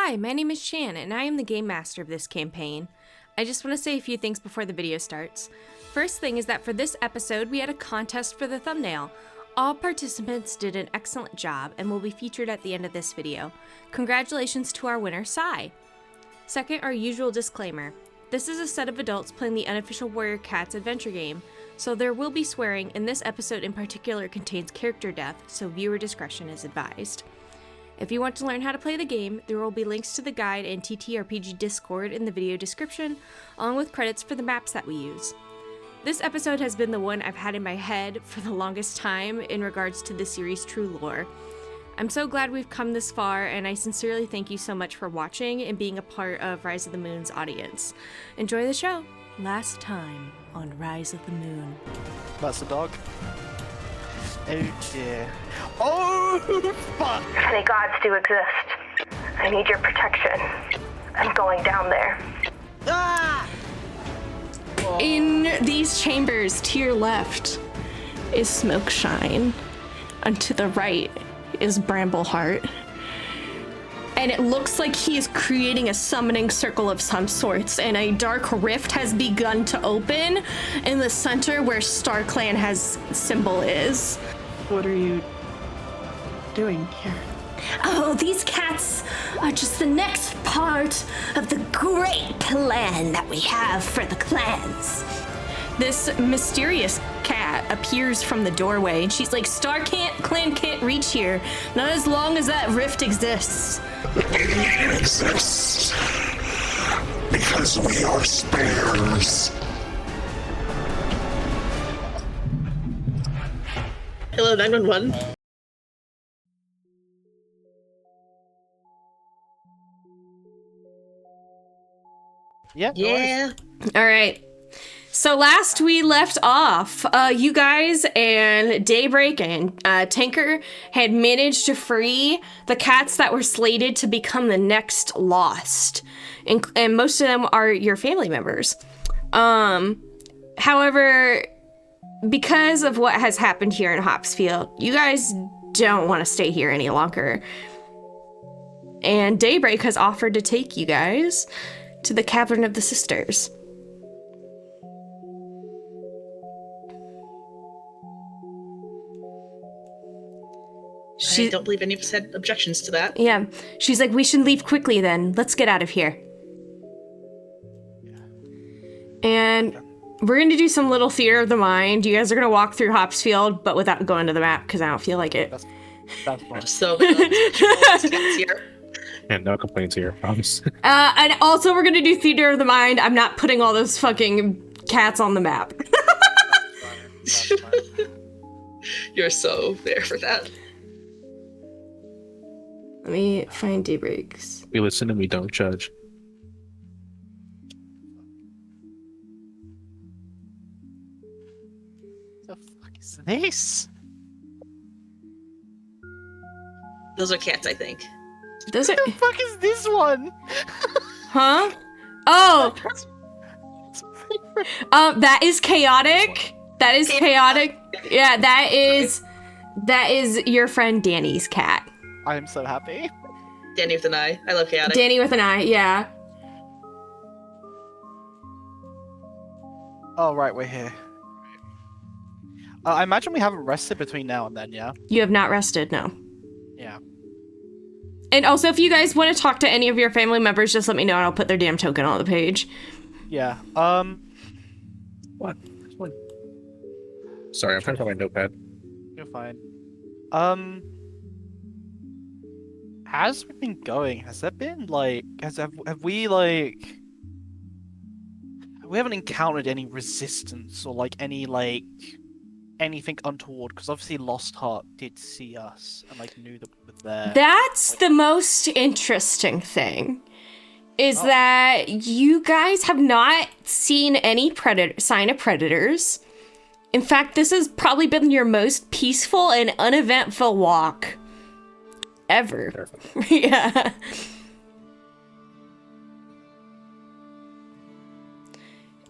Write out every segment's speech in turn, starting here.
Hi, my name is Shan, and I am the game master of this campaign. I just want to say a few things before the video starts. First thing is that for this episode, we had a contest for the thumbnail. All participants did an excellent job and will be featured at the end of this video. Congratulations to our winner, Sai. Second, our usual disclaimer. This is a set of adults playing the unofficial Warrior Cats adventure game, so there will be swearing, and this episode in particular contains character death, so viewer discretion is advised. If you want to learn how to play the game, there will be links to the guide and TTRPG Discord in the video description, along with credits for the maps that we use. This episode has been the one I've had in my head for the longest time in regards to the series' true lore. I'm so glad we've come this far, and I sincerely thank you so much for watching and being a part of Rise of the Moon's audience. Enjoy the show! Last time on Rise of the Moon. That's the dog. Oh dear. Oh fuck! If any gods do exist, I need your protection. I'm going down there. Ah! Oh. In these chambers, to your left is Smokeshine, and to the right is Brambleheart. And it looks like he is creating a summoning circle of some sorts, and a dark rift has begun to open in the center where StarClan has symbol is. What are you doing here? Oh, these cats are just the next part of the great plan that we have for the clans. This mysterious cat appears from the doorway, and she's like, Clan can't reach here, not as long as that rift exists. It exists because we are spares. Hello, 911. Yeah. All right. So last we left off, you guys and Daybreak and Tinker had managed to free the cats that were slated to become the next Lost. And most of them are your family members. However, because of what has happened here in Hopsfield, you guys don't want to stay here any longer. And Daybreak has offered to take you guys to the Cavern of the Sisters. I don't believe any of us had objections to that. Yeah. She's like, we should leave quickly then. Let's get out of here. And we're going to do some little theater of the mind. You guys are going to walk through Hopsfield, but without going to the map, because I don't feel like it. That's fine. So, here. And no complaints here, I promise. And also we're going to do theater of the mind. I'm not putting all those fucking cats on the map. That's fine. You're so there for that. Let me find Daybreaks. We listen and we don't judge. What the fuck is this? Those are cats, I think. Those are... What the fuck is this one? Huh? Oh! That is chaotic. That is chaotic. Yeah, that is your friend Danny's cat. I am so happy. Danny with an eye. I love chaotic. Danny with an eye, yeah. Oh, right, we're here. I imagine we haven't rested between now and then, yeah? You have not rested, no. Yeah. And also, if you guys want to talk to any of your family members, just let me know and I'll put their damn token on the page. Yeah, What? Sorry, I'm trying to find my notepad. You're fine. As we've been going, has there been, like, have we haven't encountered any resistance or, like, any, like, anything untoward? Because obviously Lost Heart did see us and, like, knew that we were there. That's the most interesting thing, is that you guys have not seen any sign of predators. In fact, this has probably been your most peaceful and uneventful walk ever. Yeah.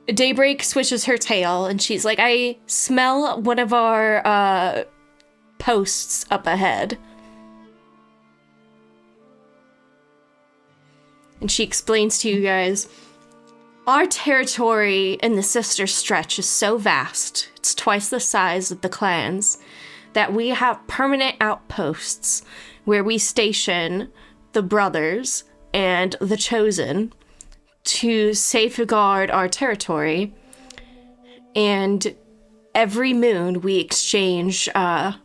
Daybreak swishes her tail and she's like, I smell one of our posts up ahead. And she explains to you guys, our territory in the Sister Stretch is so vast, it's twice the size of the clans, that we have permanent outposts where we station the brothers and the chosen to safeguard our territory. And every moon we exchange a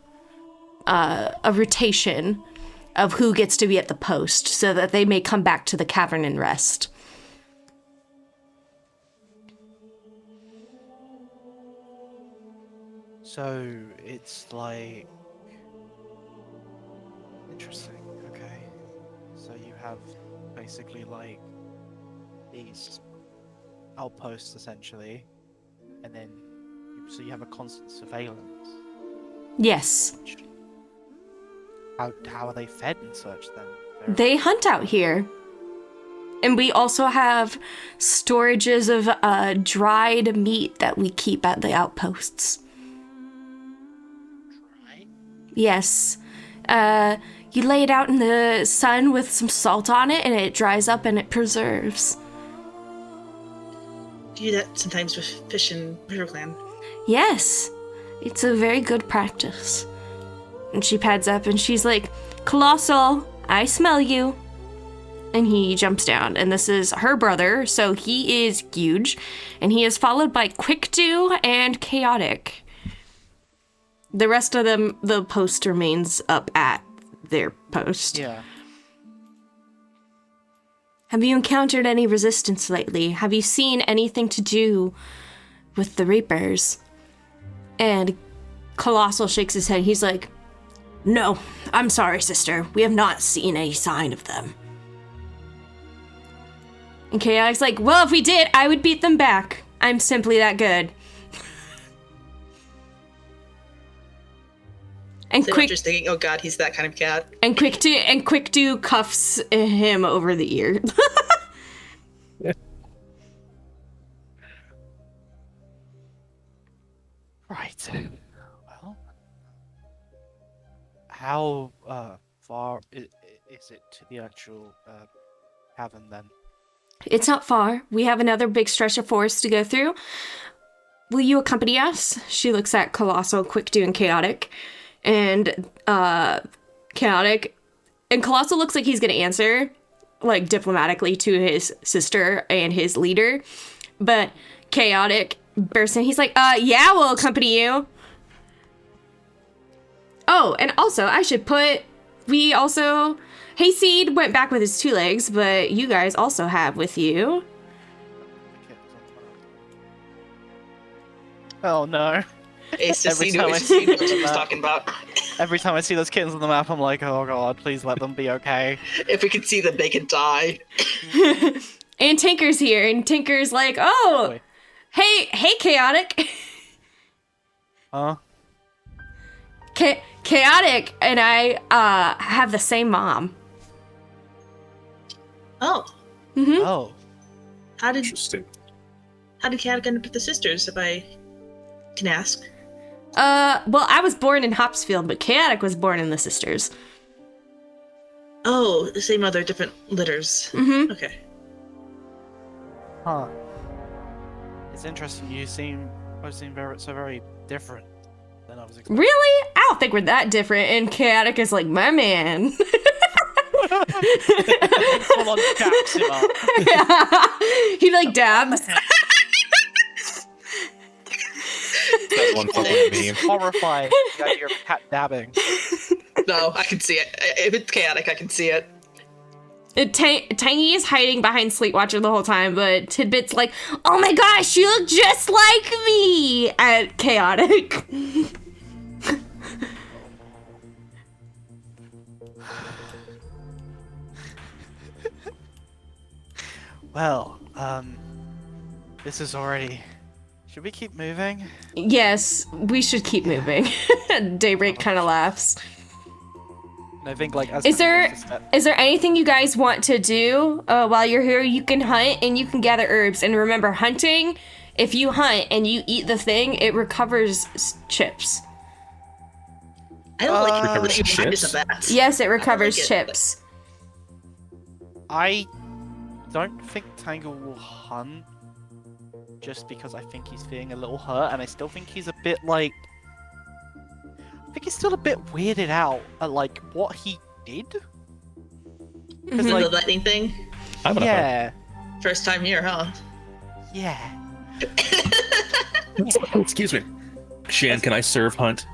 rotation of who gets to be at the post so that they may come back to the cavern and rest. So it's like interesting. Okay, so you have basically like these outposts essentially, and then so you have a constant surveillance. Yes. How are they fed and such then? They hunt out here. And we also have storages of dried meat that we keep at the outposts. Right. Yes. You lay it out in the sun with some salt on it, and it dries up and it preserves. Do you do that sometimes with fish in River Clan? Yes. It's a very good practice. And she pads up and she's like, Colossal, I smell you. And he jumps down, and this is her brother, so he is huge, and he is followed by Quickdo and Chaotic. The rest of them, the post remains up at their post. Yeah. Have you encountered any resistance lately? Have you seen anything to do with the Reapers? And Colossal shakes his head. He's like, no, I'm sorry, sister. We have not seen any sign of them. And Chaotic's like, well, if we did, I would beat them back. I'm simply that good. And So Quick just thinking, oh god, he's that kind of cat. and Quickdo cuffs him over the ear. Right. Well, how far is it to the actual cavern then? It's not far. We have another big stretch of forest to go through. Will you accompany us? She looks at Colossal, Quickdo, and Chaotic. And Chaotic and Colossal looks like he's gonna answer, like, diplomatically to his sister and his leader. But Chaotic bursts in. He's like, yeah, we'll accompany you. Oh, and also, I should put, Hayseed went back with his 2 legs, but you guys also have with you. Oh no. Ace Every just time I seen see what he was them, talking about. Every time I see those kittens on the map, I'm like, oh god, please let them be okay. If we could see them, they could die. And Tinker's here, and Tinker's like, oh, Wait. hey, Chaotic. Huh? Chaotic and I have the same mom. Oh, Oh. how did Interesting. Chaotic end up with the sisters, if I can ask? Well, I was born in Hopsfield, but Chaotic was born in the Sisters. Oh, the same mother, different litters. Mm-hmm. Okay. Huh. It's interesting. You seem very different than I was expecting. Really? I don't think we're that different. And Chaotic is like, my man. Full on caps him up. He like dabs. That one fucking meme. Horrifying. The idea of a cat dabbing. No, I can see it. If it's Chaotic, I can see it. Tangy is hiding behind Sleepwatcher the whole time, but Tidbit's like, oh my gosh, you look just like me at Chaotic. Well, this is already... Should we keep moving? Yes, we should keep moving. Daybreak kind of laughs. And I think, like, as Is time there goes to step- is there anything you guys want to do while you're here? You can hunt and you can gather herbs. And remember, hunting, if you hunt and you eat the thing, it recovers chips. I don't like Recovers that you remind us chips? of that. Yes, it recovers it. chips. I don't think Tangle will hunt just because I think he's feeling a little hurt, and I still think he's a bit like... I think he's still a bit weirded out at like what he did. Because like, the lightning thing? Yeah. First time here, huh? Yeah. Excuse me. Shan, can I serve hunt?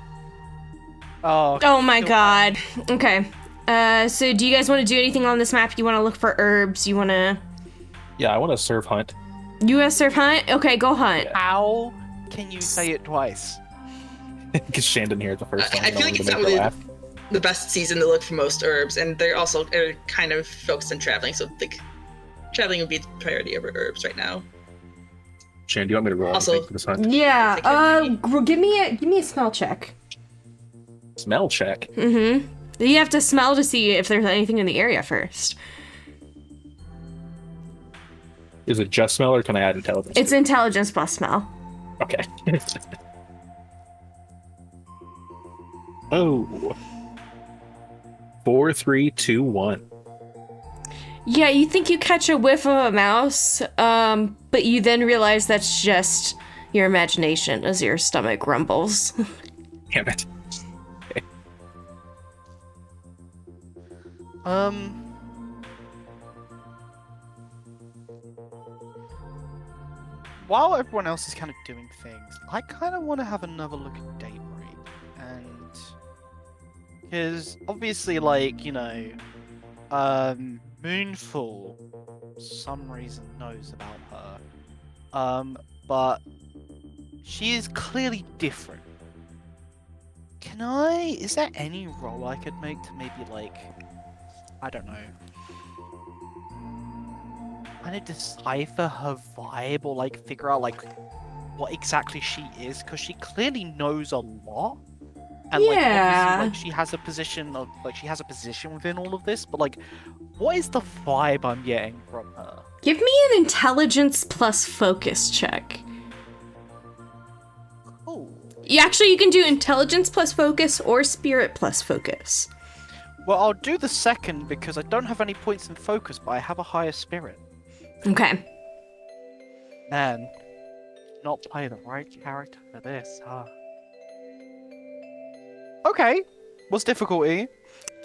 Oh my god. Okay. So do you guys want to do anything on this map? You want to look for herbs? You want to... Yeah, I want to serve hunt. You want to serve hunt? Okay, go hunt. How can you say it twice? Because Shan didn't hear it the first time. I feel like it's not really the best season to look for most herbs, and they're also kind of focused on traveling, so like traveling would be the priority over herbs right now. Shan, do you want me to roll Also- anything for this hunt? Yeah. Give me a smell check. Smell check. Mm-hmm. You have to smell to see if there's anything in the area first. Is it just smell, or can I add intelligence? It's intelligence plus smell. Okay. Oh. 4, 3, 2, 1. Yeah, you think you catch a whiff of a mouse, but you then realize that's just your imagination as your stomach rumbles. Damn it. Okay. While everyone else is kind of doing things, I kind of want to have another look at Daybreak, and because obviously, like, you know, Moonfall, for some reason knows about her, but she is clearly different. Is there any role I could make to maybe, like, I don't know, kind of decipher her vibe, or like figure out like what exactly she is, because she clearly knows a lot, and like obviously, like she has a position within all of this, but like what is the vibe I'm getting from her? Give me an intelligence plus focus check. Cool. You can do intelligence plus focus or spirit plus focus. Well, I'll do the second because I don't have any points in focus, but I have a higher spirit. Okay. Man, not play the right character for this, huh? Okay. What's difficulty?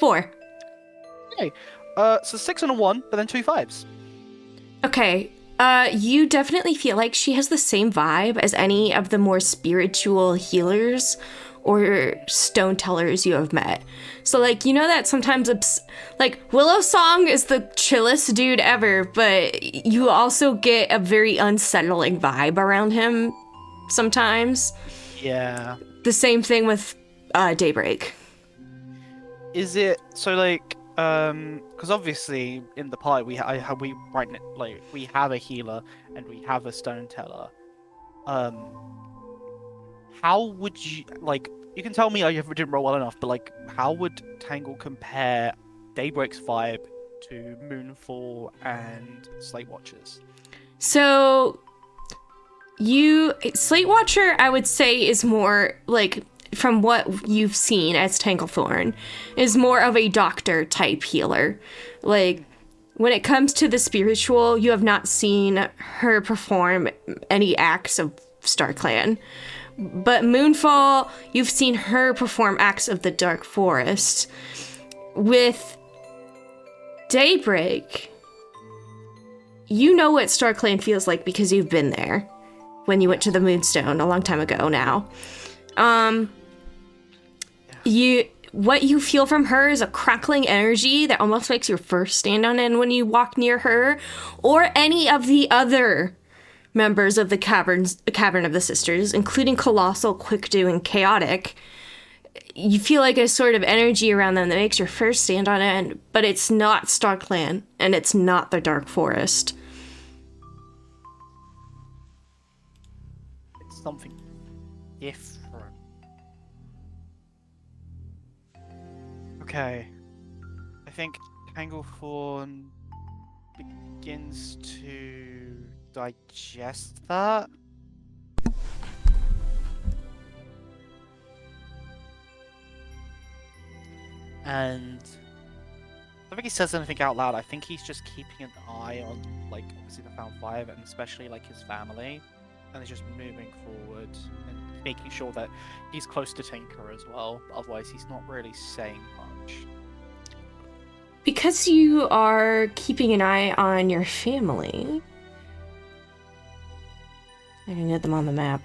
4. Okay. So 6 and a 1, but then 2 5s. Okay. You definitely feel like she has the same vibe as any of the more spiritual healers or stone tellers you have met. So, like, you know that sometimes, like, Willow Song is the chillest dude ever, but you also get a very unsettling vibe around him sometimes. Yeah. The same thing with Daybreak. Is it so like because obviously in the party we have a healer and we have a stone teller. How would you, like, you can tell me I didn't roll well enough, but like how would Tangle compare Daybreak's vibe to Moonfall and Slate Watchers? So Slate Watcher, I would say, is more like, from what you've seen as Tanglethorn, is more of a doctor type healer. Like, when it comes to the spiritual, you have not seen her perform any acts of StarClan. But Moonfall, you've seen her perform acts of the Dark Forest. With Daybreak, you know what StarClan feels like because you've been there when you went to the Moonstone a long time ago now. What you feel from her is a crackling energy that almost makes your fur stand on end when you walk near her, or any of the other members of the Cavern of the Sisters, including Colossal, Quickdo, and Chaotic. You feel like a sort of energy around them that makes your fur stand on end, but it's not StarClan, and it's not the Dark Forest. It's something different. Okay. I think Tanglethorn begins to digest that. And don't think he says anything out loud. I think he's just keeping an eye on, like, obviously the Found 5 and especially, like, his family. And he's just moving forward and making sure that he's close to Tinker as well. Otherwise, he's not really saying much. Because you are keeping an eye on your family, I can get them on the map.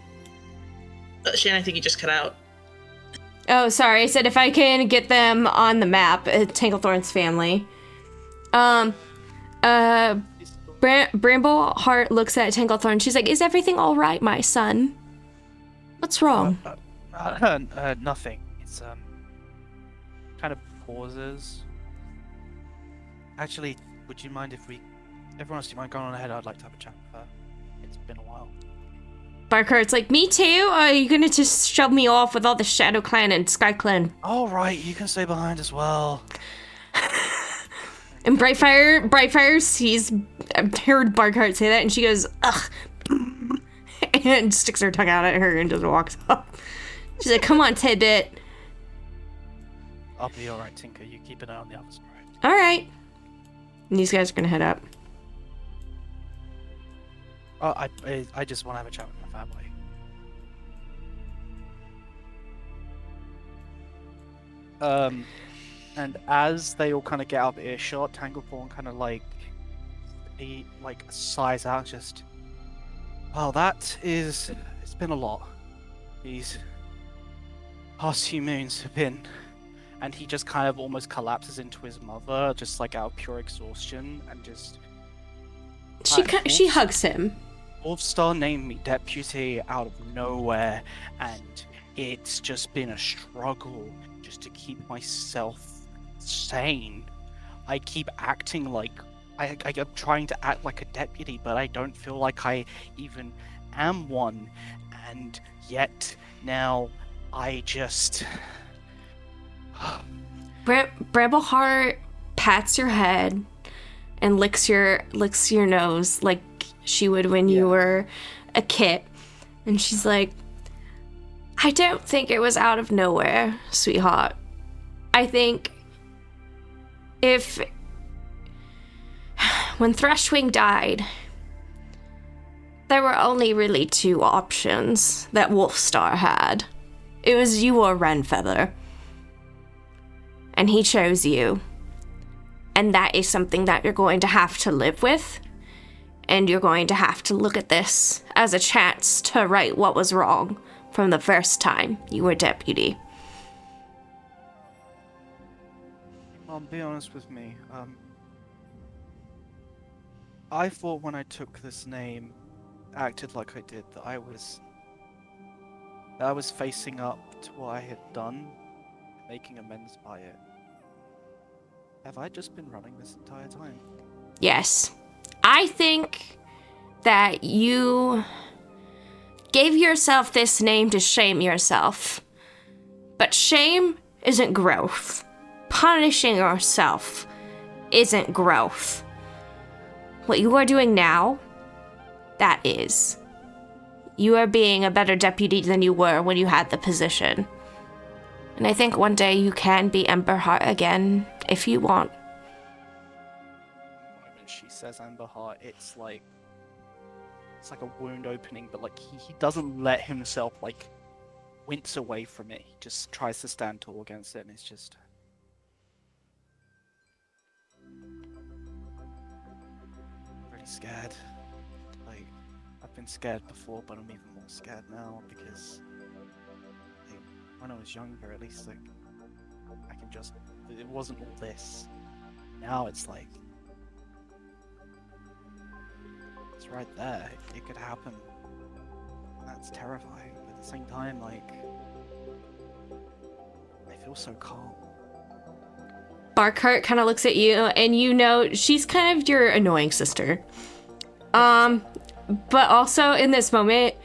Shane, I think you just cut out. Oh, sorry. I said if I can get them on the map, Tanglethorn's family. Brambleheart looks at Tanglethorn. She's like, "Is everything all right, my son? What's wrong?" Nothing. It's kind of pauses. Actually, would you mind if everyone else, do you mind going on ahead? I'd like to have a chat with her. It's been a while. Barkhart's like, "Me too? Are you gonna just shove me off with all the Shadow Clan and Sky Clan?" All right, you can stay behind as well. And Brightfire sees, I've heard Barkhart say that, and she goes, "Ugh," and sticks her tongue out at her and just walks off. She's like, "Come on, Tidbit." I'll be all right, Tinker. You keep an eye on the others, all right? All right. And these guys are gonna head up. Oh, I just want to have a chat with my family. And as they all kind of get out of earshot, Tanglethorn kind of he sighs out, just, "Well, it's been a lot. These past few moons have been," and he just kind of almost collapses into his mother, just like out of pure exhaustion, and just. She hugs him. Wolfstar named me deputy out of nowhere, and it's just been a struggle just to keep myself sane. I keep acting like I'm trying to act like a deputy, but I don't feel like I even am one, and yet now I just. Brambleheart pats your head and licks your nose like she would when you were a kid, and she's like, "I don't think it was out of nowhere, sweetheart. I think when Threshwing died, there were only really two options that Wolfstar had. It was you or Renfeather. And he chose you. And that is something that you're going to have to live with. And you're going to have to look at this as a chance to right what was wrong from the first time you were deputy." Mom, be honest with me. I thought when I took this name, acted like I did, that I was facing up to what I had done, making amends by it. Have I just been running this entire time? Yes. I think that you gave yourself this name to shame yourself. But shame isn't growth. Punishing yourself isn't growth. What you are doing now, that is. You are being a better deputy than you were when you had the position. And I think one day you can be Emberheart again, if you want. When she says Amberheart, it's like a wound opening, but like he doesn't let himself like wince away from it. He just tries to stand tall against it, and it's just. I'm really scared. Like, I've been scared before, but I'm even more scared now because like, when I was younger, at least like I can just. It wasn't all this. Now it's like. It's right there. It could happen. That's terrifying. But at the same time, like, I feel so calm. Barkhart kind of looks at you, and you know she's kind of your annoying sister. But also in this moment,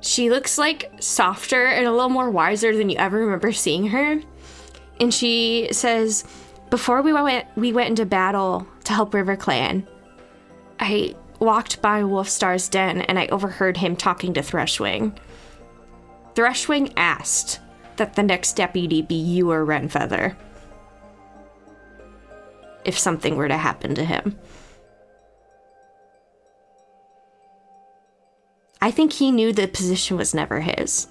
she looks like softer and a little more wiser than you ever remember seeing her. And she says, "Before we went into battle to help River Clan, I walked by Wolfstar's den and I overheard him talking to Threshwing. Threshwing asked that the next deputy be you or Renfeather. if something were to happen to him. I think he knew the position was never his.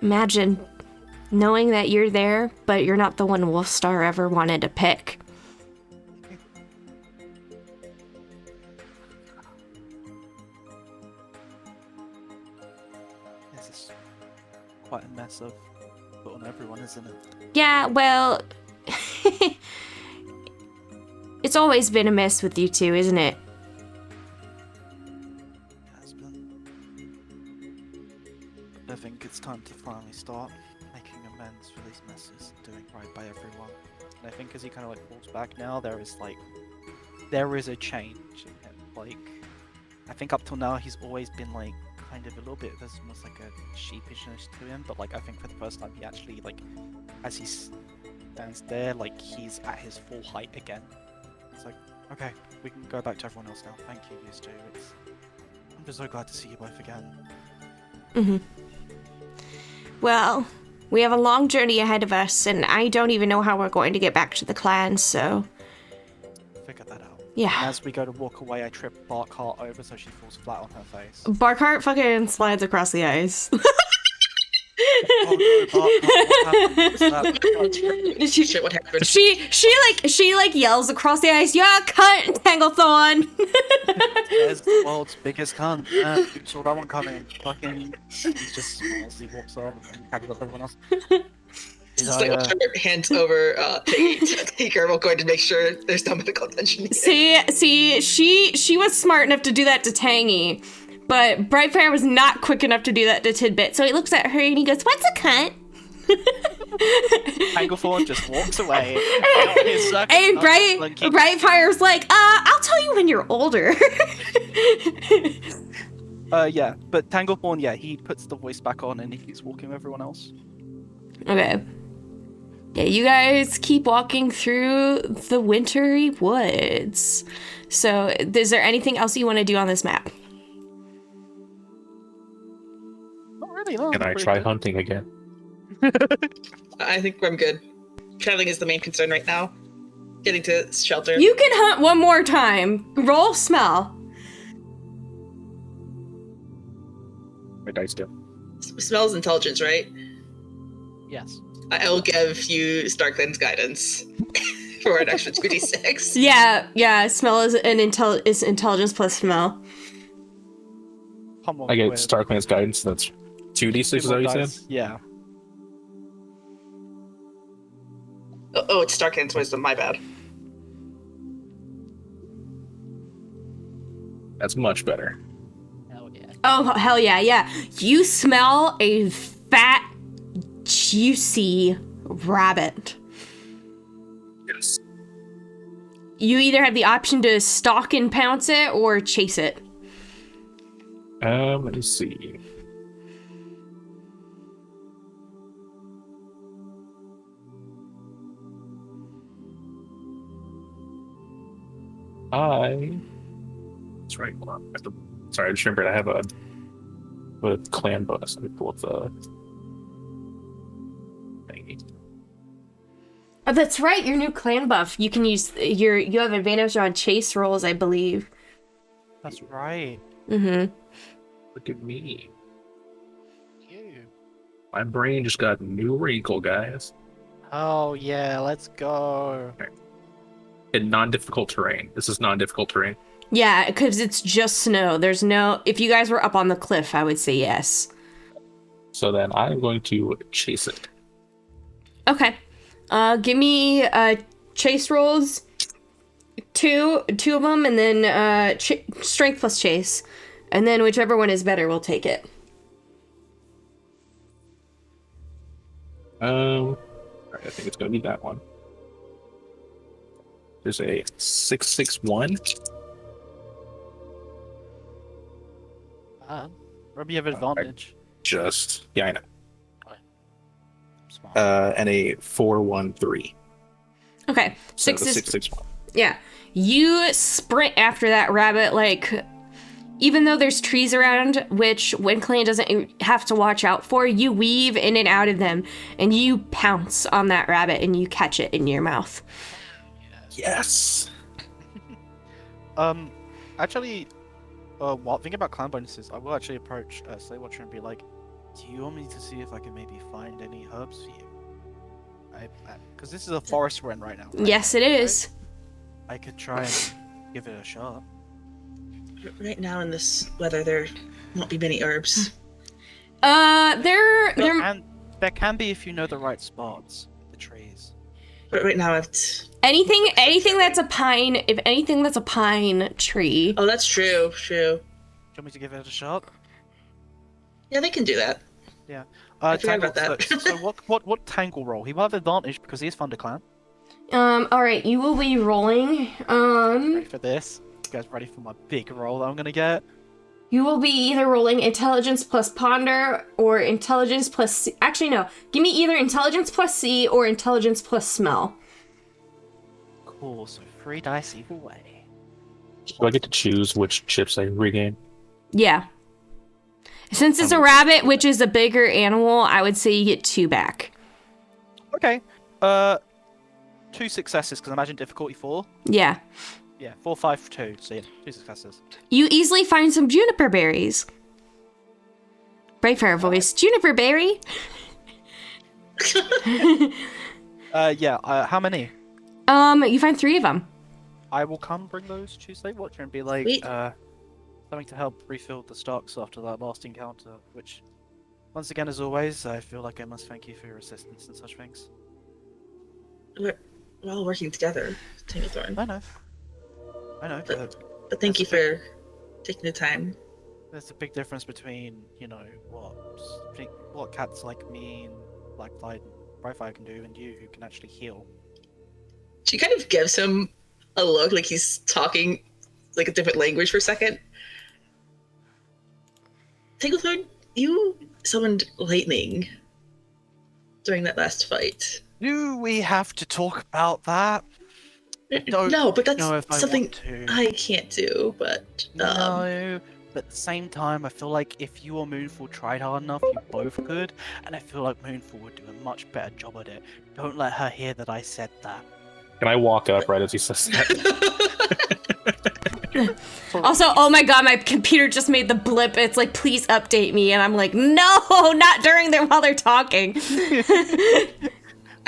Imagine knowing that you're there, but you're not the one Wolfstar ever wanted to pick. This is quite a mess of put on everyone, isn't it? Yeah, well, it's always been a mess with you two, isn't it? Has been. I think it's time to finally start making amends for these messes, doing right by everyone. And I think as he kind of like falls back now, there is a change in him. Like, I think up till now he's always been like kind of a little bit, there's almost like a sheepishness to him, but like I think for the first time he actually like, as he stands there, like he's at his full height again. It's like, okay, we can go back to everyone else now. Thank you, you two. I'm just so glad to see you both again. Mm-hmm. Well, we have a long journey ahead of us, and I don't even know how we're going to get back to the clan, so... Figure that out. Yeah. And as we go to walk away, I trip Barkheart over so she falls flat on her face. Barkheart fucking slides across the ice. Oh no, Barkheart, what happened? Shit, what happened? She yells across the ice, "Yeah, cunt, Tanglethorn!" There's the world's biggest cunt. You saw that one coming. Fucking, he just smiles, he walks up and tackles up everyone else. Just like her hands over Taker, we're going to make sure there's no medical attention needed. See, she was smart enough to do that to Tangy, but Brightfire was not quick enough to do that to Tidbit. So he looks at her and he goes, "What's a cunt?" Tanglethorn just walks away. Hey, Brightfire's like, I'll tell you when you're older. Yeah, but Tanglethorn, yeah, he puts the voice back on and he keeps walking with everyone else. Okay. Yeah, you guys keep walking through the wintry woods. So, is there anything else you want to do on this map? Not really, no. Can I try hunting again? I think I'm good. Traveling is the main concern right now. Getting to shelter. You can hunt one more time. Roll smell. My dice do. Smells intelligence, right? Yes. I will give you Starkland's guidance for an extra 2d6. Yeah. Smell is is intelligence plus smell. Come on, I get Quinn. Starkland's guidance, that's 2d6, is that what you said? Yeah. Oh, it's Starkland's wisdom, my bad. That's much better. Hell yeah. Oh, hell yeah. You smell a fat, juicy rabbit. Yes. You either have the option to stalk and pounce it or chase it. Let me see. That's right. Hold on. Sorry, I just remembered I have a clan bonus. Let me pull up the thingy. Oh, that's right. Your new clan buff. You can use you have advantage on chase rolls, I believe. That's right. Mm-hmm. Look at me. You. My brain just got a new wrinkle, guys. Oh yeah, let's go. In non-difficult terrain. This is non-difficult terrain. Yeah, because it's just snow. There's no. If you guys were up on the cliff, I would say yes. So then I'm going to chase it. Okay. Give me chase rolls. Two of them, and then strength plus chase, and then whichever one is better, we'll take it. Alright, I think it's going to be that one. There's a 661. Maybe you have advantage. Yeah, I know. Smart. And a 413. Okay, So 6 is 661. yeah. You sprint after that rabbit like Even though there's trees around, which Wind Clan doesn't have to watch out for, you weave in and out of them, and you pounce on that rabbit and you catch it in your mouth. Yes. Actually, while thinking about clan bonuses, I will actually approach Slay Watcher and be like, "Do you want me to see if I can maybe find any herbs for you? Because this is a forest we're in right now. Right? Yes, it is. I could try and give it a shot. Right now in this weather, there won't be many herbs. There can be if you know the right spots, the trees. But right now, anything that's a pine. If anything that's a pine tree. Oh, that's true. True. Do you want me to give it a shot? Yeah, they can do that. Yeah. I forgot about that. So what tangle roll? He will have advantage because he is Thunder Clan. All right, you will be rolling. Ready for this? You guys ready for my big roll that I'm gonna get? You will be either rolling intelligence plus ponder or intelligence plus C. Actually, no. Give me either intelligence plus C or intelligence plus smell. Cool. So 3 dice either way. Do I get to choose which chips I regain? Yeah. Since it's a rabbit, which is a bigger animal, I would say you get 2 back. Okay. 2 successes because I imagine difficulty 4. Yeah. Yeah, 4, 5, 2. So yeah, 2 successes. You easily find some juniper berries. Brightfire voice, juniper berry. Yeah. How many? You find 3 of them. I will come bring those to Slate Watcher and be like, Sweet. something to help refill the stocks after that last encounter. Which, once again, as always, I feel like I must thank you for your assistance in such things. We're all working together, Tinglethorn. I know. But thank you for taking the time. There's a big difference between, what cats like me and Brightfire can do, and you who can actually heal. She kind of gives him a look like he's talking like a different language for a second. Tinglethorn, you summoned lightning during that last fight. Do we have to talk about that? No, but know if that's I something want to. I can't do, but... No, but at the same time, I feel like if you or Moonfall tried hard enough, you both could, and I feel like Moonfall would do a much better job at it. Don't let her hear that I said that. Can I walk up right as he says that? Also, oh my god, my computer just made the blip. It's like, please update me. And I'm like, no, not during them while they're talking.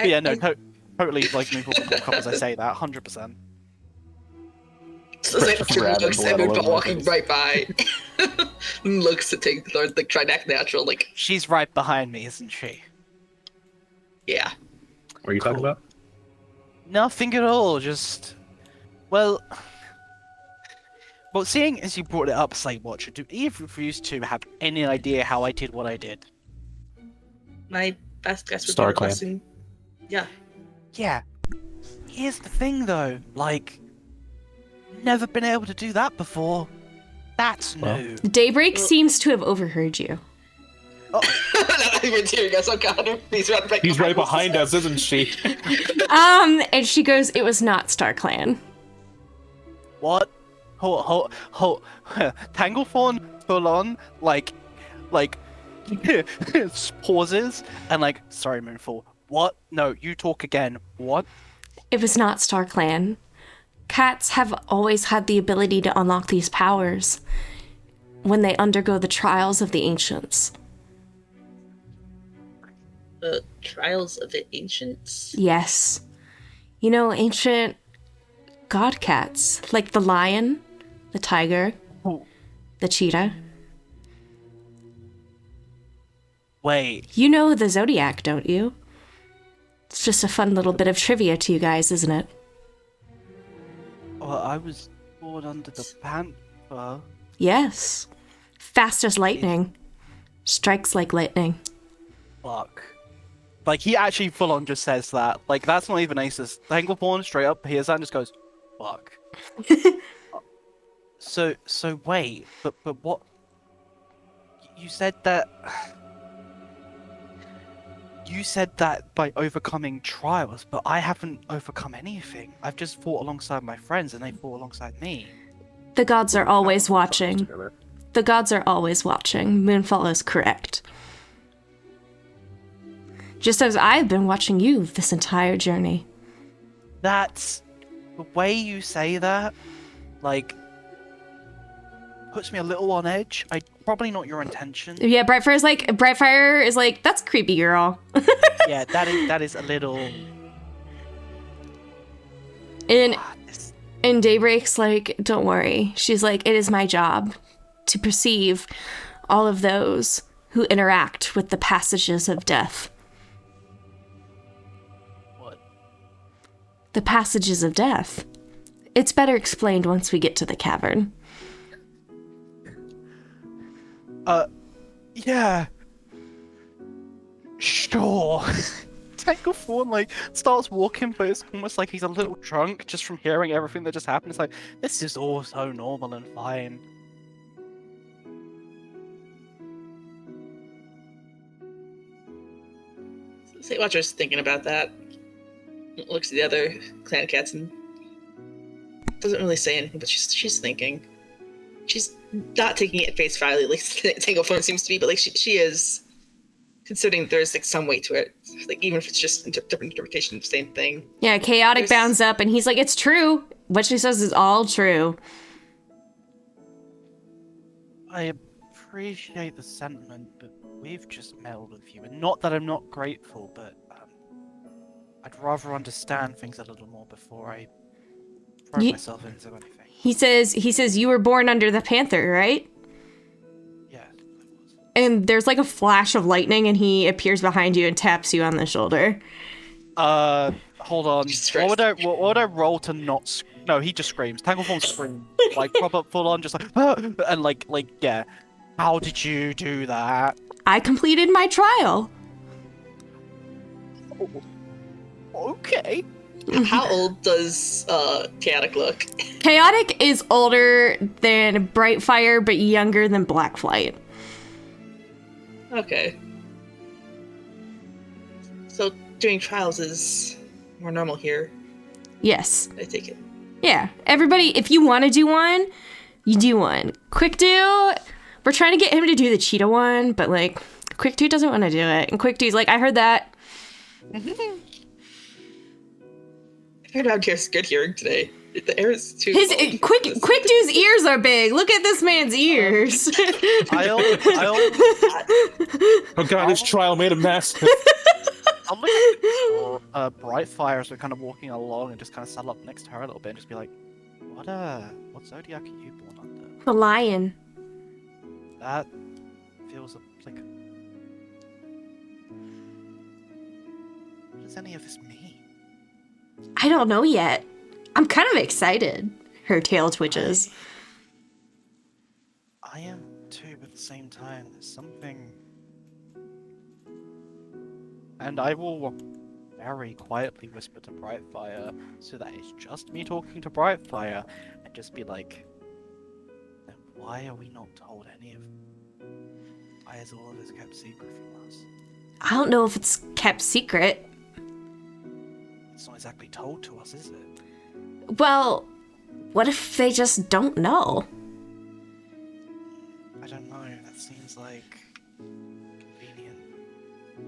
Yeah, no, totally, like, Moonfall can walk up as I say that, 100%. So Moonfall looks at Moonfall walking right by. Looks at Tinglethorn, like, trying to act natural, like... She's right behind me, isn't she? Yeah. What are you talking about? Nothing at all, just... Well, seeing as you brought it up, Slate Watcher, do either of you two have any idea how I did what I did? My best guess would Star be Clan. blessing. Yeah. Yeah. Here's the thing, though. Like, never been able to do that before. That's new. Daybreak seems to have overheard you. Not even tearing us. Oh god, he's Right behind us, isn't she? And she goes, it was not StarClan. What? Hold. Tanglethorn full on, like, pauses and like, sorry, Moonfall. What? No, you talk again. What? It was not StarClan. Cats have always had the ability to unlock these powers when they undergo the trials of the ancients. The trials of the ancients? Yes. You know, ancient god cats, like the lion, the tiger, the cheetah. Wait. You know the Zodiac, don't you? It's just a fun little bit of trivia to you guys, isn't it? Well, I was born under the panther. Yes. Fast as lightning. Strikes like lightning. Fuck. Like, he actually full on just says that. Like, that's not even aces. Tanglethorn straight up hears that and just goes, fuck. So wait, but what? You said that by overcoming trials, but I haven't overcome anything. I've just fought alongside my friends and they fought alongside me. The gods are always watching. The gods are always watching. Moonfall is correct. Just as I've been watching you this entire journey. That's the way you say that, like, puts me a little on edge. Probably not your intention. Yeah, Brightfire is like, that's creepy, girl. Yeah, that is a little. And Daybreak's like, don't worry. She's like, it is my job to perceive all of those who interact with the passages of death. What? The passages of death. It's better explained once we get to the cavern. Yeah. Sure. Tanglethorn, like, starts walking, but it's almost like he's a little drunk just from hearing everything that just happened. It's like, this is all so normal and fine. St. Watcher's thinking about that. Looks at the other clan cats and doesn't really say anything, but she's thinking. She's not taking it at face value, like Tanglethorn seems to be, but like she is considering there's like some weight to it. Like even if it's just different interpretation of the same thing. Yeah, Chaotic bounds up and he's like, it's true. What she says is all true. I appreciate the sentiment, but we've just meddled with you. And not that I'm not grateful, but I'd rather understand things a little more before I throw myself into anything. He says you were born under the Panther, right? Yeah, I was. And there's like a flash of lightning and he appears behind you and taps you on the shoulder. Hold on. What would I roll to not No, he just screams. Tanglethorn screams. Like, proper full on, just like, ah! And like, yeah. How did you do that? I completed my trial. Okay. How old does Chaotic look? Chaotic is older than Brightfire, but younger than Blackflight. Okay. So doing trials is more normal here, Yes. I take it. Yeah. Everybody, if you want to do one, you do one. Quick Do, we're trying to get him to do the cheetah one, but like, Quick Do doesn't want to do it. And Quick Do's like, I heard that. I heard out here's good hearing today. The air is too Quick Do's ears are big. Look at this man's ears. Oh god, this trial made a mess. I'll look at Brightfire as we're kind of walking along and just kind of settle up next to her a little bit and just be like, what zodiac are you born under? The lion. That feels like... What does any of this mean? I don't know yet. I'm kind of excited. Her tail twitches. I am too, but at the same time, there's something... And I will very quietly whisper to Brightfire, so that it's just me talking to Brightfire, and just be like, then why are we not told any of... Why is all of this kept secret from us? I don't know if it's kept secret. It's not exactly told to us, is it? Well, what if they just don't know? I don't know, that seems like... convenient. I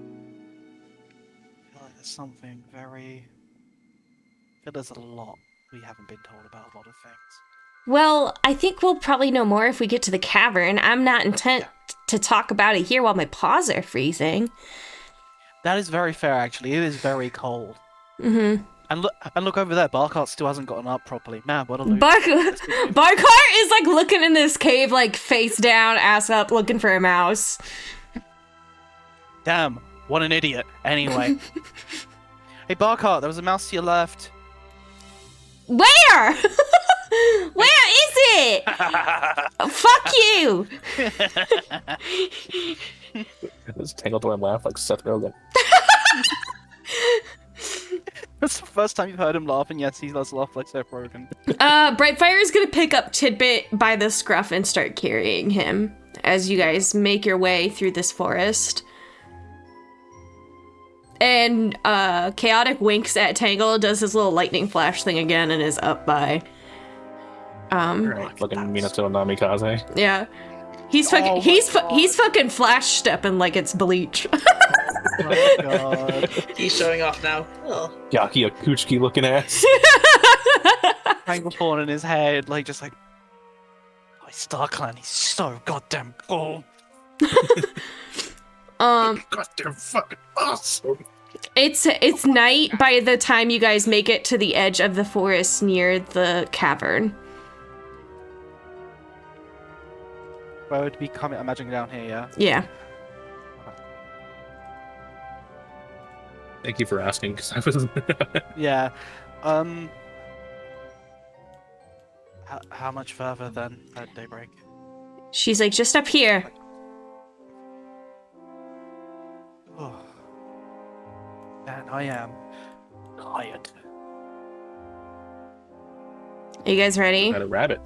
feel like there's something very... I feel there's a lot we haven't been told about a lot of things. Well, I think we'll probably know more if we get to the cavern. I'm not intent to talk about it here while my paws are freezing. That is very fair, actually. It is very cold. Mm-hmm. And look over there. Barkart still hasn't gotten up properly. Man, what a loser. Barkart is like looking in this cave, like face down, ass up, looking for a mouse. Damn, what an idiot. Anyway. Hey, Barkart, there was a mouse to your left. Where? Where is it? Fuck you! This Tanglethorn laugh like Seth Rogen. That's the first time you've heard him laugh, and yes, he does laugh like Seth Rogen. Brightfire is gonna pick up Tidbit by the scruff and start carrying him as you guys make your way through this forest. And Chaotic winks at Tangle, does his little lightning flash thing again, and is up by. Right, fucking Minato Namikaze. Yeah. He's fucking Oh my he's God. fucking flash stepping like it's Bleach. Oh my God. He's showing off now. Oh, Yaki Akuchiki looking ass. Tanglethorn in his head, like just like, oh, StarClan, he's so goddamn cool. Goddamn fucking awesome. It's night by the time you guys make it to the edge of the forest near the cavern. Where would be coming? Imagine down here, yeah. Yeah. Thank you for asking, because I was. Yeah. How much further then at Daybreak? She's like, just up here. Oh. Man, I am tired. Are you guys ready? Had a rabbit.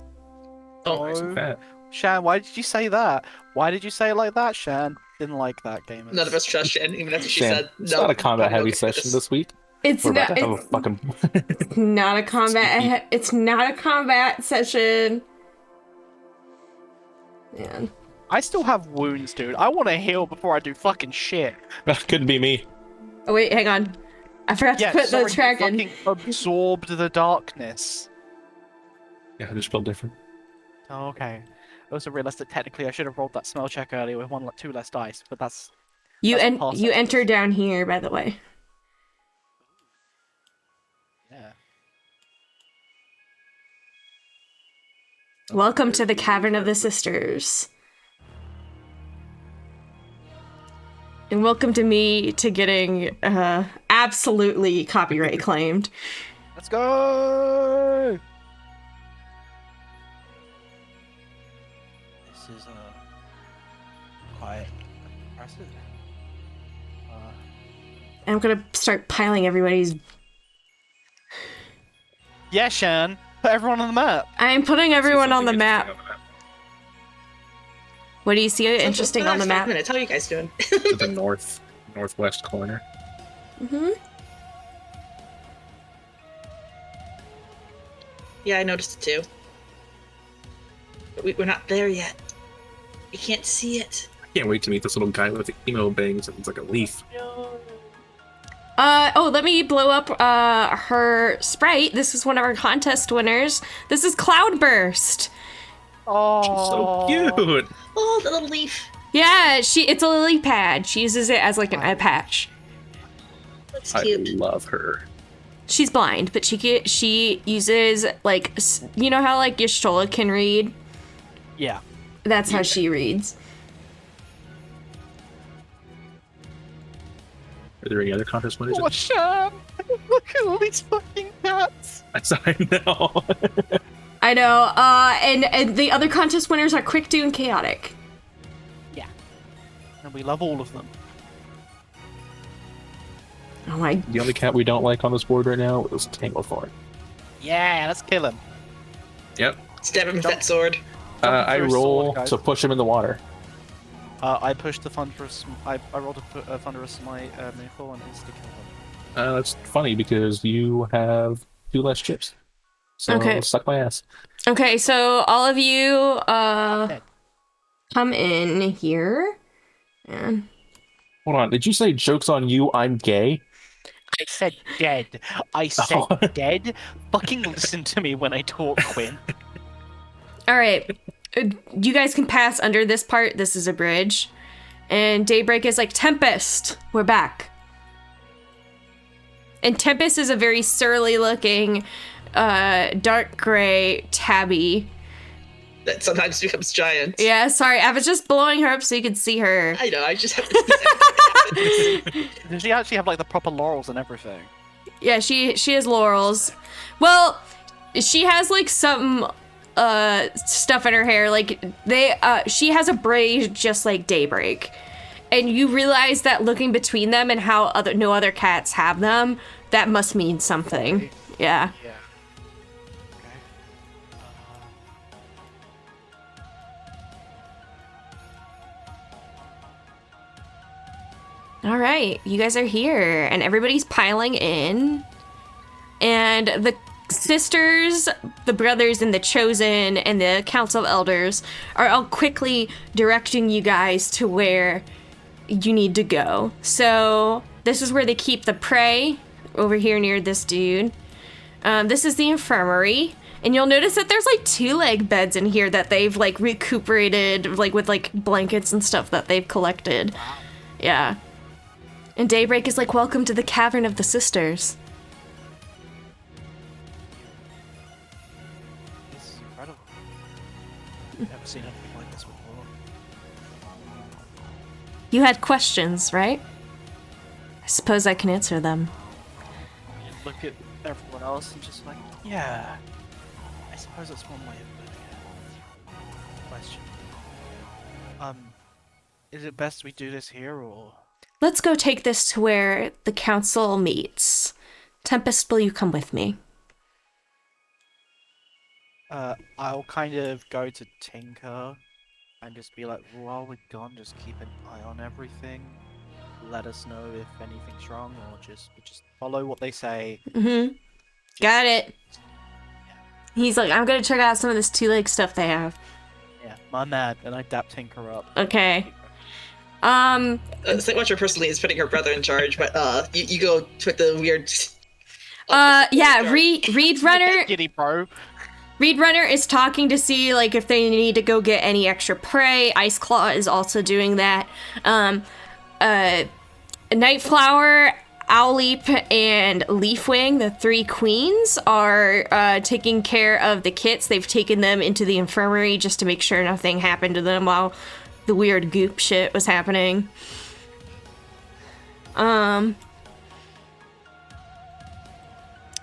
oh, Nice and fat. Shan, why did you say that? Why did you say it like that, Shan? Didn't like that game. none of us trust Shan, even after she Shan, said no. it's not a combat I'm heavy okay with session this week. It's We're not. about to have a It's fucking. not a combat. It's not a combat session. Man. I still have wounds, dude. I want to heal before I do fucking shit. That couldn't be me. Oh wait, hang on. I forgot to put sorry, the track in. fucking absorbed the darkness. Yeah, I just felt different. Oh, okay. I also realized that technically I should have rolled that smell check earlier with two less dice, but that's You That's en- past you that. enter down here, by the way. yeah. Welcome to the Cavern of the Sisters. And welcome to me to getting absolutely copyright claimed. Let's go. This is quite impressive. I'm gonna start piling everybody's. Yeah, Shan. Put everyone on the map. I'm putting everyone on the Something map. interesting What do you see interesting on the map? Minutes. How are you guys doing? To the northwest corner. Mm-hmm. Yeah, I noticed it too. But we're not there yet. We can't see it. I can't wait to meet this little guy with the emo bangs and it's like a leaf. Let me blow up her sprite. This is one of our contest winners. This is Cloudburst. Oh, She's so cute. Oh, the little leaf. Yeah, it's a lily pad. She uses it as like an eye patch. That's I cute. love her. She's blind, but she uses like you know how like Y'shtola can read? Yeah. That's how she reads. Are there any other contest winners? Oh, Shan! Look at all these fucking cats. I know. I know. And the other contest winners are Quick Do and Chaotic. Yeah. And we love all of them. Oh my. The only cat we don't like on this board right now is Tanglethorn. Yeah, let's kill him. Yep. Stab him with that sword. I through his roll sword, guys. to push him in the water. I pushed the thunderous. I rolled a thunderous smite miracle and insta kill him. That's funny because you have 2 less chips. So Okay. suck my ass. Okay, so all of you Dead. come in here. And Hold on. Did you say joke's on you? I'm gay? I said dead. I said Oh. dead. Fucking listen to me when I talk, Quinn. all right. You guys can pass under this part. This is a bridge. And Daybreak is like, Tempest, we're back. And Tempest is a very surly looking, dark gray tabby. That sometimes becomes giant. Yeah, sorry, I was just blowing her up so you could see her. I know, I just have to Does she actually have like the proper laurels and everything? Yeah, she has laurels. Well, she has like some stuff in her hair. Like she has a braid just like Daybreak. And you realize that looking between them and how no other cats have them, that must mean something. Yeah. Yeah. All right, you guys are here, and everybody's piling in. And sisters, the brothers, and the chosen, and the council of elders are all quickly directing you guys to where you need to go. So this is where they keep the prey, over here near this dude. This is the infirmary. And you'll notice that there's like 2-leg beds in here that they've like recuperated, like with like blankets and stuff that they've collected. Wow. Yeah. And Daybreak is like, welcome to the Cavern of the Sisters. This is incredible. Never seen anything like this before. You had questions, right? I suppose I can answer them. You look at everyone else and just like, yeah. I suppose that's one way of putting it. Question. Is it best we do this here, or? Let's go take this to where the council meets. Tempest, will you come with me? I'll kind of go to Tinker and just be like, while we're gone, just keep an eye on everything. Let us know if anything's wrong, or just follow what they say. Mm-hmm. Got it. He's like, I'm gonna check out some of this 2-leg stuff they have. Yeah, my man, and I dap Tinker up. Okay. Slate personally is putting her brother in charge, but you go with the weird. Yeah, Reed Runner. Giddy bro. Reed Runner is talking to see like if they need to go get any extra prey. Ice Claw is also doing that. Nightflower, Owlleap, and Leafwing, the 3 queens, are taking care of the kits. They've taken them into the infirmary just to make sure nothing happened to them while the weird goop shit was happening. The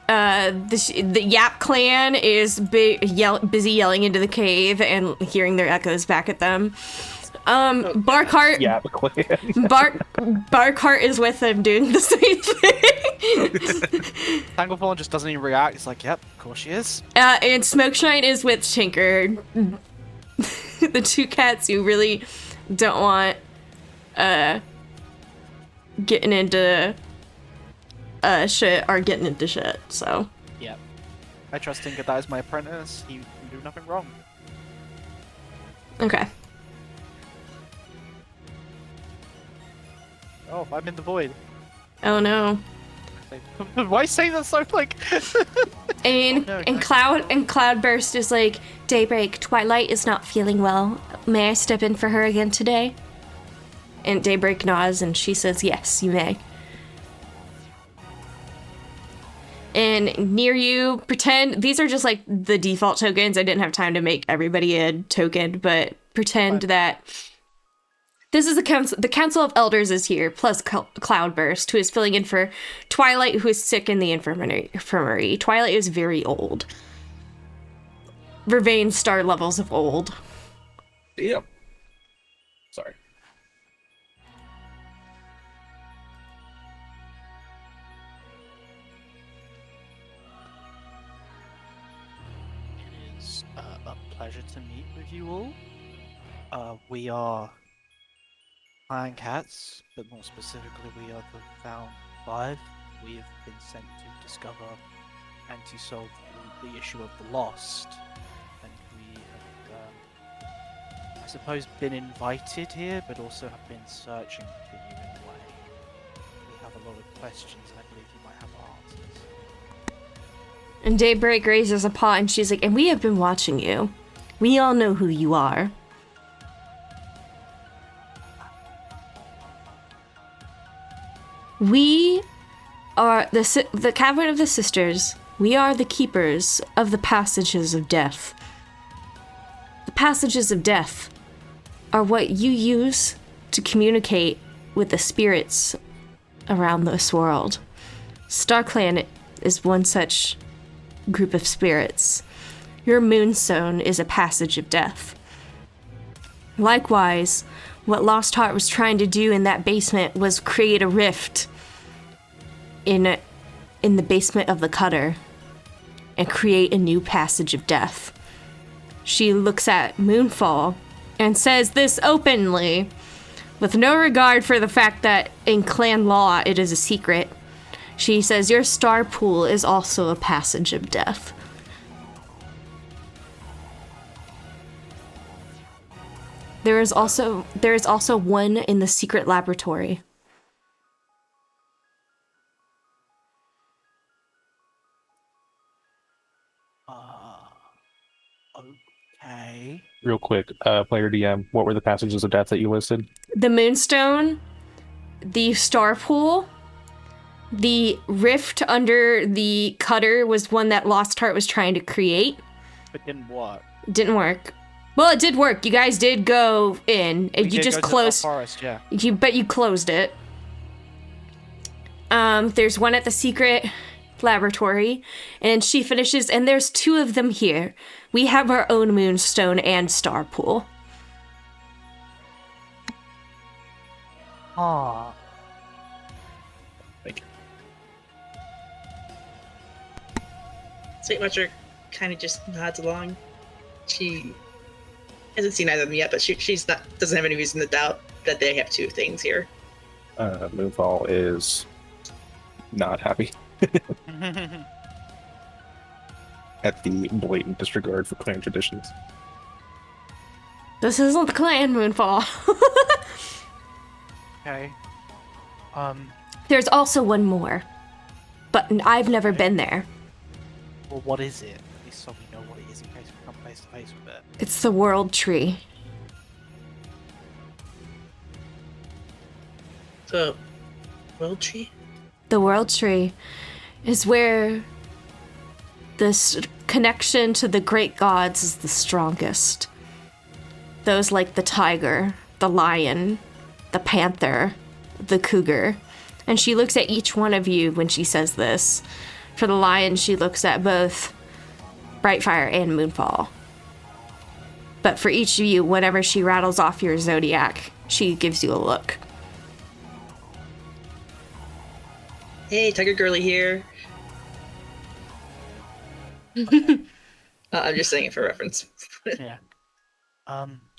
Yap clan is busy yelling into the cave and hearing their echoes back at them. Barkheart. Yeah, the clan. Barkheart is with them doing the same thing. Tanglefawn just doesn't even react. It's like, yep, of course she is. And Smokeshine is with Tinker. The 2 cats you really don't want getting into shit are getting into shit, so. Yep. I trust Tinker, that is my apprentice. He can do nothing wrong. Okay. Oh, I'm in the void. Oh no. Why are you saying that so like? And Oh, no, and Cloudburst is like, Daybreak, Twilight is not feeling well. May I step in for her again today? And Daybreak nods and she says, yes, you may. And near you, pretend, these are just like the default tokens. I didn't have time to make everybody a token, but pretend that this is the Council of Elders is here, plus Cloudburst, who is filling in for Twilight, who is sick in the infirmary. Twilight is very old. Vervain star levels of old. Yep. Sorry. It is a pleasure to meet with you all. We are Clan Cats, but more specifically, we are the Found 5. We have been sent to discover and to solve the issue of the lost. And we have, I suppose, been invited here, but also have been searching for you in a way. We have a lot of questions, and I believe you might have answers. And Daybreak raises a paw and she's like, and we have been watching you. We all know who you are. We are the Cavern of the Sisters. We are the keepers of the passages of death. The passages of death are what you use to communicate with the spirits around this world. StarClan is one such group of spirits. Your moonstone is a passage of death. Likewise, what Lost Heart was trying to do in that basement was create a rift in the basement of the Cutter and create a new passage of death. She looks at Moonfall and says this openly, with no regard for the fact that in clan law it is a secret. She says, your star pool is also a passage of death. There is also one in the secret laboratory. Okay. Real quick, player DM, what were the passages of death that you listed? The Moonstone, the Star Pool, the rift under the cutter was one that Lost Heart was trying to create. It didn't work. Didn't work. Well, it did work. You guys did go in. We You did just go to the closed. forest, yeah. But you closed it. There's one at the secret laboratory, and she finishes, and there's 2 of them here. We have our own Moonstone and Star Pool. Ah. Thank you. Sweet Watcher kind of just nods along. She hasn't seen either of them yet, but she's not doesn't have any reason to doubt that they have 2 things here. Moonfall is not happy at the blatant disregard for clan traditions. This isn't the clan, Moonfall. Okay. There's also one more, but I've never been there. Well, what is it? At least so we know what it is in case we come face to face with it. It's the World Tree. The World Tree? The World Tree is where this connection to the great gods is the strongest. Those like the tiger, the lion, the panther, the cougar. And she looks at each one of you when she says this. For the lion, she looks at both Brightfire and Moonfall. But for each of you, whenever she rattles off your zodiac, she gives you a look. Hey, Tiger Girly here. I'm just saying it for reference. Yeah.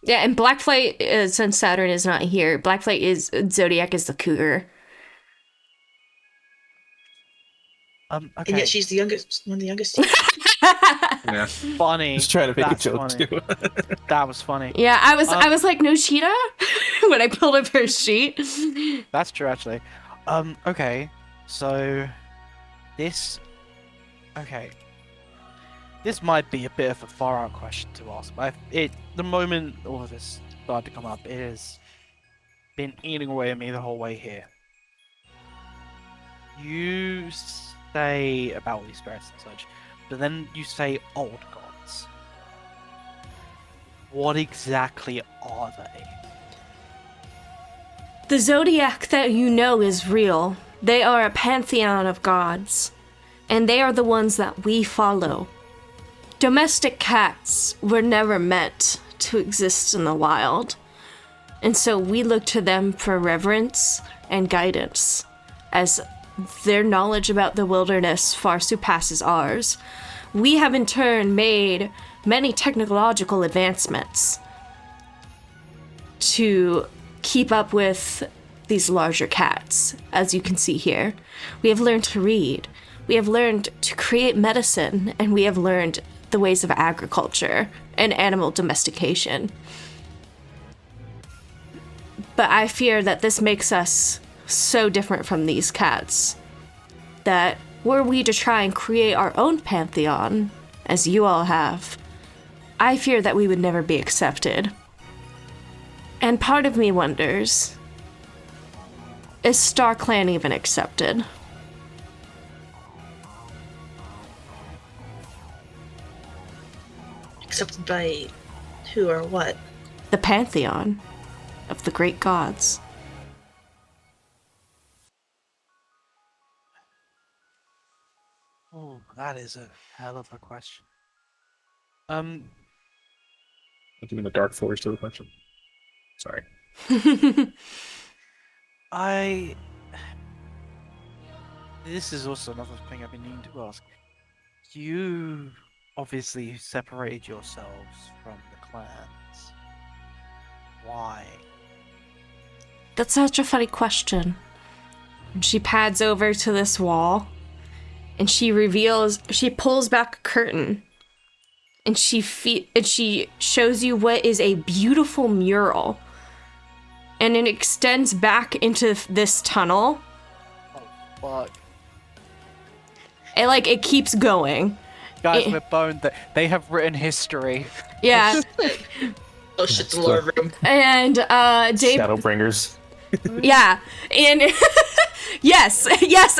Yeah, and Blackflight, since Saturn is not here, Blackflight is zodiac is the cougar. Okay. And yet she's the youngest, one of the youngest. Yeah. Funny. Just trying to make That's a joke funny. too. That was funny. Yeah, I was like, no cheetah? When I pulled up her sheet. That's true, actually. Okay. So, this... Okay. This might be a bit of a far-out question to ask, but the moment all of this started to come up, it has been eating away at me the whole way here. You say about these spirits and such, but then you say old gods. What exactly are they? The zodiac that you know is real. They are a pantheon of gods, and they are the ones that we follow. Domestic cats were never meant to exist in the wild, and so we look to them for reverence and guidance, as their knowledge about the wilderness far surpasses ours. We have in turn made many technological advancements to keep up with these larger cats, as you can see here. We have learned to read, we have learned to create medicine, and we have learned the ways of agriculture and animal domestication. But I fear that this makes us so different from these cats that were we to try and create our own pantheon, as you all have, I fear that we would never be accepted. And part of me wonders, is StarClan even accepted? Accepted by who or what? The pantheon of the great gods. Oh, that is a hell of a question. I'm doing the dark forest of the question. Sorry. This is also another thing I've been needing to ask. You obviously separated yourselves from the clans. Why? That's such a funny question. She pads over to this wall, and she pulls back a curtain, and she shows you what is a beautiful mural, and it extends back into this tunnel. Oh, fuck. It keeps going. Guys, we're boned. They have written history. Yeah. Oh shit, the lore room. And Shadowbringers. Yeah, and yes,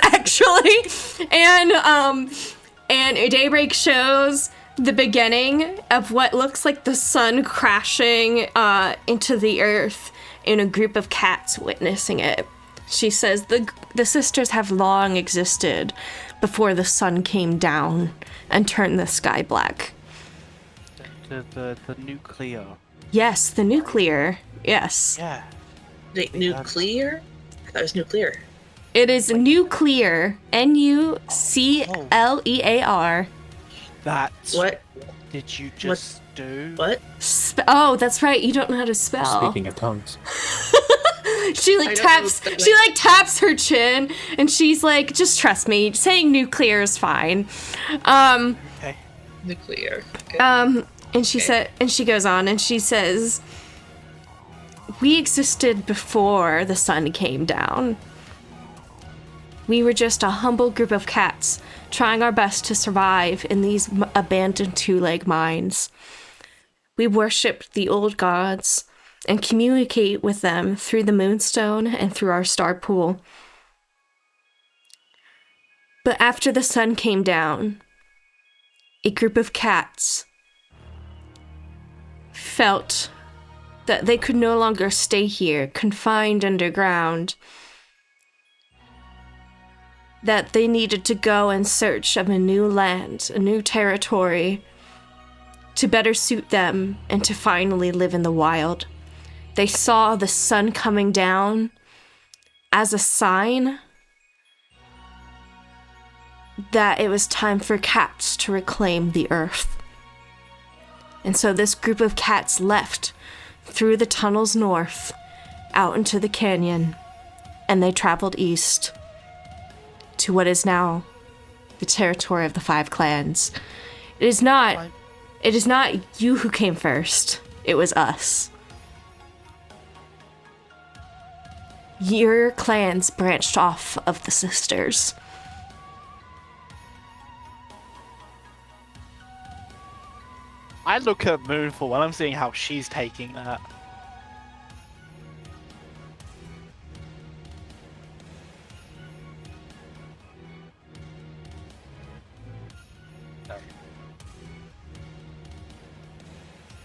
actually, and Daybreak shows the beginning of what looks like the sun crashing into the earth, and a group of cats witnessing it. She says the sisters have long existed before the sun came down and turned the sky black. The nuclear. Yes, the nuclear. Yes. Yeah. Wait, nuclear? That was nuclear. It is nuclear. Nuclear. That's What? did you just do? What? Oh, that's right. You don't know how to spell. Speaking of tongues. She taps her chin, and she's like, just trust me, saying nuclear is fine. Okay. Nuclear. Okay. And she goes on and she says, we existed before the sun came down. We were just a humble group of cats trying our best to survive in these abandoned two-leg mines. We worshipped the old gods and communicate with them through the moonstone and through our star pool. But after the sun came down, a group of cats felt that they could no longer stay here, confined underground, that they needed to go in search of a new land, a new territory, to better suit them and to finally live in the wild. They saw the sun coming down as a sign that it was time for cats to reclaim the earth. And so this group of cats left through the tunnels north, out into the canyon, and they traveled east to what is now the territory of the 5 clans. It is not you who came first. It was us. Your clans branched off of the sisters. I look at Moonfall and I'm seeing how she's taking that.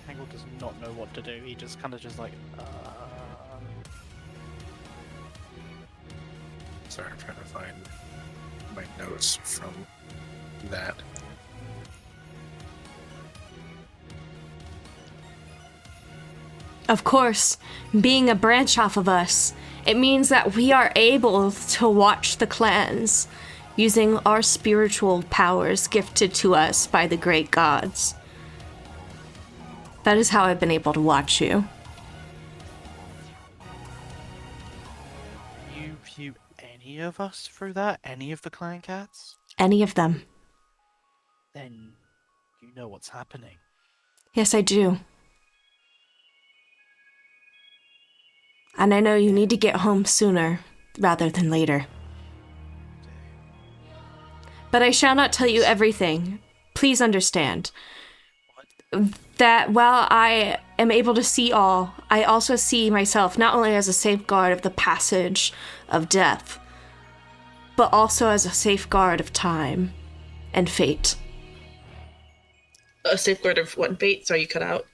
Angle does not know what to do. He just kind of like. Sorry, I'm trying to find my notes from that. Of course, being a branch off of us, it means that we are able to watch the clans using our spiritual powers gifted to us by the great gods. That is how I've been able to watch you. You view any of us through that? Any of the clan cats? Any of them. Then you know what's happening. Yes, I do. And I know you need to get home sooner rather than later. But I shall not tell you everything. Please understand that while I am able to see all, I also see myself not only as a safeguard of the passage of death, but also as a safeguard of time and fate. A safeguard of what fate? Sorry, you cut out.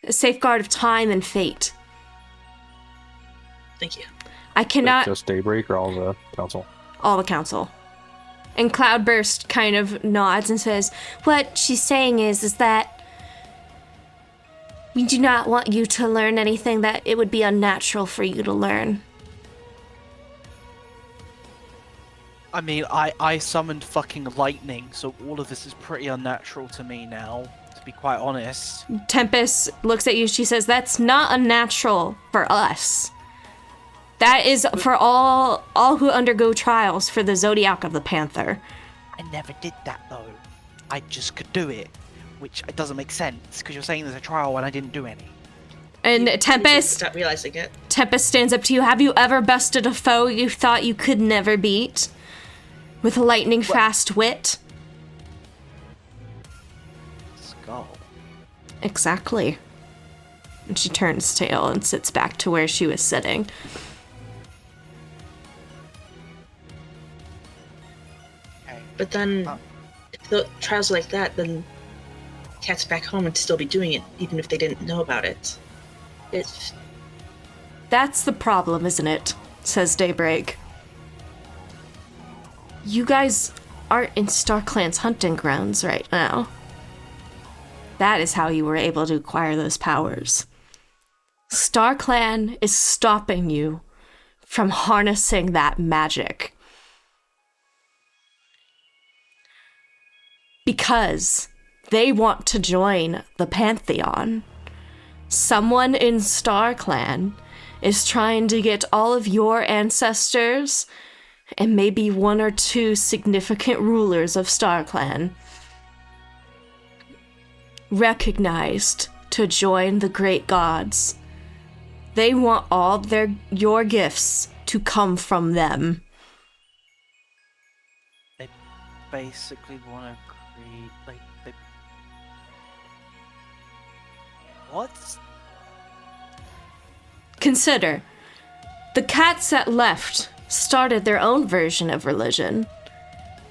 A safeguard of time and fate. Thank you. I cannot... Just Daybreak or all the council? All the council. And Cloudburst kind of nods and says, what she's saying is that we do not want you to learn anything that it would be unnatural for you to learn. I mean, I summoned fucking lightning, so all of this is pretty unnatural to me now, to be quite honest. Tempest looks at you, she says, that's not unnatural for us. That is for all who undergo trials for the Zodiac of the Panther. I never did that though. I just could do it, which it doesn't make sense because you're saying there's a trial when I didn't do any. And Tempest, Stop realizing it. Tempest stands up to you. Have you ever bested a foe you thought you could never beat? With lightning fast wit? Skull. Exactly. And she turns tail and sits back to where she was sitting. Okay. But then, if the trials are like that, then cats back home would still be doing it, even if they didn't know about it. It's... That's the problem, isn't it? Says Daybreak. You guys aren't in StarClan's hunting grounds right now. That is how you were able to acquire those powers. StarClan is stopping you from harnessing that magic. Because they want to join the Pantheon. Someone in StarClan is trying to get all of your ancestors and maybe one or two significant rulers of StarClan recognized to join the great gods. They want all your gifts to come from them. They basically want to create, like, what? Consider, the cats that left started their own version of religion.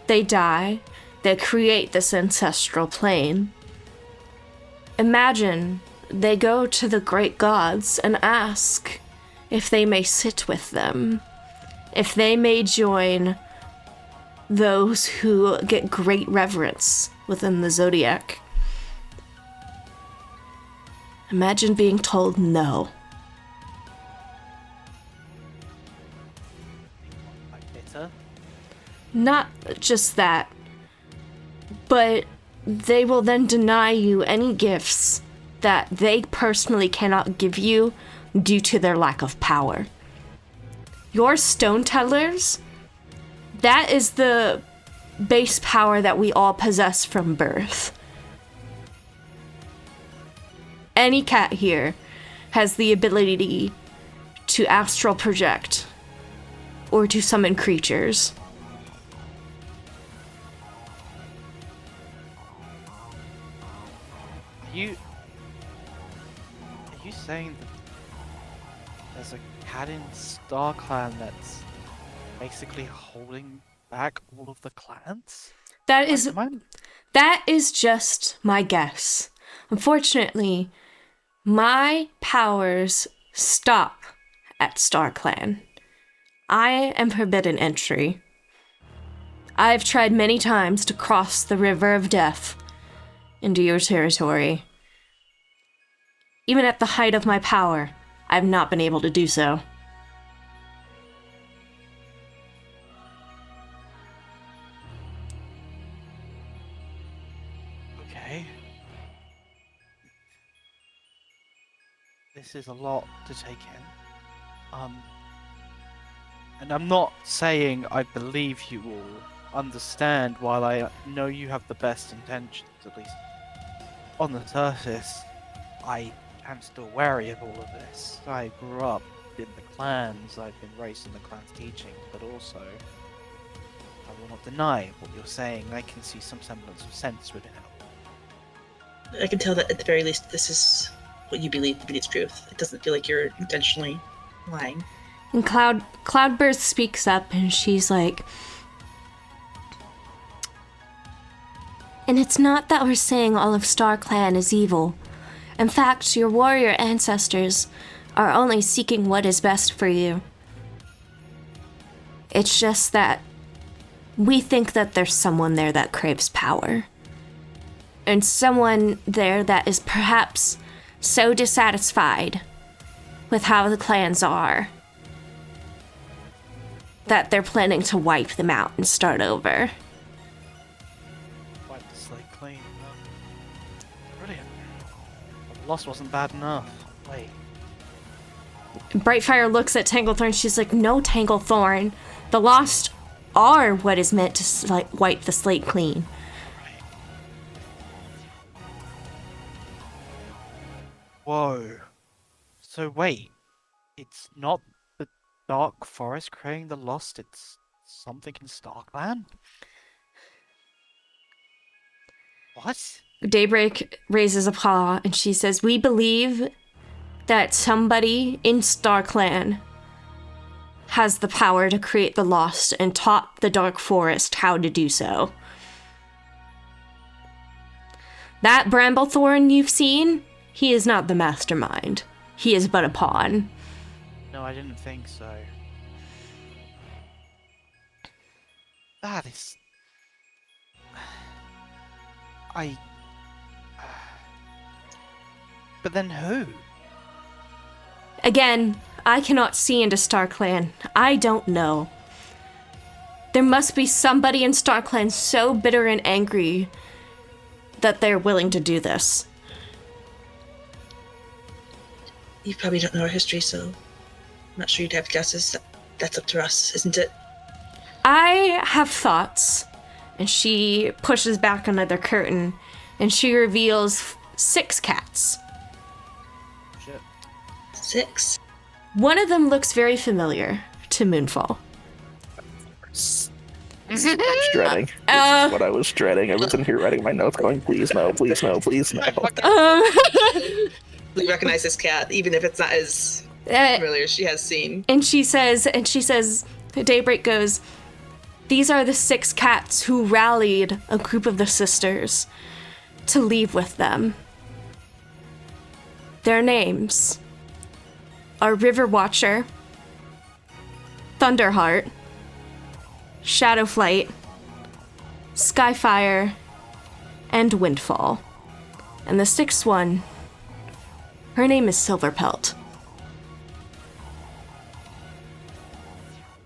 They die, they create this ancestral plane. Imagine they go to the great gods and ask if they may sit with them, if they may join those who get great reverence within the Zodiac. Imagine being told no. Like bitter? Not just that, but they will then deny you any gifts that they personally cannot give you due to their lack of power. Your stone tellers, that is the base power that we all possess from birth. Any cat here has the ability to astral project or to summon creatures. Are you saying that there's a cat in StarClan that's basically holding back all of the clans? That is just my guess. Unfortunately, my powers stop at StarClan. I am forbidden entry. I've tried many times to cross the River of Death into your territory. Even at the height of my power, I've not been able to do so. Okay. This is a lot to take in. And I'm not saying I believe you all understand, while I know you have the best intentions, at least on the surface. I am still wary of all of this. I grew up in the clans, I've been raised in the clan's teachings, but also, I will not deny what you're saying. I can see some semblance of sense within it. I can tell that at the very least this is what you believe to be the truth. It doesn't feel like you're intentionally lying. And Cloudburst speaks up and she's like, and it's not that we're saying all of StarClan is evil. In fact, your warrior ancestors are only seeking what is best for you. It's just that we think that there's someone there that craves power. And someone there that is perhaps so dissatisfied with how the clans are that they're planning to wipe them out and start over. Wipe the slate clean. Brilliant. But the loss wasn't bad enough. Wait. Brightfire looks at Tanglethorn. She's like, no, Tanglethorn. The Lost are what is meant to wipe the slate clean. Whoa. So wait, it's not the Dark Forest creating the Lost, it's something in Starkland? What? Daybreak raises a paw and she says, we believe that somebody in StarClan has the power to create the Lost and taught the Dark Forest how to do so. That Bramblethorn you've seen, he is not the mastermind. He is but a pawn. No, I didn't think so. That is... But then who? Again, I cannot see into StarClan. I don't know. There must be somebody in StarClan so bitter and angry that they're willing to do this. You probably don't know our history, so I'm not sure you'd have guesses. That's up to us, isn't it? I have thoughts. And she pushes back another curtain, and she reveals 6 cats. Shit. 6? One of them looks very familiar to Moonfall. I was dreading. This is what I was dreading. I was in here writing my notes going, please no, please no, please no. We recognize this cat, even if it's not as familiar as she has seen. And she says, Daybreak goes, these are the 6 cats who rallied a group of the sisters to leave with them. Their names are River Watcher, Thunderheart, Shadowflight, Skyfire, and Windfall. And the 6th one, her name is Silverpelt.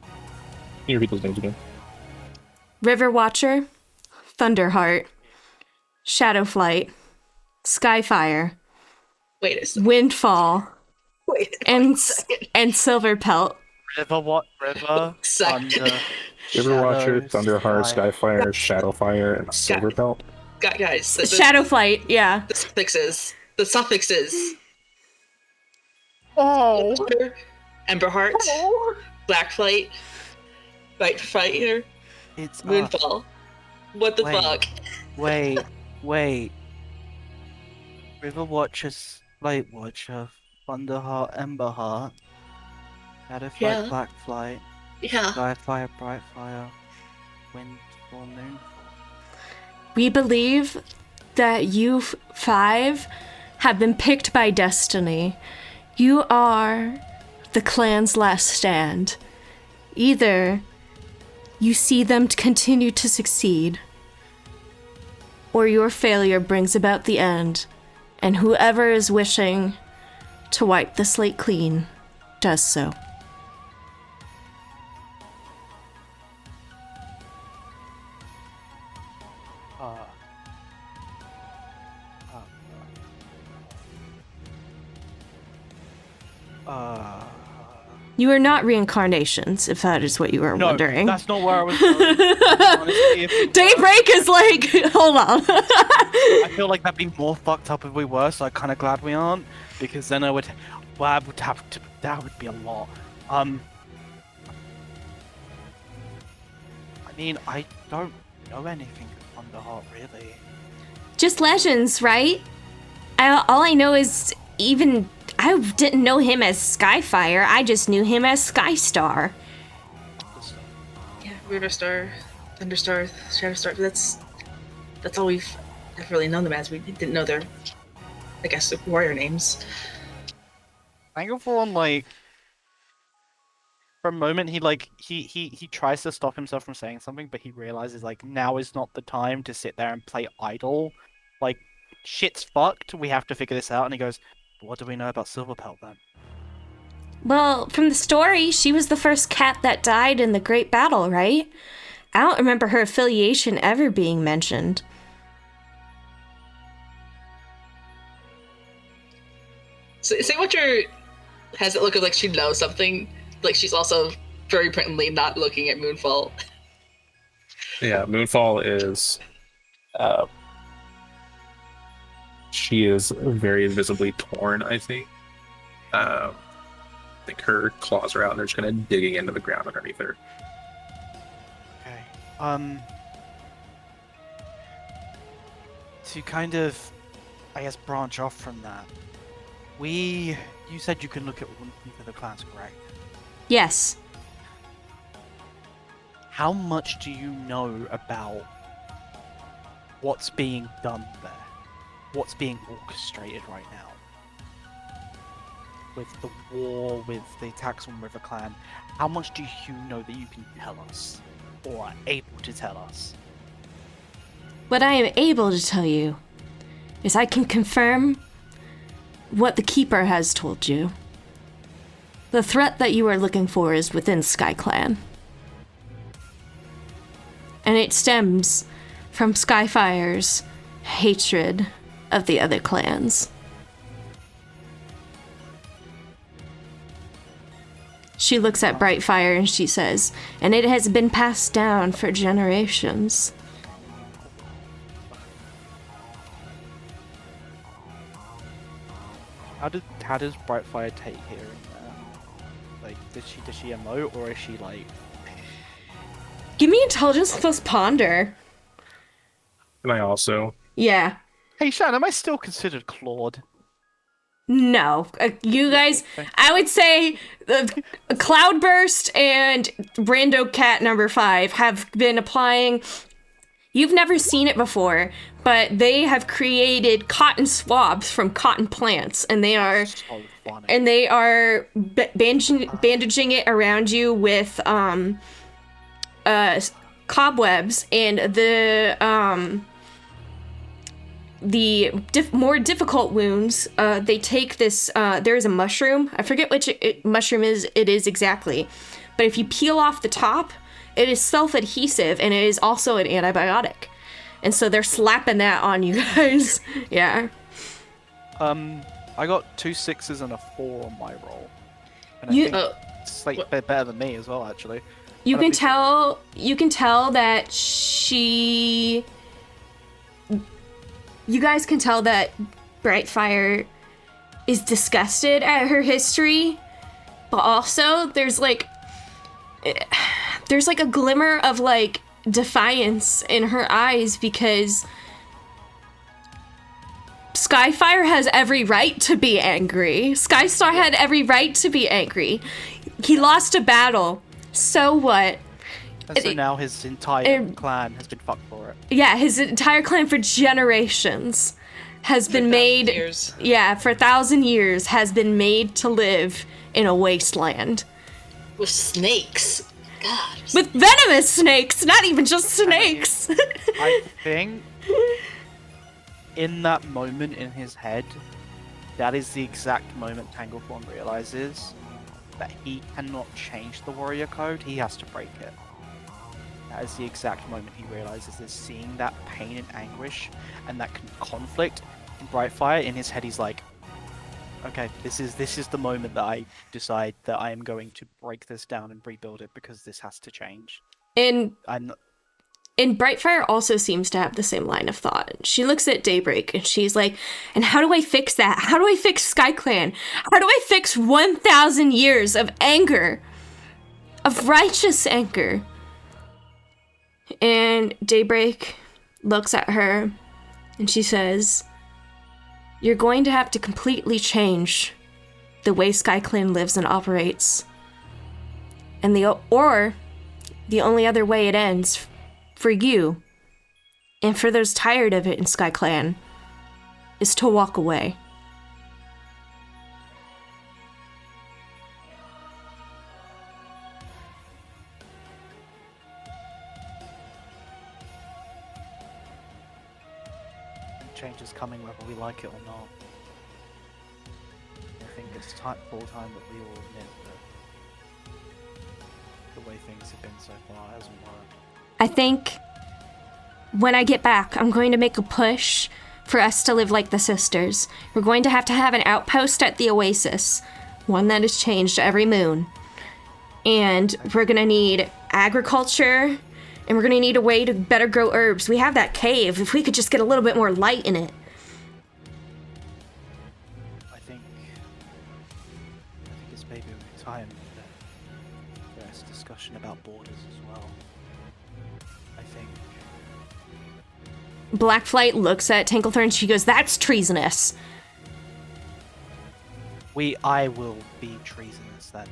Can you repeat those names again? River Watcher, Thunderheart, Shadowflight, Skyfire, Wait a second. Windfall, Wait and a second. Silverpelt. River, Second. Thunder, River Watcher, Shadows, Thunderheart, Sky. Skyfire, Shadowfire, and Silverpelt. Guys, the Shadowflight, yeah. suffixes. The suffixes. Oh! Emberheart, Blackflight, Brightfire, It's Moonfall. What the Wait. fuck? Wait. River Watcher, Light Watcher, Thunderheart, Emberheart, Shadowflight, Yeah. Blackflight, Yeah. Skyfire, Brightfire, Windfall, Moonfall. We believe that you 5 have been picked by destiny. You are the clan's last stand. Either you see them continue to succeed, or your failure brings about the end, and whoever is wishing to wipe the slate clean does so. You are not reincarnations, if that is what you were No, wondering. that's not where I was going. Honestly, if it Daybreak is like, hold on. I feel like that'd be more fucked up if we were, so I'm kind of glad we aren't, because then that would be a lot. I mean, I don't know anything of Thunderheart, really. Just legends, right? All I know is I didn't know him as Skyfire. I just knew him as Skystar. Yeah, Riverstar, Thunderstar, Shadowstar. That's all we've ever really known them as. We didn't know their, I guess, warrior names. Tanglethorn, like, for a moment, he tries to stop himself from saying something, but he realizes, like, now is not the time to sit there and play idle. Like, shit's fucked, we have to figure this out, and he goes, what do we know about Silverpelt, then? Well, from the story, she was the first cat that died in the Great Battle, right? I don't remember her affiliation ever being mentioned. So, say what you're has it look like she knows something. Like she's also very prudently not looking at Moonfall. Yeah, Moonfall is. She is very visibly torn, I think. I think her claws are out and they're just kind of digging into the ground underneath her. Okay. To kind of, I guess, branch off from that, you said you can look at one of the clans, correct? Yes. How much do you know about what's being done there? What's being orchestrated right now? With the war, with the attacks on River Clan, how much do you know that you can tell us? Or are able to tell us? What I am able to tell you is I can confirm what the Keeper has told you. The threat that you are looking for is within SkyClan. And it stems from Skyfire's hatred of the other clans. She looks at Brightfire and she says, and it has been passed down for generations. How does Brightfire take hearing that? Like, does she emote, or is she like... Give me intelligence plus ponder. And I also. Yeah. Hey Shan, am I still considered Claude? No. You guys, I would say Cloudburst and Brando Cat number 5 have been applying. You've never seen it before, but they have created cotton swabs from cotton plants, and they are bandaging it around you with cobwebs, and the more difficult wounds, they take this, there's a mushroom, I forget which mushroom it is exactly, but if you peel off the top, it is self-adhesive, and it is also an antibiotic. And so they're slapping that on you guys. Yeah. I got 2 6s and a 4 on my roll. And You- I think it's like better than me as well, actually. You I don't can think- tell that you guys can tell that Brightfire is disgusted at her history, but also there's like a glimmer of like defiance in her eyes, because Skyfire has every right to be angry. Skystar had every right to be angry. He lost a battle. So what? And so now his entire clan has been fucked for it. Yeah, his entire clan for generations has been made. Years. Yeah, for 1,000 years has been made to live in a wasteland. With snakes. God. With venomous snakes, not even just snakes. I think in that moment in his head, that is the exact moment Tangleform realizes that he cannot change the warrior code, he has to break it. That is the exact moment he realizes that seeing that pain and anguish and that conflict in Brightfire, in his head he's like, okay, this is the moment that I decide that I am going to break this down and rebuild it, because this has to change. And I'm Brightfire also seems to have the same line of thought. She looks at Daybreak and she's like, and how do I fix that? How do I fix SkyClan? How do I fix 1,000 years of anger? Of righteous anger? And Daybreak looks at her and she says, you're going to have to completely change the way SkyClan lives and operates. And the only other way it ends for you, and for those tired of it in SkyClan, is to walk away. change is coming whether we like it or not. I think it's full time that we all admit that the way things have been so far hasn't worked. I think when I get back, I'm going to make a push for us to live like the sisters. We're going to have an outpost at the Oasis. one that is changed every moon. And we're gonna need agriculture, and we're gonna need a way to better grow herbs. We have that cave. If we could just get a little bit more light in it. I think it's maybe time that there's discussion about borders as well. I think Blackflight looks at Tanglethorn. She goes, "That's treasonous." I will be treasonous then,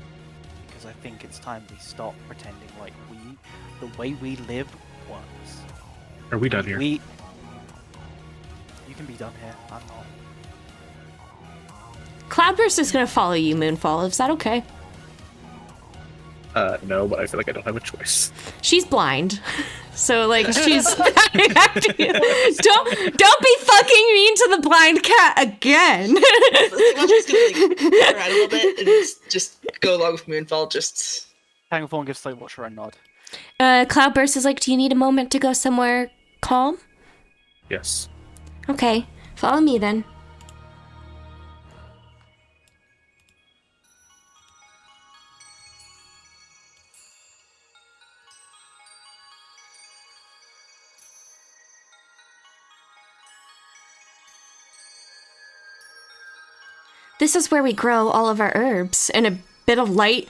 because I think it's time we stop pretending like the way we live works. Are we done here? You can be done here. I'm not. Cloudburst is gonna follow you, Moonfall. Is that okay? No, but I feel like I don't have a choice. She's blind. So, like, she's... don't be fucking mean to the blind cat again. I'm just gonna, like, go around a little bit and just go along with Moonfall, just... Tanglethorn gives Slowwatcher a nod. Cloudburst is like, "Do you need a moment to go somewhere calm?" Yes. Okay, follow me then. This is where we grow all of our herbs, and a bit of light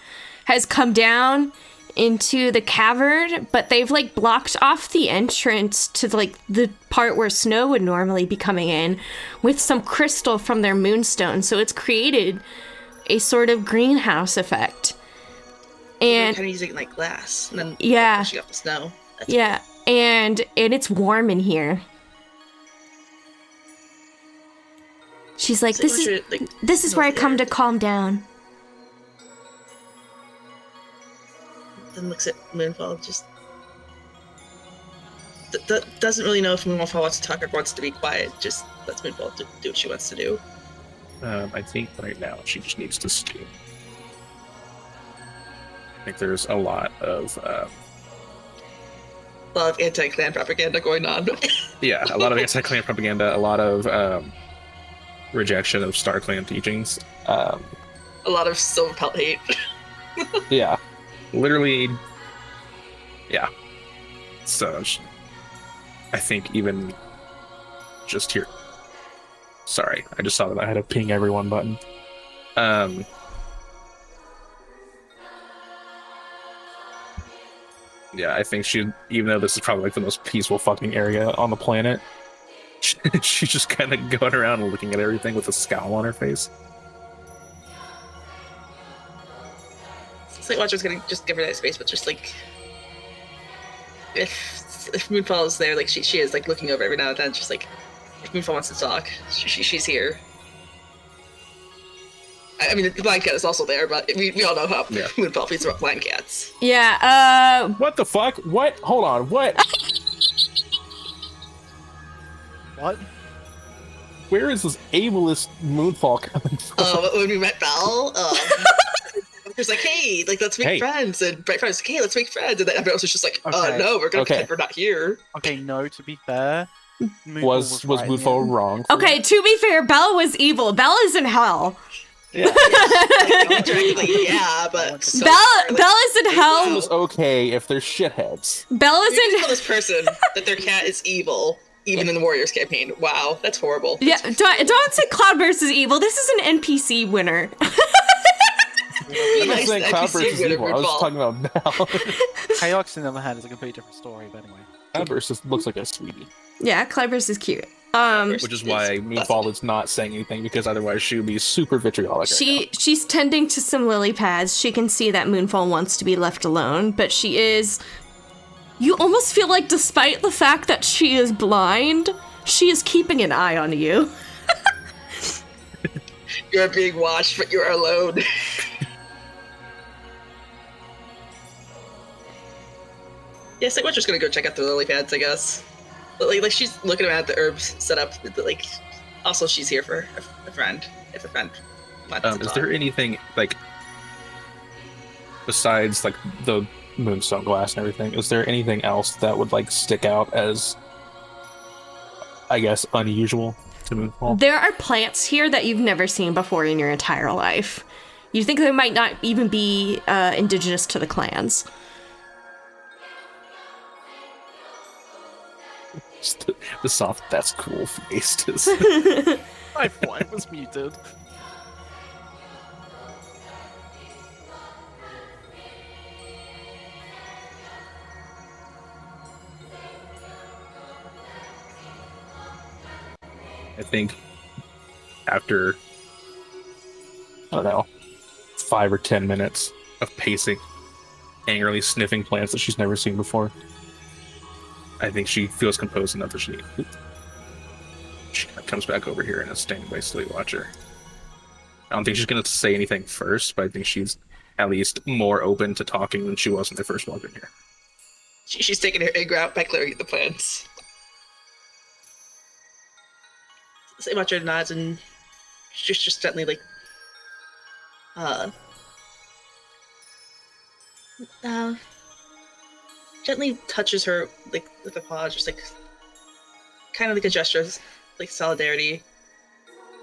has come down into the cavern, but they've like blocked off the entrance to like the part where snow would normally be coming in with some crystal from their moonstone. So it's created a sort of greenhouse effect. And kind of using like glass, and then yeah, pushing up the snow. Yeah, and it's warm in here. She's like, this is where I come to calm down. Then looks at Moonfall, just doesn't really know if Moonfall wants to talk or wants to be quiet. Just lets Moonfall do what she wants to do. I think right now she just needs to stew. I think there's a lot of anti-clan propaganda going on. Yeah, a lot of anti-clan propaganda, a lot of rejection of Star Clan teachings. A lot of silver pelt hate. Yeah, literally. Yeah. So, I think even just here. Sorry, I just saw that I had a ping everyone button. Yeah, I think she, even though this is probably like the most peaceful fucking area on the planet, she's just kind of going around and looking at everything with a scowl on her face. Slate Watcher's gonna just give her that space, but just like if Moonfall is there, like she is like looking over every now and then, just like if Moonfall wants to talk, she's here. I mean, the blind cat is also there, but we all know how Moonfall feels about blind cats. Yeah, What the fuck? What? Hold on, what? What? Where is this ableist Moonfall coming from? When we met Belle, she was like, "Hey, like let's make friends," and Bright was like, "Hey, let's make friends," and then everyone else was just like, "No, we're gonna pretend we're not here." Okay, no. To be fair, was Moonfall wrong? Okay, to be fair, Belle was evil. Belle is in hell. Yeah, like, directly, yeah, but Belle is in hell. It was okay if they're shitheads. Belle is in. Tell this person that their cat is evil. Even in the Warriors campaign. Wow, that's horrible. Yeah, don't say Cloudburst is evil. This is an NPC winner. I'm not saying Cloudburst is evil. I was talking about Belle. Chaos, on the other hand, is a completely different story, but anyway. Cloudburst just looks like a sweetie. Yeah, Cloudburst is cute. Which is why Moonfall is not saying anything, because otherwise she would be super vitriolic. She's tending to some lily pads. She can see that Moonfall wants to be left alone, but she is... You almost feel like despite the fact that she is blind, she is keeping an eye on you. You're being watched, but you're alone. Yeah, so we're just gonna go check out the lily pads, I guess. But like she's looking around at the herbs set up. Like, also she's here for a friend. If a friend wants to Is talk. there anything like besides like the moonstone glass and everything? Is there anything else that would like stick out as, I guess, unusual to Moonfall? There are plants here that you've never seen before in your entire life. You think they might not even be indigenous to the clans. The soft, that's cool face. I thought it was muted. I think after, I don't know, 5 or 10 minutes of pacing, angrily sniffing plants that she's never seen before, I think she feels composed enough that she comes back over here and is standing by Silly Watcher. I don't think she's going to say anything first, but I think she's at least more open to talking than she was when they first walked in here. She's taking her anger out by clearing the plants. Silly Watcher nods and just gently, like, gently touches her, like, with a paw, just like, kind of like a gesture of, like, solidarity,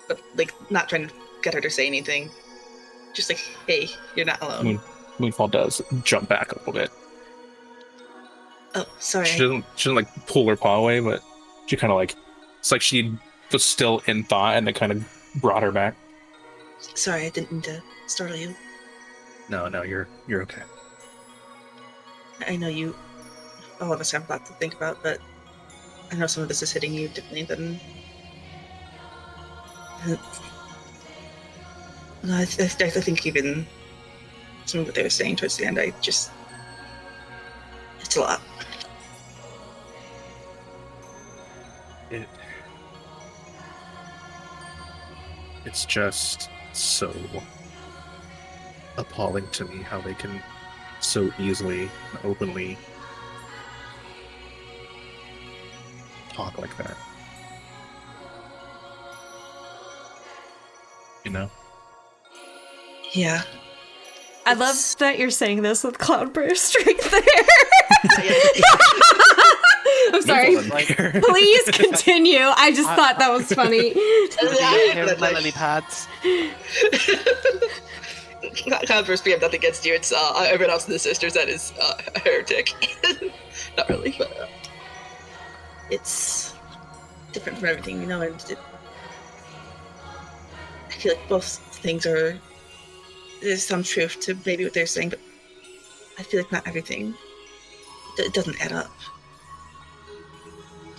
but, like, not trying to get her to say anything. Just like, hey, you're not alone. Moonfall does jump back a little bit. Oh, sorry. She doesn't like pull her paw away, but she kind of like, it's like she was still in thought and it kind of brought her back. Sorry, I didn't mean to startle you. No, you're okay. I know all of us have a lot to think about, but I know some of this is hitting you differently than... I think even some of what they were saying towards the end, it's a lot. It's just so appalling to me how they can so easily and openly talk like that. You know? Yeah. I love that you're saying this with Cloudburst right there. I'm sorry. Please continue. I just thought that was funny. Lily pads. Cloudburst, we have nothing against you. It's everyone else in the Sisters that is a heretic. Not really, but it's different from everything we know, and I feel like both things there's some truth to maybe what they're saying, but I feel like not everything. It doesn't add up.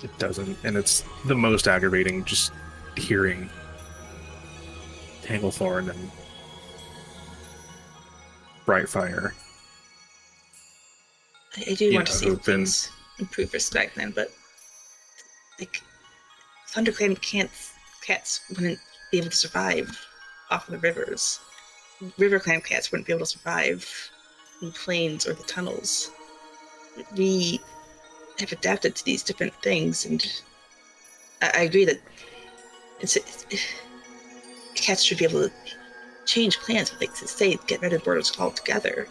It doesn't, and it's the most aggravating just hearing Tanglethorn and Brightfire. I do want to see things improve for SkyClan, but like ThunderClan cats wouldn't be able to survive off of the rivers. RiverClan cats wouldn't be able to survive in plains or the tunnels. We have adapted to these different things, and I agree that cats should be able to change clans, but like to say get rid of borders altogether,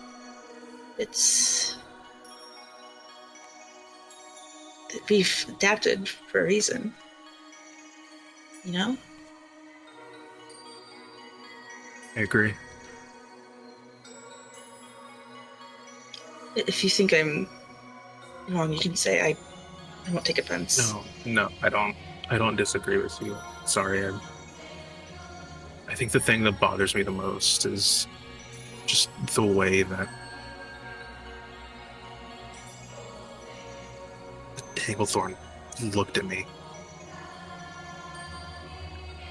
we've adapted for a reason, you know? I agree. If you think I'm wrong, you can say I won't take offense. No, I don't disagree with you. Sorry, I think the thing that bothers me the most is just the way that Tanglethorn looked at me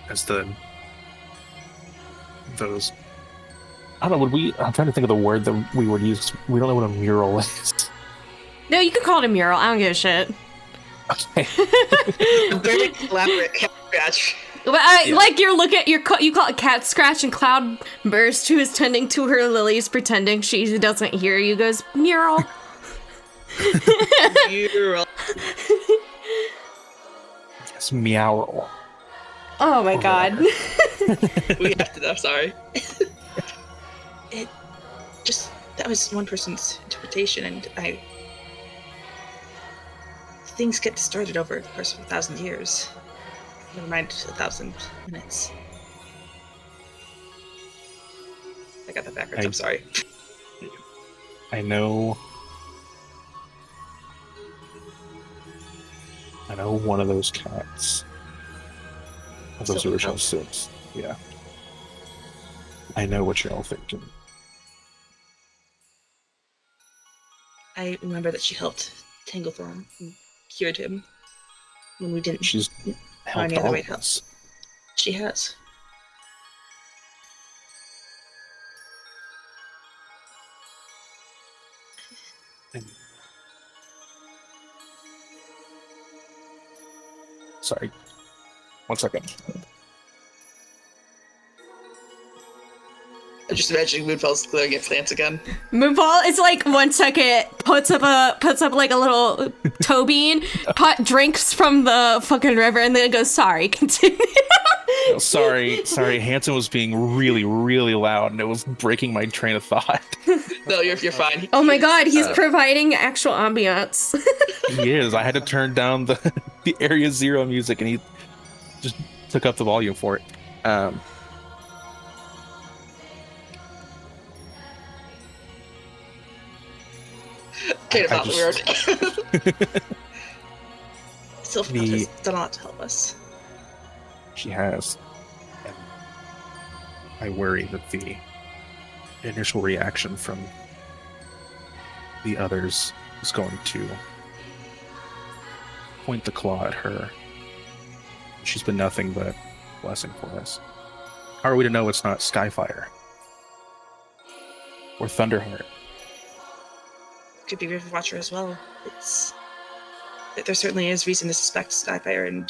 as those. I don't know. I'm trying to think of the word that we would use. We don't know what a mural is. No, you can call it a mural. I don't give a shit. Okay. Very elaborate cat scratch. Well, like you call it cat scratch, and Cloudburst, who is tending to her lilies, pretending she doesn't hear you, goes mural. Mural. It's meowl. Oh my god. We have to know. Sorry. That was one person's interpretation, and things get distorted over the course of 1,000 years. Never mind 1,000 minutes. got that backwards. I- I'm sorry. I know one of those cats. Of those Silver original Belt. 6. Yeah. I know what you're all thinking. I remember that she helped Tanglethorn and cured him when we didn't She's find helped any other all way of to help. us. She has. Sorry. 1 second. I'm just imagining Moonfell's glaring at plants again. Moonball is like 1 second, puts up like a little toe bean, drinks from the fucking river, and then goes, sorry, continue. No, sorry. Hanson was being really, really loud, and it was breaking my train of thought. No, you're fine. Oh my god, he's providing actual ambiance. He is. I had to turn down the Area Zero music, and he just took up the volume for it. Kind of I thought weird. Sylphia has done a lot to help us. She has. And I worry that the initial reaction from the others is going to point the claw at her. She's been nothing but a blessing for us. How are we to know it's not Skyfire? Or Thunderheart? Could be River Watcher as well. There certainly is reason to suspect Skyfire and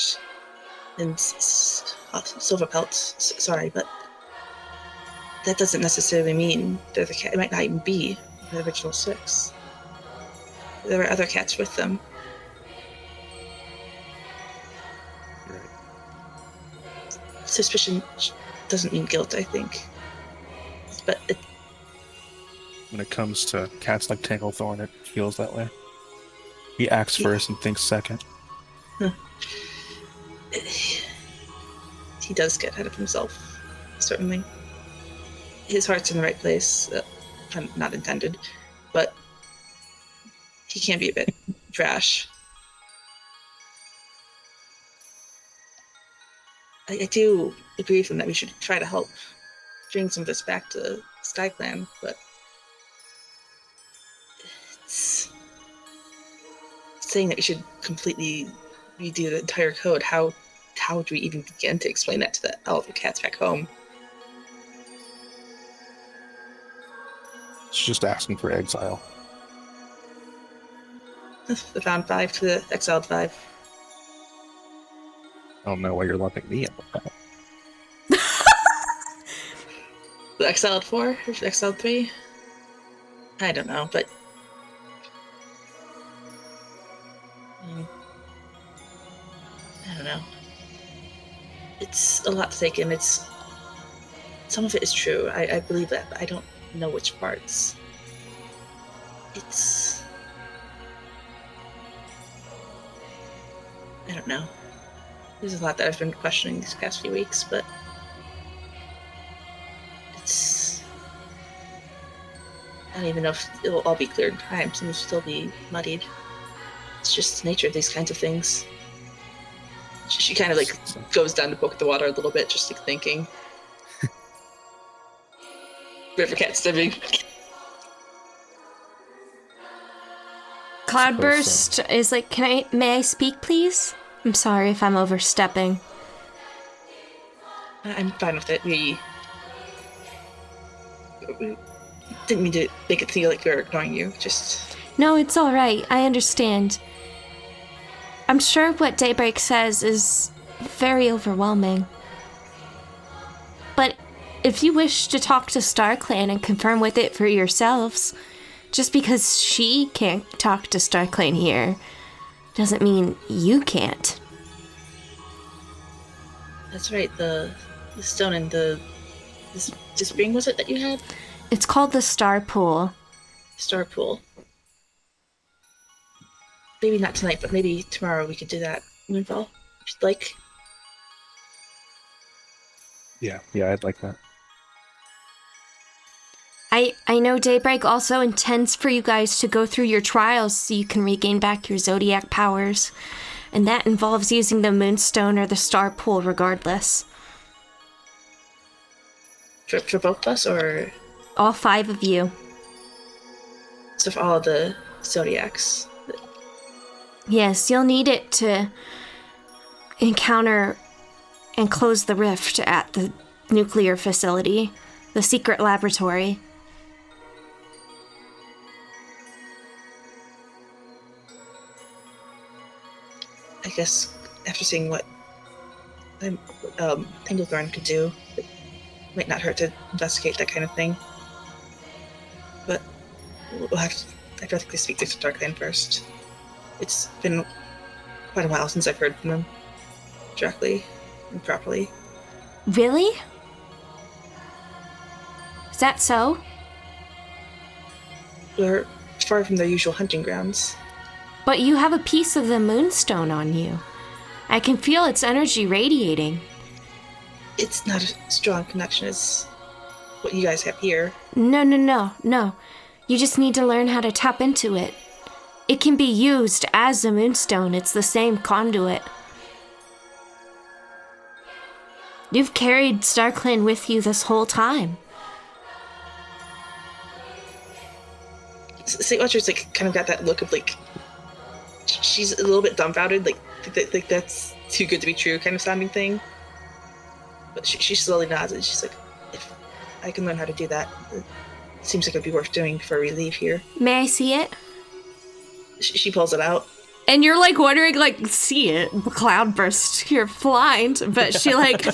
Silverpelt. Sorry, but that doesn't necessarily mean they're the cat. It might not even be the original 6. There were other cats with them. Right. Suspicion doesn't mean guilt, I think. But When it comes to cats like Tanglethorn, it feels that way. He acts first and thinks second. He does get ahead of himself, certainly. His heart's in the right place, not intended, but he can be a bit trash. I do agree with him that we should try to help bring some of this back to SkyClan, but it's saying that we should completely redo the entire code. How would we even begin to explain that to all the cats back home? It's just asking for exile. The found 5 to the exiled 5. I don't know why you're lumping me in with that. The exiled 4 or the exiled 3? I don't know, but I don't know. It's a lot to take in. Some of it is true. I believe that, but I don't know which parts. I don't know. There's a lot that I've been questioning these past few weeks, but I don't even know if it'll all be clear in time. Some will still be muddied. It's just the nature of these kinds of things. She kind of goes down to poke the water a little bit, just thinking. River cat stimming. Cloudburst is like, may I speak, please? I'm sorry if I'm overstepping. I'm fine with it. We didn't mean to make it feel like we were ignoring you. Just No, it's all right. I understand. I'm sure what Daybreak says is very overwhelming. But if you wish to talk to StarClan and confirm with it for yourselves, just because she can't talk to StarClan here doesn't mean you can't. that's right. The stone and the spring, was it that you had? It's called the Star Pool. Star pool. Maybe not tonight, but maybe tomorrow we could do that. Moonfall, if you'd like. Yeah, I'd like that. I know Daybreak also intends for you guys to go through your trials so you can regain back your zodiac powers. And that involves using the Moonstone or the Star Pool regardless. For both of us, or All 5 of you. so for all the zodiacs? Yes, you'll need it to encounter and close the rift at the nuclear facility, the secret laboratory. I guess after seeing what Tinglethorn could do, it might not hurt to investigate that kind of thing. But we'll have to, I feel like they speak to Darkland first. It's been quite a while since I've heard from them directly and properly. Really? Is that so? We're far from their usual hunting grounds. But you have a piece of the Moonstone on you. I can feel its energy radiating. It's not a strong connection as what you guys have here. No. You just need to learn how to tap into it. It can be used as a Moonstone. It's the same conduit. You've carried StarClan with you this whole time. St. Watcher's like kind of got that look of like she's a little bit dumbfounded, like that's too good to be true kind of sounding thing. But she slowly nods and she's like, if I can learn how to do that, it seems like it'd be worth doing before we leave here. May I see it? She pulls it out. And you're like wondering, like, see it, cloudburst, you're blind, but she like...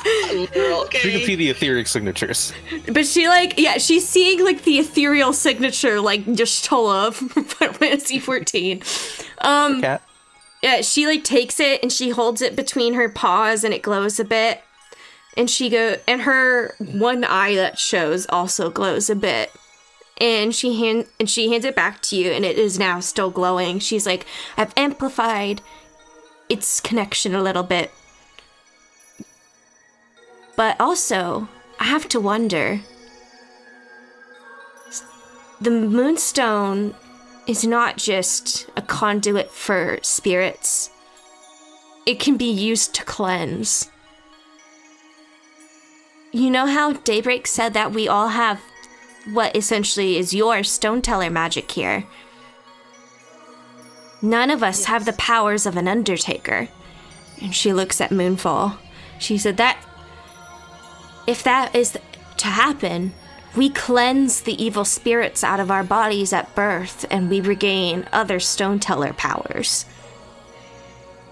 Okay. You can see the etheric signatures. But she like, yeah, she's seeing like the ethereal signature, like Y'shtola from Final Fantasy 14. Cat. Yeah, she like takes it and she holds it between her paws and it glows a bit. And and her one eye that shows also glows a bit. And she hands it back to you, and it is now still glowing. She's like, I've amplified its connection a little bit. But also, I have to wonder, the Moonstone is not just a conduit for spirits. It can be used to cleanse. You know how Daybreak said that we all have what essentially is your stone teller magic here? None of us have the powers of an undertaker. And she looks at Moonfall. She said that if that is to happen, we cleanse the evil spirits out of our bodies at birth and we regain other stone teller powers.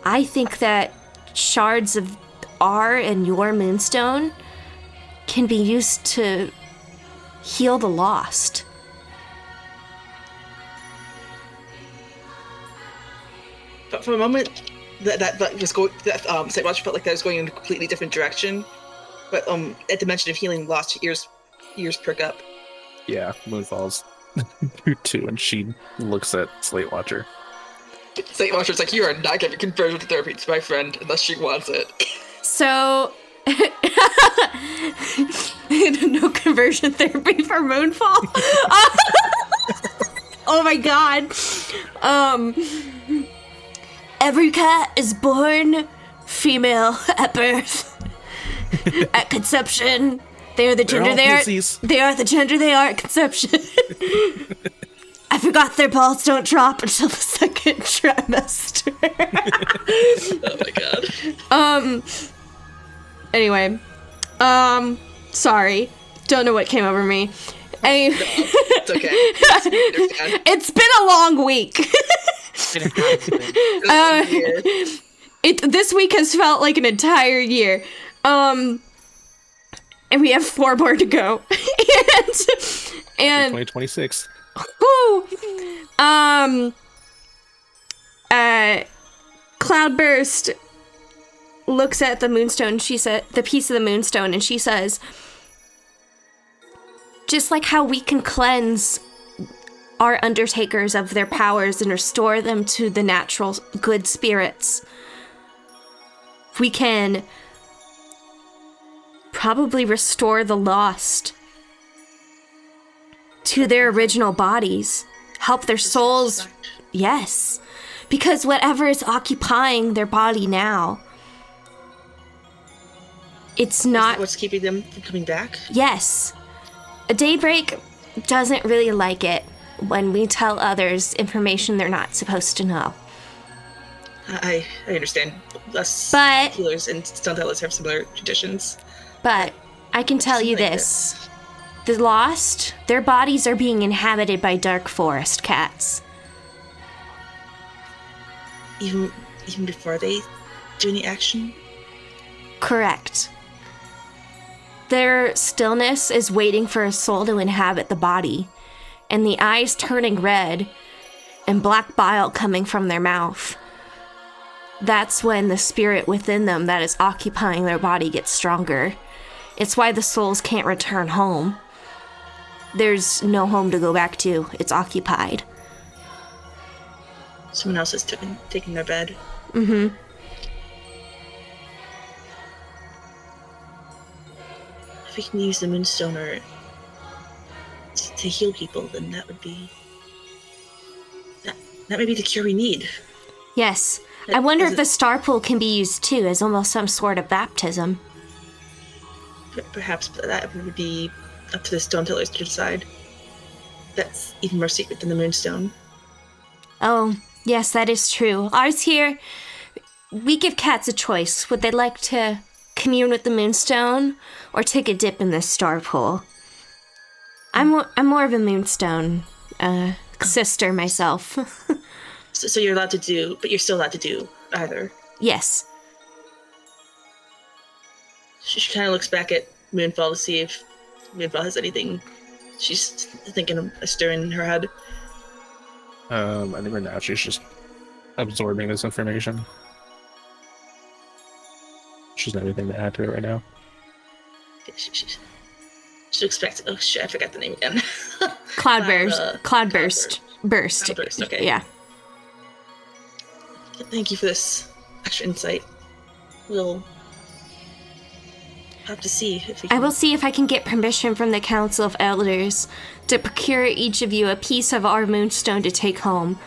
I think that shards of our and your Moonstone can be used to heal the lost. But for a moment, that was going. St. Roger felt like that was going in a completely different direction. But at the mention of healing lost, ears perk up. Yeah, Moonfall's too, and she looks at Slate Watcher. St. Watcher's like, you are not getting conversion therapy to my friend unless she wants it. So, no conversion therapy for Moonfall. Oh my god. Every cat is born female at birth. At conception, they are the gender they are. Pussies. They are the gender they are at conception. I forgot their balls don't drop until the second trimester. Oh my god. Anyway. Sorry. Don't know what came over me. It's okay. It's been a long week. This week has felt like an entire year. And we have 4 more to go. and 2026. whoo, Cloudburst looks at the Moonstone. She said, the piece of the Moonstone, and she says, just like how we can cleanse our undertakers of their powers and restore them to the natural good spirits, we can probably restore the lost to their original bodies, help their souls. Yes, because whatever is occupying their body now, it's not what's keeping them from coming back. Yes, Daybreak doesn't really like it when we tell others information they're not supposed to know. I understand. Us But- healers and stone tellers have similar traditions. But I can tell you Something like this. The Lost, their bodies are being inhabited by dark forest cats. Even before they do any action? Correct. Their stillness is waiting for a soul to inhabit the body, and the eyes turning red and black bile coming from their mouth. That's when the spirit within them that is occupying their body gets stronger. It's why the souls can't return home. There's no home to go back to. It's occupied. Someone else is taking their bed. Mm-hmm. If we can use the Moonstoner to heal people, then that would be... That may be the cure we need. Yes. I wonder if the star pool can be used too as almost some sort of baptism. Perhaps that would be up to the stone tellers to decide. That's even more secret than the Moonstone. Oh, yes, that is true. Ours here, we give cats a choice. Would they like to commune with the Moonstone or take a dip in the star pool? I'm more of a Moonstone sister myself. So you're allowed to do, but you're still allowed to do either. Yes. She kind of looks back at Moonfall to see if Moonfall has anything. She's thinking of a stir in her head. I think right now she's just absorbing this information. She doesn't have anything to add to it right now. She expects. Oh shit! I forgot the name again. Cloudburst. Cloudburst. Burst. Okay. Yeah. Thank you for this extra insight. We'll have to see if we can... I will see if I can get permission from the Council of Elders to procure each of you a piece of our Moonstone to take home.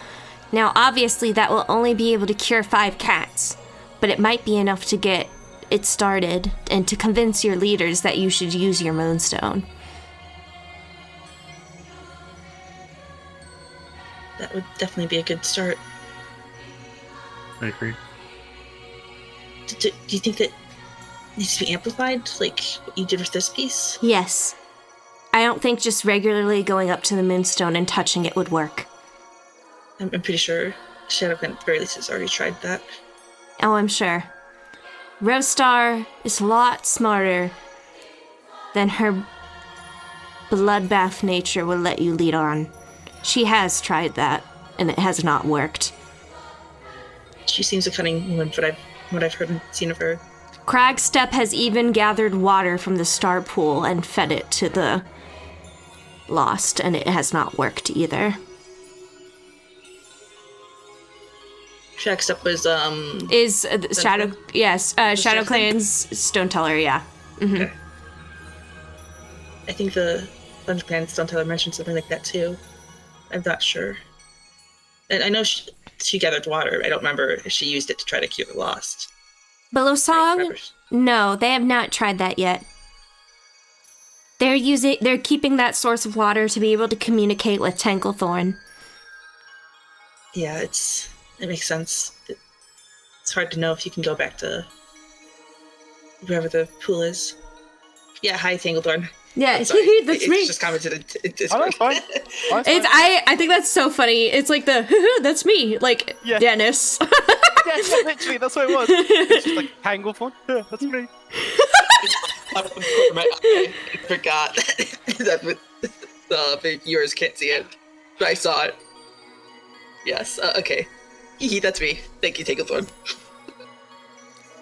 Now, obviously, that will only be able to cure 5 cats, but it might be enough to get it started and to convince your leaders that you should use your Moonstone. That would definitely be a good start. I agree. Do you think that needs to be amplified, like what you did with this piece? Yes. I don't think just regularly going up to the Moonstone and touching it would work. I'm pretty sure Shadowclan at the very least has already tried that. Oh, I'm sure. Revstar is a lot smarter than her bloodbath nature will let you lead on. She has tried that, and it has not worked. She seems a cunning woman, what I've heard and seen of her. Cragstep has even gathered water from the star pool and fed it to the Lost, and it has not worked either. Shackstep was Shadow? Yes, Shadow Clan's Stone Teller. Yeah. Mm-hmm. Okay. I think the Thunder Clan Stone Teller mentioned something like that too. I'm not sure. And I know she gathered water. I don't remember if she used it to try to cure the Lost. Below Song? No, they have not tried that yet. They're keeping that source of water to be able to communicate with Tanglethorn. Yeah, it makes sense. It's hard to know if you can go back to wherever the pool is. Yeah, hi Tanglethorn. Yeah, that's me. It's just commented in Discord. Oh, that's fine. I think that's so funny. It's like the that's me, like Yeah. Dennis. Yeah, literally, that's what it was. It's just like, Tanglethorn? Yeah, that's me. I forgot that the viewers can't see it, but I saw it. Yes, okay. That's me. Thank you, Tanglethorn.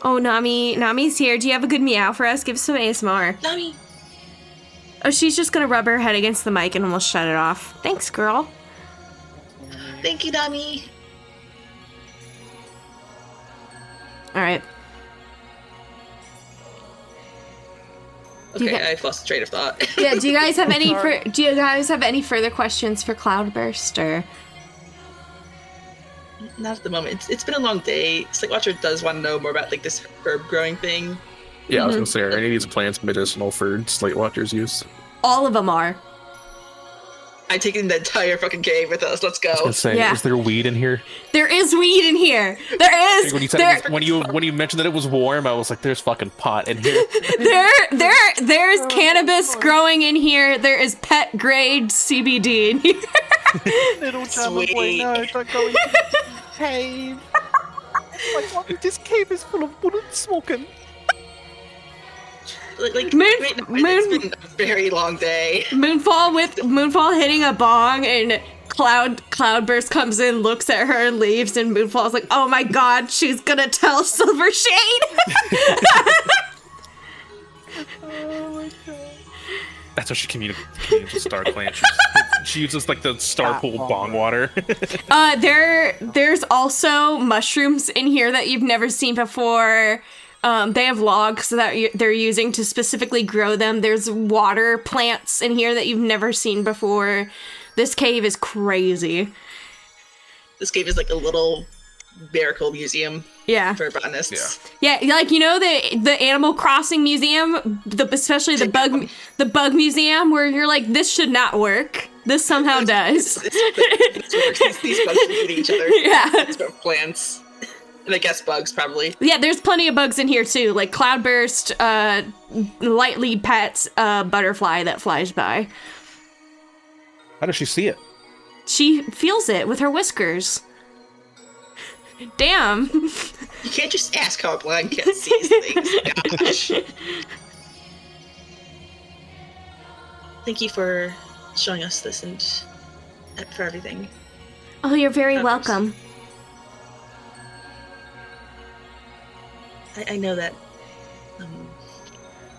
Oh, Nami's here. Do you have a good meow for us? Give us some ASMR. Nami! Oh, she's just gonna rub her head against the mic and then we'll shut it off. Thanks, girl. Thank you, Nami! All right. Okay, I've lost the train of thought. Yeah, do you guys have any further questions for Cloudburst, or? Not at the moment. It's been a long day. Slate Watcher does want to know more about like this herb growing thing. Yeah, I was gonna say, are any of these plants medicinal for Slate Watcher's use? All of them are. I'm taking the entire fucking cave with us. Let's go. I was gonna say, Yeah. is there weed in here? There is weed in here. There is. When you said it was, when you mentioned that it was warm, I was like, "There's fucking pot in here." There's cannabis growing in here. There is pet grade CBD in here. Little German boy, Sweet. no, don't go into the cave. Oh my God, this cave is full of wood and smoking. Like Moon- wait, no, Moon- it's been a very long day. Moonfall hitting a bong, and Cloudburst comes in, looks at her, and leaves, and Moonfall's like, "Oh my God, she's gonna tell Silvershade." That's how she communicates with Star Clan. She uses like the Star Pool bong water. There's also mushrooms in here that you've never seen before. They have logs that they're using to specifically grow them. There's water plants in here that you've never seen before. This cave is crazy. This cave is like a little miracle museum Yeah. for botanists. Yeah, like, you know, the Animal Crossing museum, especially the bug museum, where you're like, this should not work. This somehow does. These bugs are eating each other. Yeah. These are plants. And I guess bugs, probably. Yeah, there's plenty of bugs in here too, like Cloudburst, lightly pets a butterfly that flies by. How does she see it? She feels it with her whiskers. Damn. You can't just ask how a blind cat sees things. Gosh. Thank you for showing us this and for everything. Oh, you're very Of course. welcome. I know that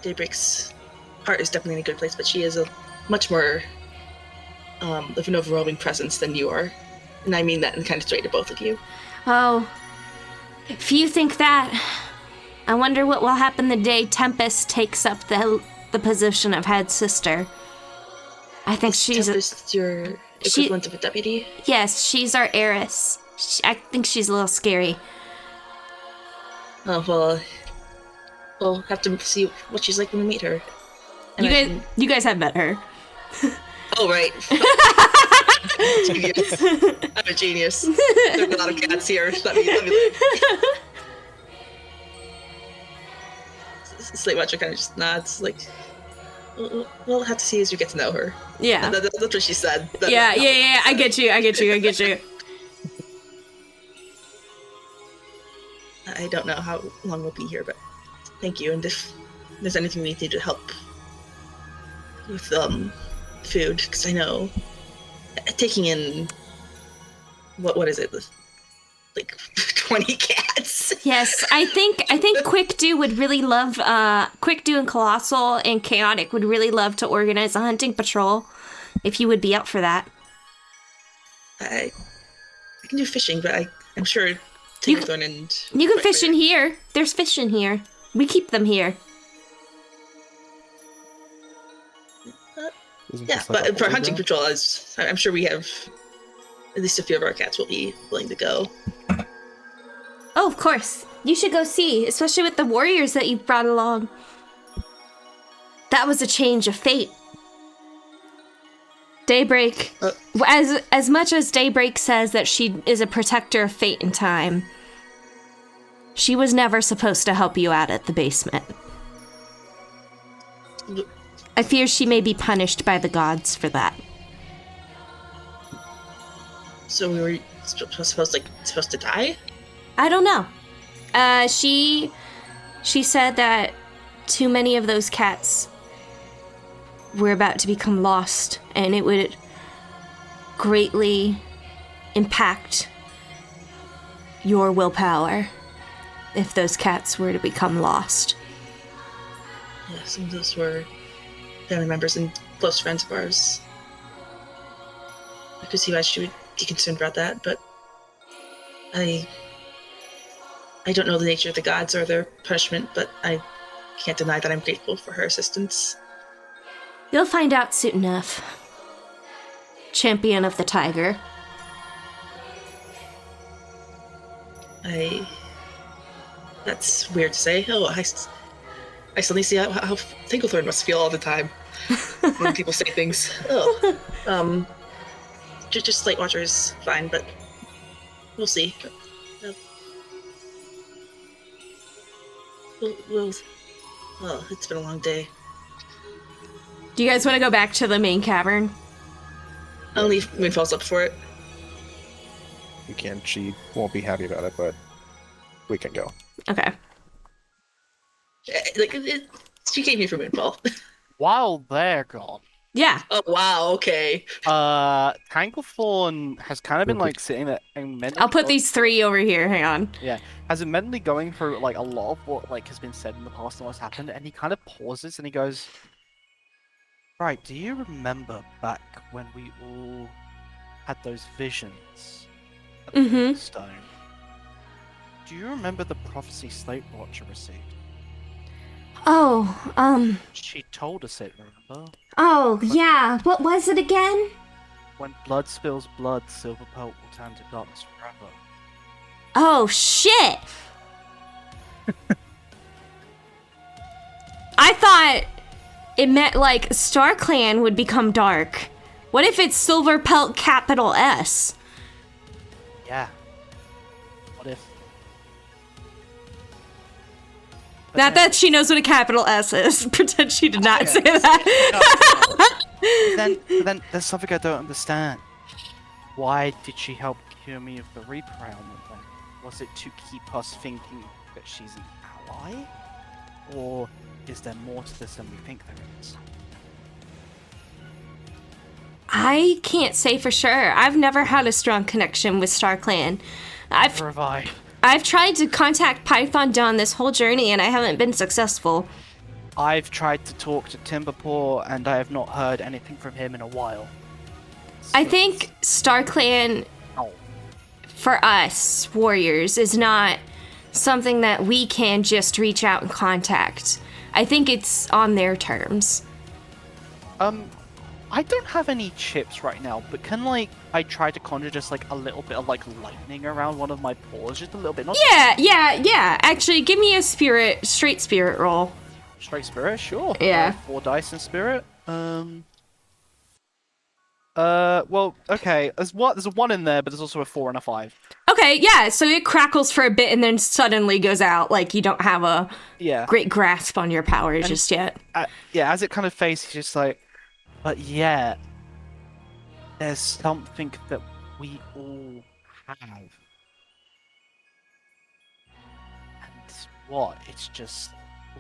Daybreak's heart is definitely in a good place, but she is a much more of an overwhelming presence than you are. And I mean that in kind of straight to both of you. Oh, if you think that, I wonder what will happen the day Tempest takes up the position of head sister. I think she's Tempest, your equivalent of a deputy. yes, she's our heiress. I think she's a little scary. Oh, well, we'll have to see what she's like when we meet her. You guys have met her. Oh, right. Genius. I'm a genius. There's a lot of cats here. Let me live. Slate Watcher kind of just nods, like, we'll have to see as you get to know her. Yeah. That's what she said. Yeah. I get you. I don't know how long we'll be here, but thank you. And if there's anything we need to help with food, because I know taking in what is it, like 20 cats. Yes, I think Quick Do would really love Quick Do and Colossal and Chaotic would really love to organize a hunting patrol if you would be up for that. I can do fishing, but I'm sure You Tinkerthorn and You can fish in here. There's fish in here. We keep them here. Yeah, but for hunting patrol, I'm sure we have at least a few of our cats will be willing to go. Oh, of course. You should go see, especially with the warriors that you've brought along. That was a change of fate. Daybreak, as much as Daybreak says that she is a protector of fate and time, she was never supposed to help you out at the basement. I fear she may be punished by the gods for that. So we were supposed to die? I don't know. She said that too many of those cats were about to become lost, and it would greatly impact your willpower if those cats were to become lost. Yeah, some of those were family members and close friends of ours. I could see why she would be concerned about that, but I don't know the nature of the gods or their punishment, but I can't deny that I'm grateful for her assistance. You'll find out soon enough. Champion of the Tiger. That's weird to say. Oh, I suddenly see how Tinklethorn must feel all the time when people say things. Oh, just Slate Watcher is fine, but we'll see. Oh, it's been a long day. Do you guys want to go back to the main cavern? I'll leave Moonfall's up for it. We can. She won't be happy about it, but we can go. Okay. She came here for Moonfall. While they're gone, Yeah. Oh wow, okay. Tanglethorn has kind of been like sitting there and mentally I'll put these 3 over here. Hang on. has been mentally going through like a lot of what like has been said in the past and what's happened, and he kind of pauses and he goes, "Right, do you remember back when we all had those visions at the Moonstone? Do you remember the prophecy Slate Watcher received? Oh, She told us it, remember? Oh, yeah. What was it again? When blood spills blood, Silver Pelt will turn to darkness forever." Oh, shit! I thought it meant like StarClan would become dark. What if it's Silver Pelt capital S? Yeah. What if? Not that she knows what a capital S is. Pretend she did not say that. Then there's something I don't understand. Why did she help cure me of the Reaper ailment then? Was it to keep us thinking that she's an ally? Or is there more to this than we think there is? I can't say for sure. I've never had a strong connection with StarClan. Neither have I. I've tried to contact Python Dawn this whole journey and I haven't been successful. I've tried to talk to Timberpaw and I have not heard anything from him in a while. I think StarClan, for us, warriors, is not something that we can just reach out and contact. I think it's on their terms. I don't have any chips right now, but can like I try to conjure just like a little bit of like lightning around one of my paws, just a little bit. Not Yeah. Actually, give me a straight spirit roll. Straight spirit, sure. Yeah. 4 dice in spirit. Well, okay. There's a 1 in there, but there's also a 4 and a 5. Okay, yeah. So it crackles for a bit and then suddenly goes out. Like you don't have a great grasp on your power just yet. As it kind of fades, he's just like, but yeah, there's something that we all have. And what? It's just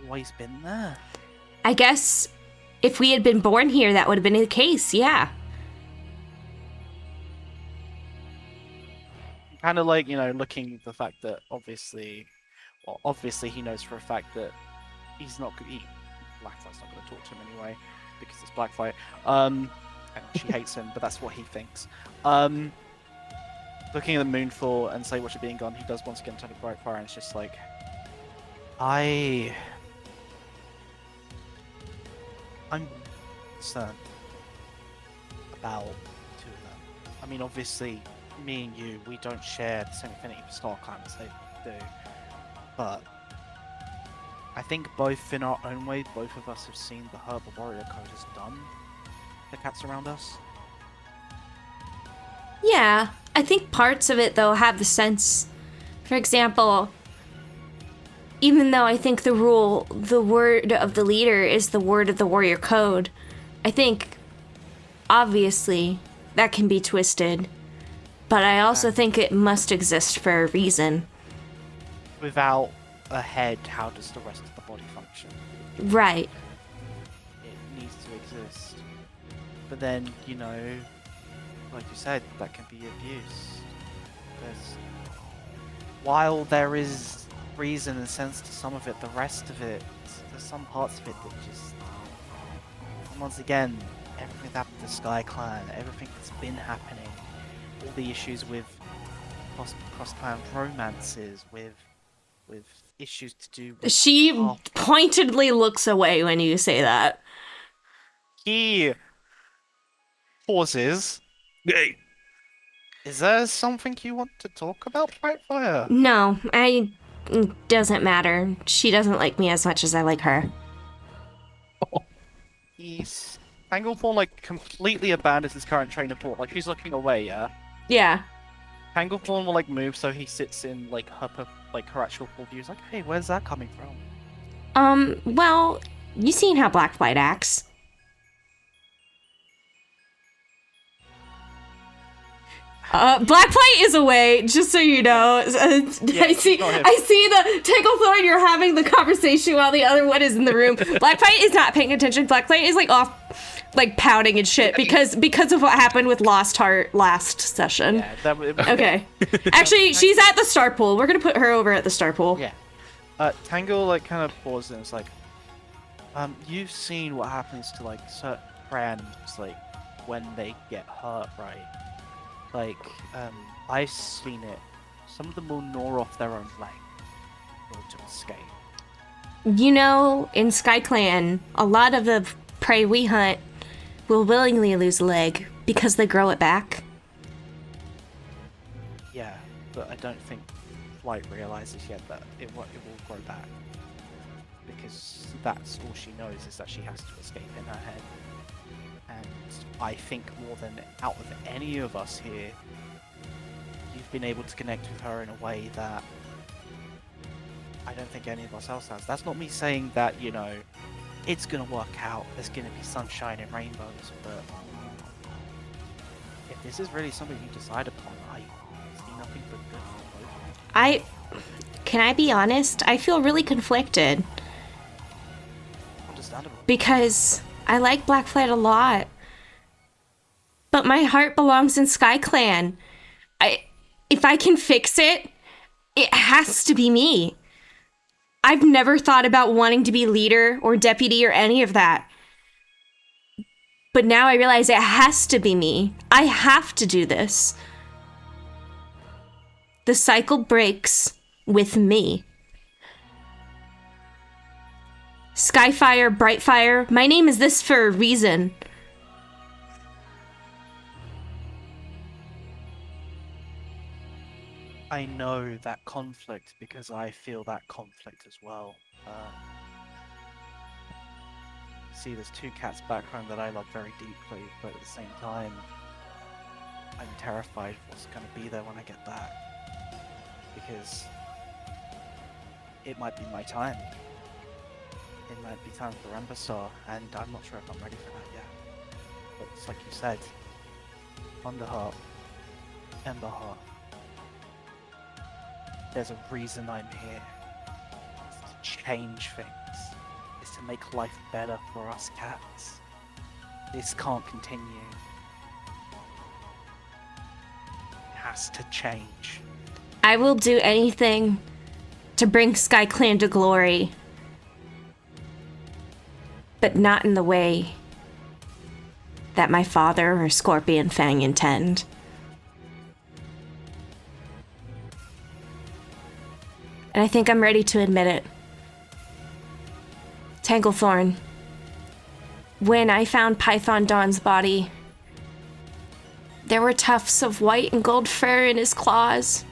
always been there. I guess if we had been born here, that would have been the case, yeah. Kind of like, looking at the fact that obviously he knows for a fact that he's not going to eat. Blackfight's not going to talk to him anyway, because it's Blackfight. And she hates him, but that's what he thinks. Looking at the Moonfall and Slate Watcher being gone, he does once again turn to Brightfire, and it's just like, I'm concerned about 2 of them. I mean, obviously, me and you, we don't share the same affinity for StarClan as they do, but I think both in our own way, both of us have seen the Herbal Warrior Code has done the cats around us. Yeah, I think parts of it, though, have the sense. For example, even though I think the word of the leader is the word of the warrior code, I think, obviously, that can be twisted. But I also think it must exist for a reason. Without a head, how does the rest of the body function? Right. It needs to exist. But then, like you said, that can be abuse. While there is reason and sense to some of it, the rest of it, there's some parts of it that just... And once again, everything that happened to Sky Clan, everything that's been happening, all the issues with cross-clan romances, with with issues to do with... She Oh, pointedly looks away when you say that. he pauses. Hey, Is there something you want to talk about, Brightfire? No, doesn't matter. She doesn't like me as much as I like her. He's... Tanglethorn, like, completely abandons his current train of thought. Like, she's looking away, yeah? Yeah. Tanglethorn will, like, move so he sits in, like, her actual full view. He's like, hey, where's that coming from? Well, you seen how Blacklight acts. Blacklight is away, just so you know. I see the Tanglethorn, you're having the conversation while the other one is in the room. Blacklight is not paying attention. Blacklight is like off, like pouting and shit because of what happened with Lost Heart last session. Yeah, okay. Actually, she's at the star pool. We're gonna put her over at the star pool. Yeah. Tangle, like, kind of pauses and it's like, you've seen what happens to, like, certain friends, like, when they get hurt, right? Like, I've seen it. Some of them will gnaw off their own leg in order to escape. You know, in SkyClan, a lot of the prey we hunt will willingly lose a leg because they grow it back. Yeah, but I don't think Flight realizes yet that it will grow back. Because that's all she knows is that she has to escape in her head. And I think more than out of any of us here, you've been able to connect with her in a way that I don't think any of us else has. That's not me saying that, you know, it's gonna work out, there's gonna be sunshine and rainbows, but if this is really something you decide upon, I see nothing but good for both of you. Can I be honest? I feel really conflicted. Understandable. Because I like Blackflight a lot. But my heart belongs in SkyClan. If I can fix it, it has to be me. I've never thought about wanting to be leader or deputy or any of that. But now I realize it has to be me. I have to do this. The cycle breaks with me. Skyfire, Brightfire, my name is this for a reason. I know that conflict because I feel that conflict as well. See, there's two cats back home that I love very deeply, but at the same time, I'm terrified of what's going to be there when I get back. Because it might be my time. It might be time for Emberstar, and I'm not sure if I'm ready for that yet. But it's like you said, Underheart, Emberheart. There's a reason I'm here. It's to change things. It's to make life better for us cats. This can't continue. It has to change. I will do anything to bring SkyClan to glory. But not in the way that my father or Scorpion Fang intend. And I think I'm ready to admit it. Tanglethorn, when I found Python Dawn's body, there were tufts of white and gold fur in his claws.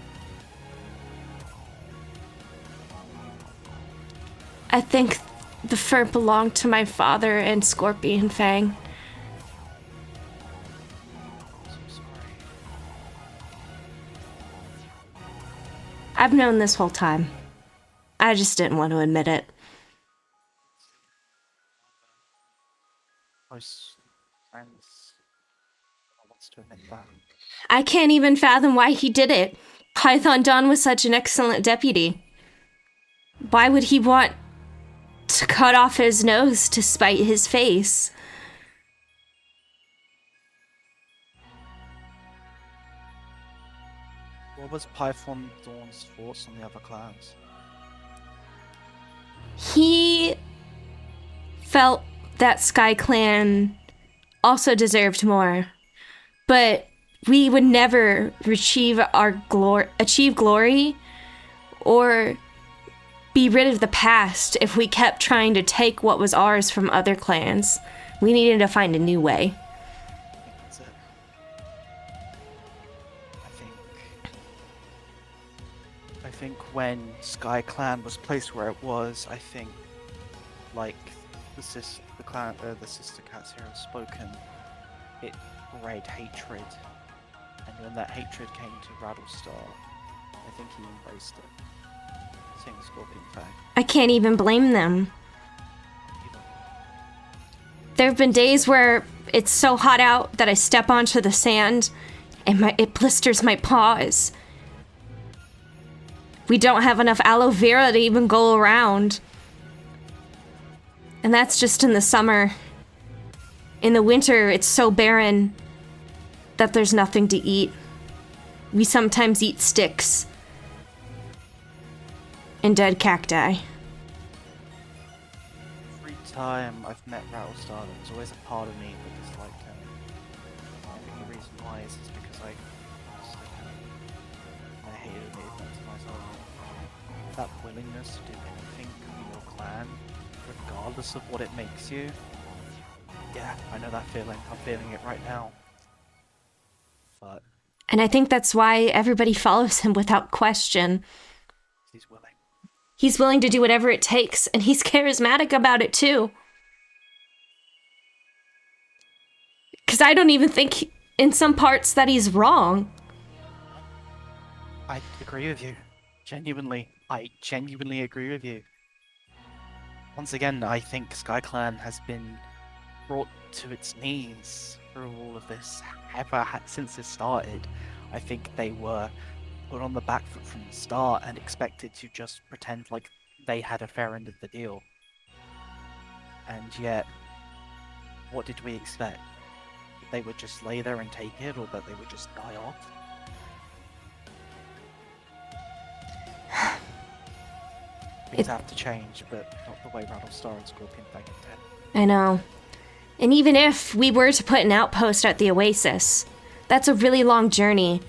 I think the fur belonged to my father and Scorpion Fang. I've known this whole time. I just didn't want to admit it. Most friends wants to admit that. I can't even fathom why he did it. Python Dawn was such an excellent deputy. Why would he want to cut off his nose to spite his face? What was Python Dawn's thoughts on the other clans? He felt that SkyClan also deserved more, but we would never achieve glory or be rid of the past if we kept trying to take what was ours from other clans. We needed to find a new way. That's it. I think when Sky Clan was placed where it was, I think, like the sister cats here have spoken, it bred hatred, and when that hatred came to Rattlestar, I think he embraced it. Same as Scorpion Fang. I can't even blame them. There have been days where it's so hot out that I step onto the sand and it blisters my paws. We don't have enough aloe vera to even go around. And that's just in the summer. In the winter, it's so barren that there's nothing to eat. We sometimes eat sticks and dead cacti. Every time I've met Rattlestar, there's always a part of me that disliked him. The only reason why is because I hated it to myself. That willingness to do anything for your clan, regardless of what it makes you. Yeah, I know that feeling. I'm feeling it right now. But And I think that's why everybody follows him without question. he's willing. He's willing to do whatever it takes, and he's charismatic about it too. Because I don't even think in some parts that he's wrong. I agree with you. I genuinely agree with you. Once again, I think SkyClan has been brought to its knees through all of this since it started. I think they were put on the back foot from the start and expected to just pretend like they had a fair end of the deal. And yet, what did we expect? That they would just lay there and take it, or that they would just die off? Things have to change, but not the way Rattlestar and Scorpion Fang intend. I know. And even if we were to put an outpost at the Oasis, that's a really long journey.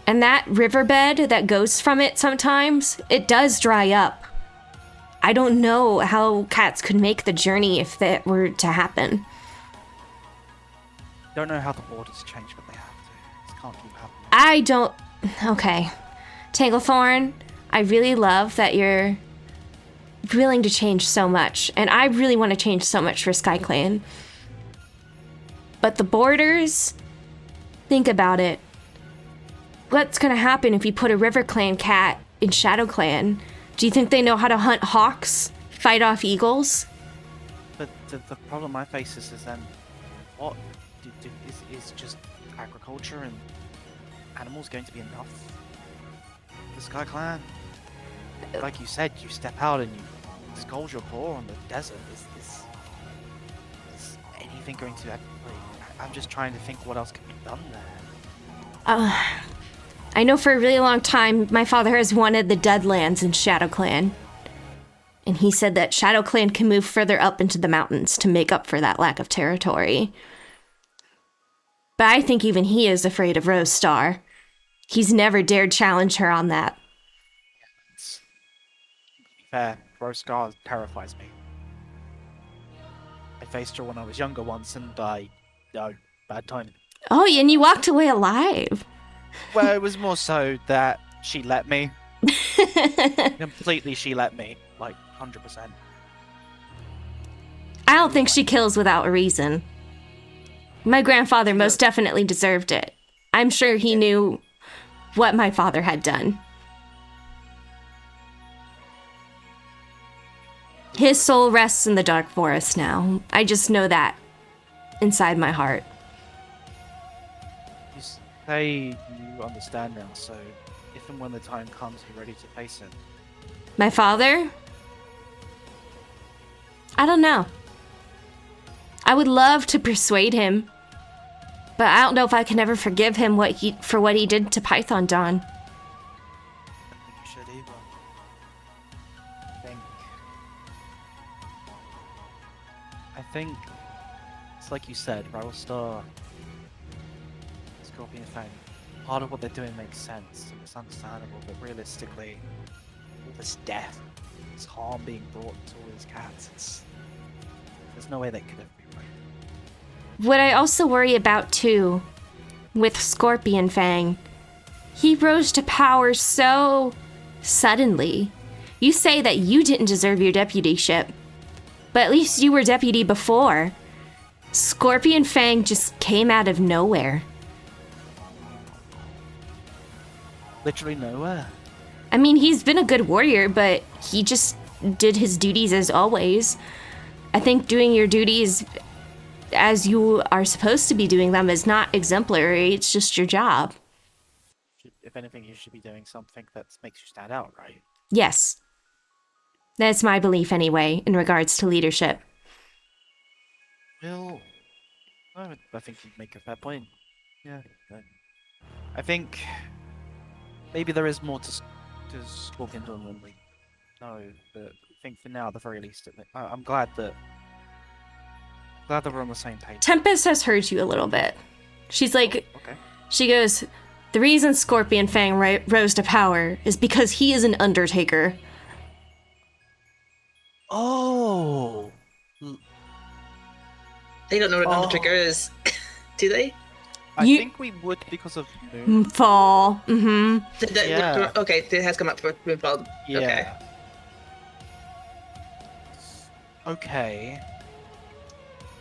And that riverbed that goes from it sometimes, it does dry up. I don't know how cats could make the journey if that were to happen. Don't know how the borders change, but they have to. This can't keep happening. I don't... Okay. Tanglethorn, I really love that you're willing to change so much. And I really want to change so much for SkyClan. But the borders... Think about it. What's gonna happen if you put a River Clan cat in Shadow Clan? Do you think they know how to hunt hawks? Fight off eagles? But the problem I face is then, what is just agriculture and animals going to be enough? The Sky Clan, like you said, you step out and you scold your claw on the desert. Is anything going to? I'm just trying to think what else can be done there. I know for a really long time, my father has wanted the Deadlands in Shadow Clan. And he said that Shadow Clan can move further up into the mountains to make up for that lack of territory. But I think even he is afraid of Rose Star. He's never dared challenge her on that. To be fair, Rose Star terrifies me. I faced her when I was younger once, and bad timing. Oh, and you walked away alive. Well, it was more so that she let me. Completely, she let me. Like, 100%. I don't think she kills without a reason. My grandfather most definitely deserved it. I'm sure he knew what my father had done. His soul rests in the dark forest now. I just know that inside my heart. You say you understand now, so if and when the time comes, you're ready to face him. My father? I don't know. I would love to persuade him, but I don't know if I can ever forgive him for what he did to Python Dawn. I don't think you should either. I think it's like you said, Rattlestar, Scorpion Fang. Part of what they're doing makes sense and it's understandable, but realistically, all this death, It's harm being brought to all these cats. There's no way that could ever be right. What I also worry about too, with Scorpion Fang, he rose to power so suddenly. You say that you didn't deserve your deputyship, but at least you were deputy before. Scorpion Fang just came out of nowhere. Literally nowhere. I mean, he's been a good warrior, but he just did his duties as always. I think doing your duties as you are supposed to be doing them is not exemplary, it's just your job. If anything, you should be doing something that makes you stand out, right? Yes. That's my belief anyway, in regards to leadership. Well, I think you make a fair point. Yeah. I think maybe there is more to Scorpion than we know, but I think for now, at the very least, I'm glad that we're on the same page. Tempest has heard you a little bit. She's like, Okay. she goes, the reason Scorpion Fang rose to power is because he is an undertaker. Oh. They don't know what an Undertaker is, do they? I think we would because of Moon. Fall. Mm-hmm. Yeah. Okay, it has come up for Moonfall. Yeah. Okay.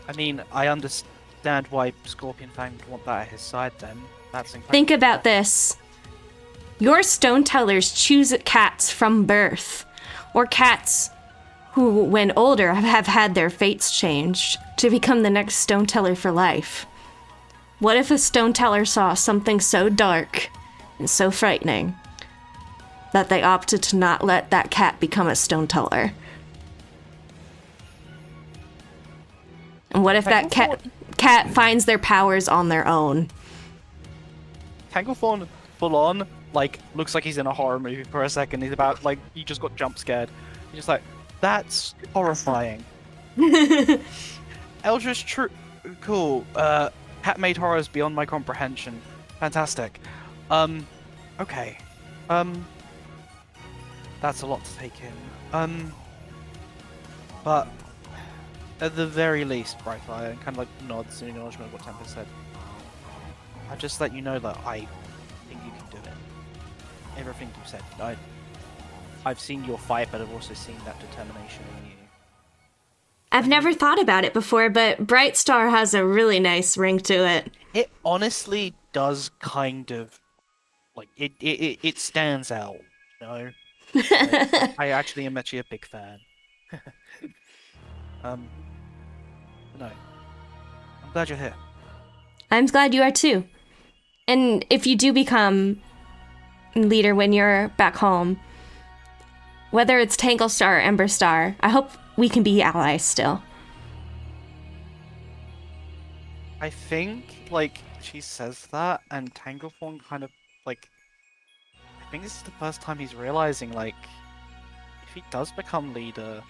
I mean, I understand why Scorpion Fang would want that at his side then. That's incredible. Think about this. Your stone tellers choose cats from birth, or cats who, when older, have had their fates changed to become the next stone teller for life. What if a stone teller saw something so dark and so frightening that they opted to not let that cat become a stone teller? And what if that cat finds their powers on their own? Tanglethorn, full on, like, looks like he's in a horror movie for a second. He's about, like, he just got jump scared. He's just like, that's horrifying. Eldritch cool. Cat-made horrors beyond my comprehension. Fantastic. Okay. That's a lot to take in. But at the very least, Brightfire, and kind of like nods in acknowledgement of what Tempest said, I'll just let you know that I think you can do it. Everything you said. I've seen your fight, but I've also seen that determination in you. I've never thought about it before, but Bright Star has a really nice ring to it. It honestly does kind of, like, it stands out, you know? I actually am actually a big fan. No. I'm glad you're here. I'm glad you are too. And if you do become leader when you're back home, whether it's Tangle Star or Ember Star, I hope we can be allies still. I think, like, she says that, and Tanglethorn kind of, like, I think this is the first time he's realizing, like, if he does become leader,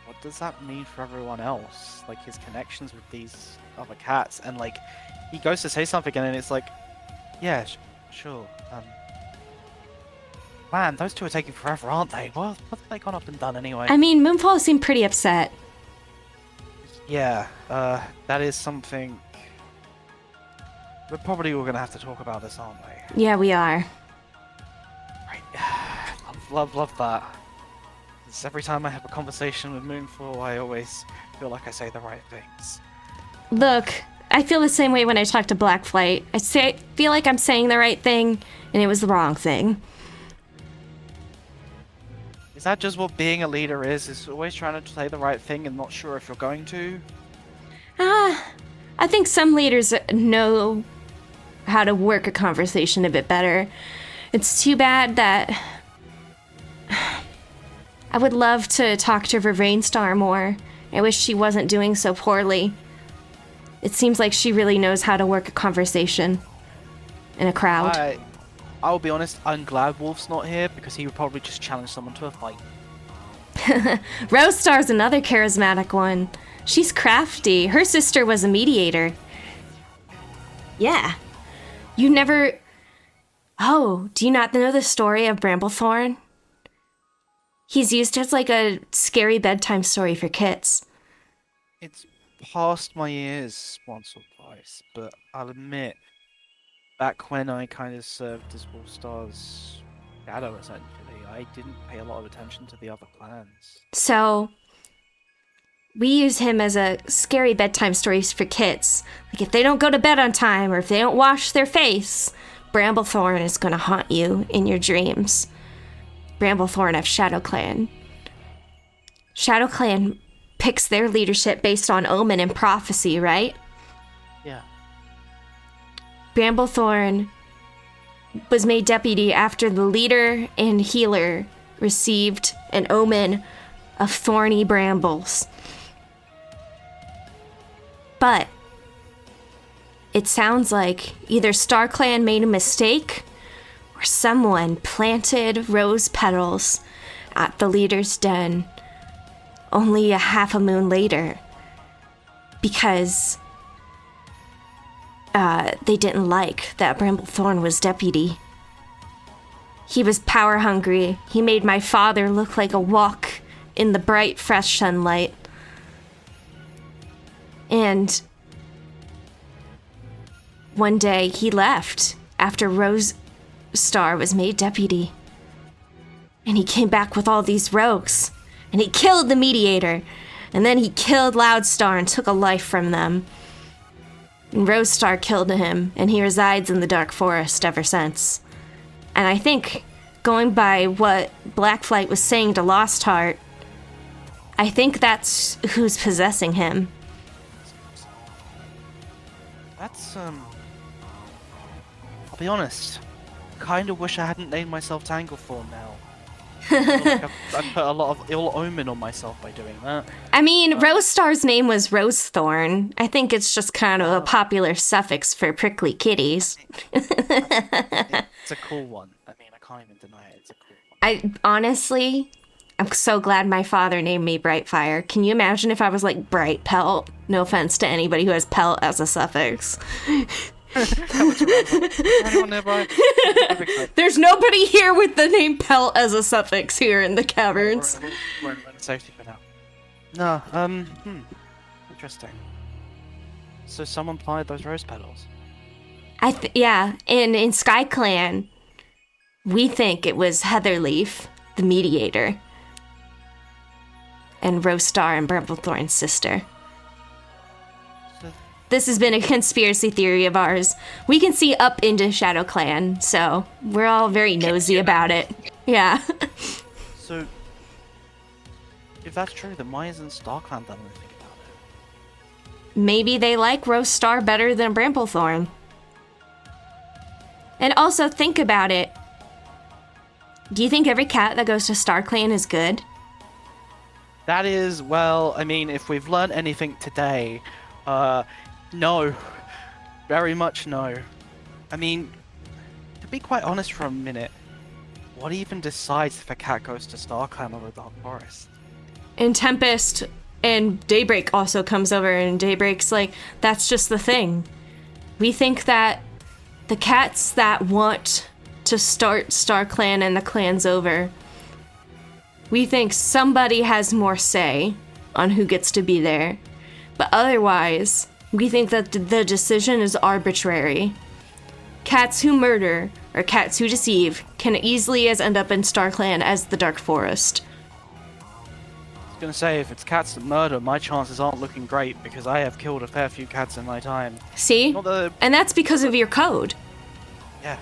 what does that mean for everyone else? Like, his connections with these other cats, and, like, he goes to say something, and then it's like, yeah, sure, man, those two are taking forever, aren't they? What have they gone up and done anyway? I mean, Moonfall seemed pretty upset. Yeah, that is something we're probably all gonna have to talk about this, aren't we? Yeah, we are. Right. Love that. Because every time I have a conversation with Moonfall, I always feel like I say the right things. Look, I feel the same way when I talk to Blackflight. I feel like I'm saying the right thing, and it was the wrong thing. Is that just what being a leader is? Is always trying to say the right thing and not sure if you're going to? I think some leaders know how to work a conversation a bit better. It's too bad that I would love to talk to Rainstar more. I wish she wasn't doing so poorly. It seems like she really knows how to work a conversation in a crowd. I'll be honest, I'm glad Wolf's not here because he would probably just challenge someone to a fight. Rose Star's another charismatic one. She's crafty. Her sister was a mediator. Yeah. You never... Oh, do you not know the story of Bramblethorn? He's used as like a scary bedtime story for kids. It's passed my ears once or twice, but I'll admit, back when I kind of served as Wolfstar's shadow, essentially, I didn't pay a lot of attention to the other clans. So we use him as a scary bedtime stories for kids. Like if they don't go to bed on time or if they don't wash their face, Bramblethorn is going to haunt you in your dreams. Bramblethorn of Shadow Clan. Shadow Clan picks their leadership based on omen and prophecy, right? Yeah. Bramblethorn was made deputy after the leader and healer received an omen of thorny brambles. But it sounds like either StarClan made a mistake or someone planted rose petals at the leader's den only a half a moon later because they didn't like that Bramblethorn was deputy. He was power hungry. He made my father look like a walk in the bright, fresh sunlight. And one day he left after Rose Star was made deputy. And he came back with all these rogues. And he killed the mediator. And then he killed Loudstar and took a life from them. And Rose Star killed him, and he resides in the Dark Forest ever since. And I think, going by what Blackflight was saying to Lost Heart, I think that's who's possessing him. That's, I'll be honest, kind of wish I hadn't named myself Tangleform now. I put a lot of ill omen on myself by doing that. I mean, Rose Star's name was Rosethorn. I think it's just kind of a popular suffix for prickly kitties. It's a cool one. I mean, I can't even deny it. It's a cool one. I'm so glad my father named me Brightfire. Can you imagine if I was like Bright Pelt? No offense to anybody who has Pelt as a suffix. There's nobody here with the name Pelt as a suffix here in the caverns. We're in safety for now. No, interesting. So someone planted those rose petals. Yeah, and in Sky Clan, we think it was Heatherleaf, the mediator, and Rose Star and Bramblethorn's sister. This has been a conspiracy theory of ours. We can see up into Shadow Clan, so we're all very nosy about it. Yeah. So, if that's true, then why isn't StarClan done anything about it? Maybe they like Rose Star better than Bramblethorn. And also, think about it. Do you think every cat that goes to StarClan is good? That is, well, I mean, if we've learned anything today, no. Very much no. I mean, to be quite honest for a minute, what even decides if a cat goes to StarClan or the Dark Forest? And Tempest and Daybreak also comes over, and Daybreak's like, that's just the thing. We think that the cats that want to start StarClan and the clan's over, we think somebody has more say on who gets to be there. But otherwise, we think that the decision is arbitrary. Cats who murder or cats who deceive can easily end up in StarClan as the Dark Forest. I was gonna say, if it's cats that murder, my chances aren't looking great because I have killed a fair few cats in my time. See? And that's because of your code. Yeah.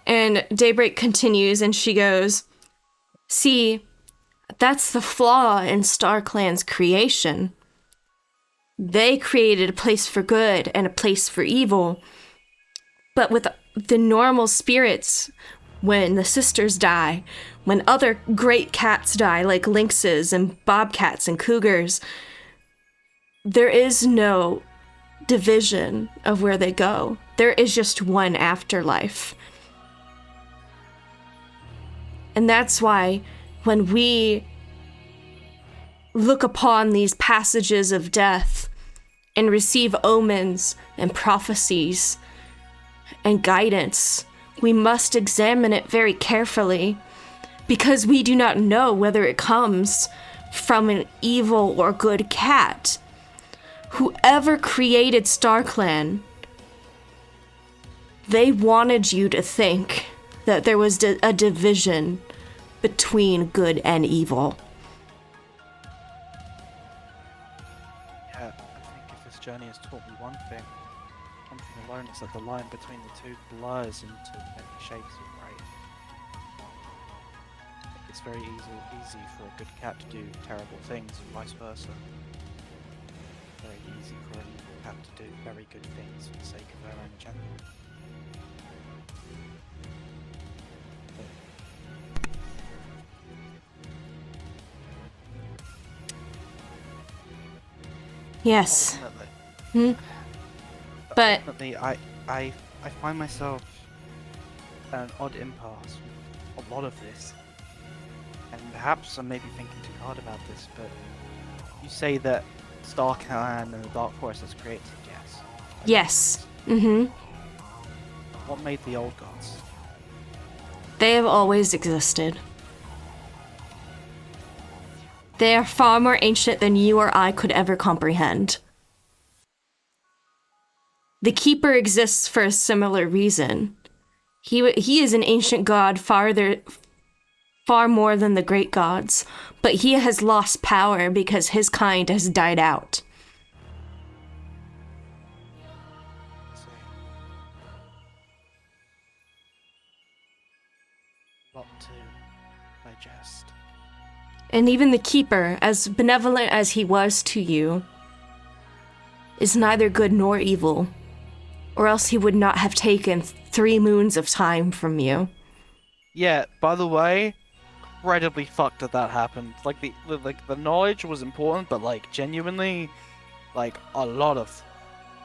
And Daybreak continues and she goes, see, that's the flaw in StarClan's creation. They created a place for good and a place for evil. But with the normal spirits, when the sisters die, when other great cats die, like lynxes and bobcats and cougars, there is no division of where they go. There is just one afterlife. And that's why when we look upon these passages of death and receive omens and prophecies and guidance, we must examine it very carefully, because we do not know whether it comes from an evil or good cat. Whoever created StarClan, they wanted you to think that there was a division between good and evil. Yeah, I think if this journey has taught me one thing alone, is that the line between the two blurs into many shades of grey. It's very easy for a good cat to do terrible things and vice versa. Very easy for an evil cat to do very good things for the sake of their own agenda. Yes. Ultimately, But ultimately, I find myself at an odd impasse with a lot of this. And perhaps I'm maybe thinking too hard about this, but you say that StarClan and the Dark Forest has created, yes. yes. Mm-hmm. What made the old gods? They have always existed. They are far more ancient than you or I could ever comprehend. The Keeper exists for a similar reason. He is an ancient god far more than the great gods, but he has lost power because his kind has died out. So, lot to digest. And even the Keeper, as benevolent as he was to you, is neither good nor evil, or else he would not have taken 3 moons of time from you. Yeah, by the way, incredibly fucked that happened. Like the knowledge was important, but like genuinely, like a lot of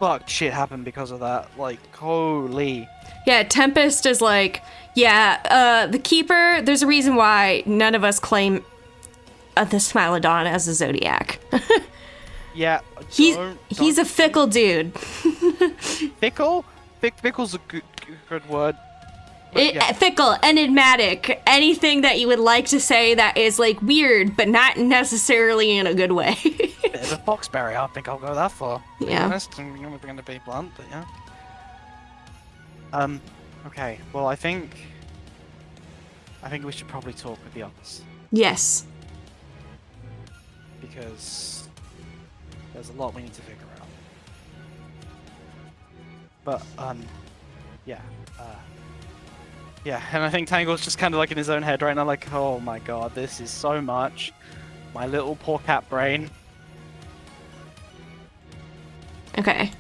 fucked shit happened because of that. Like holy. Yeah, Tempest is like, yeah, the Keeper, there's a reason why none of us claim the Smilodon as a Zodiac. Yeah. He's a fickle dude. Fickle? Fickle's a good word. Yeah. Fickle, enigmatic, anything that you would like to say that is like weird, but not necessarily in a good way. Bit of a foxberry, I think I'll go that far. To be Yeah. honest, I'm gonna be blunt, but yeah. Okay, well I think we should probably talk with the others. Yes. Because there's a lot we need to figure out. But, yeah, yeah, and I think Tangle's just kind of like in his own head right now, like, oh my god, this is so much. My little poor cat brain. Okay.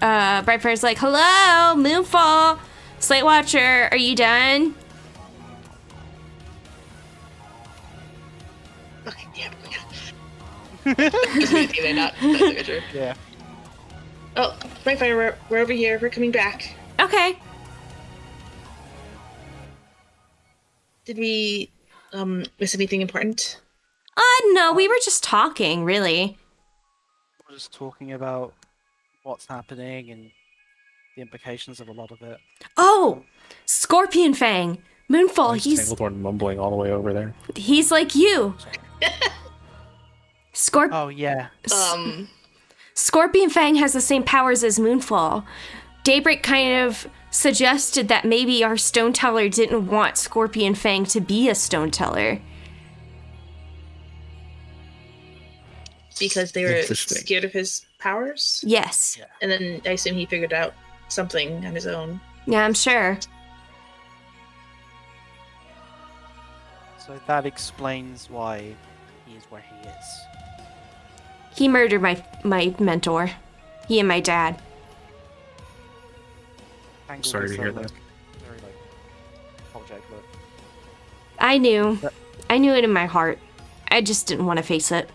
Brightfire's like, hello, Moonfall, Slate Watcher, are you done? Okay, yeah. Just me, they're not. That's like a jerk. Yeah. Oh, Brightfire, we're over here. We're coming back. Okay. Did we miss anything important? No, we were just talking, really. We're just talking about what's happening and the implications of a lot of it. Oh, Scorpion Fang. Moonfall, he's Tanglethorn mumbling all the way over there. like you. Oh, yeah. Scorpion Fang has the same powers as Moonfall. Daybreak kind of suggested that maybe our Stone Teller didn't want Scorpion Fang to be a Stone Teller. Because they were Interesting. scared of his powers? Yes. Yeah. And then I assume he figured out something on his own. Yeah, I'm sure. So that explains why he is where he is. He murdered my mentor. He and my dad. Tangle Sorry to gives hear that that. look, very like apologetic look. I knew. But- I knew it in my heart. I just didn't want to face it.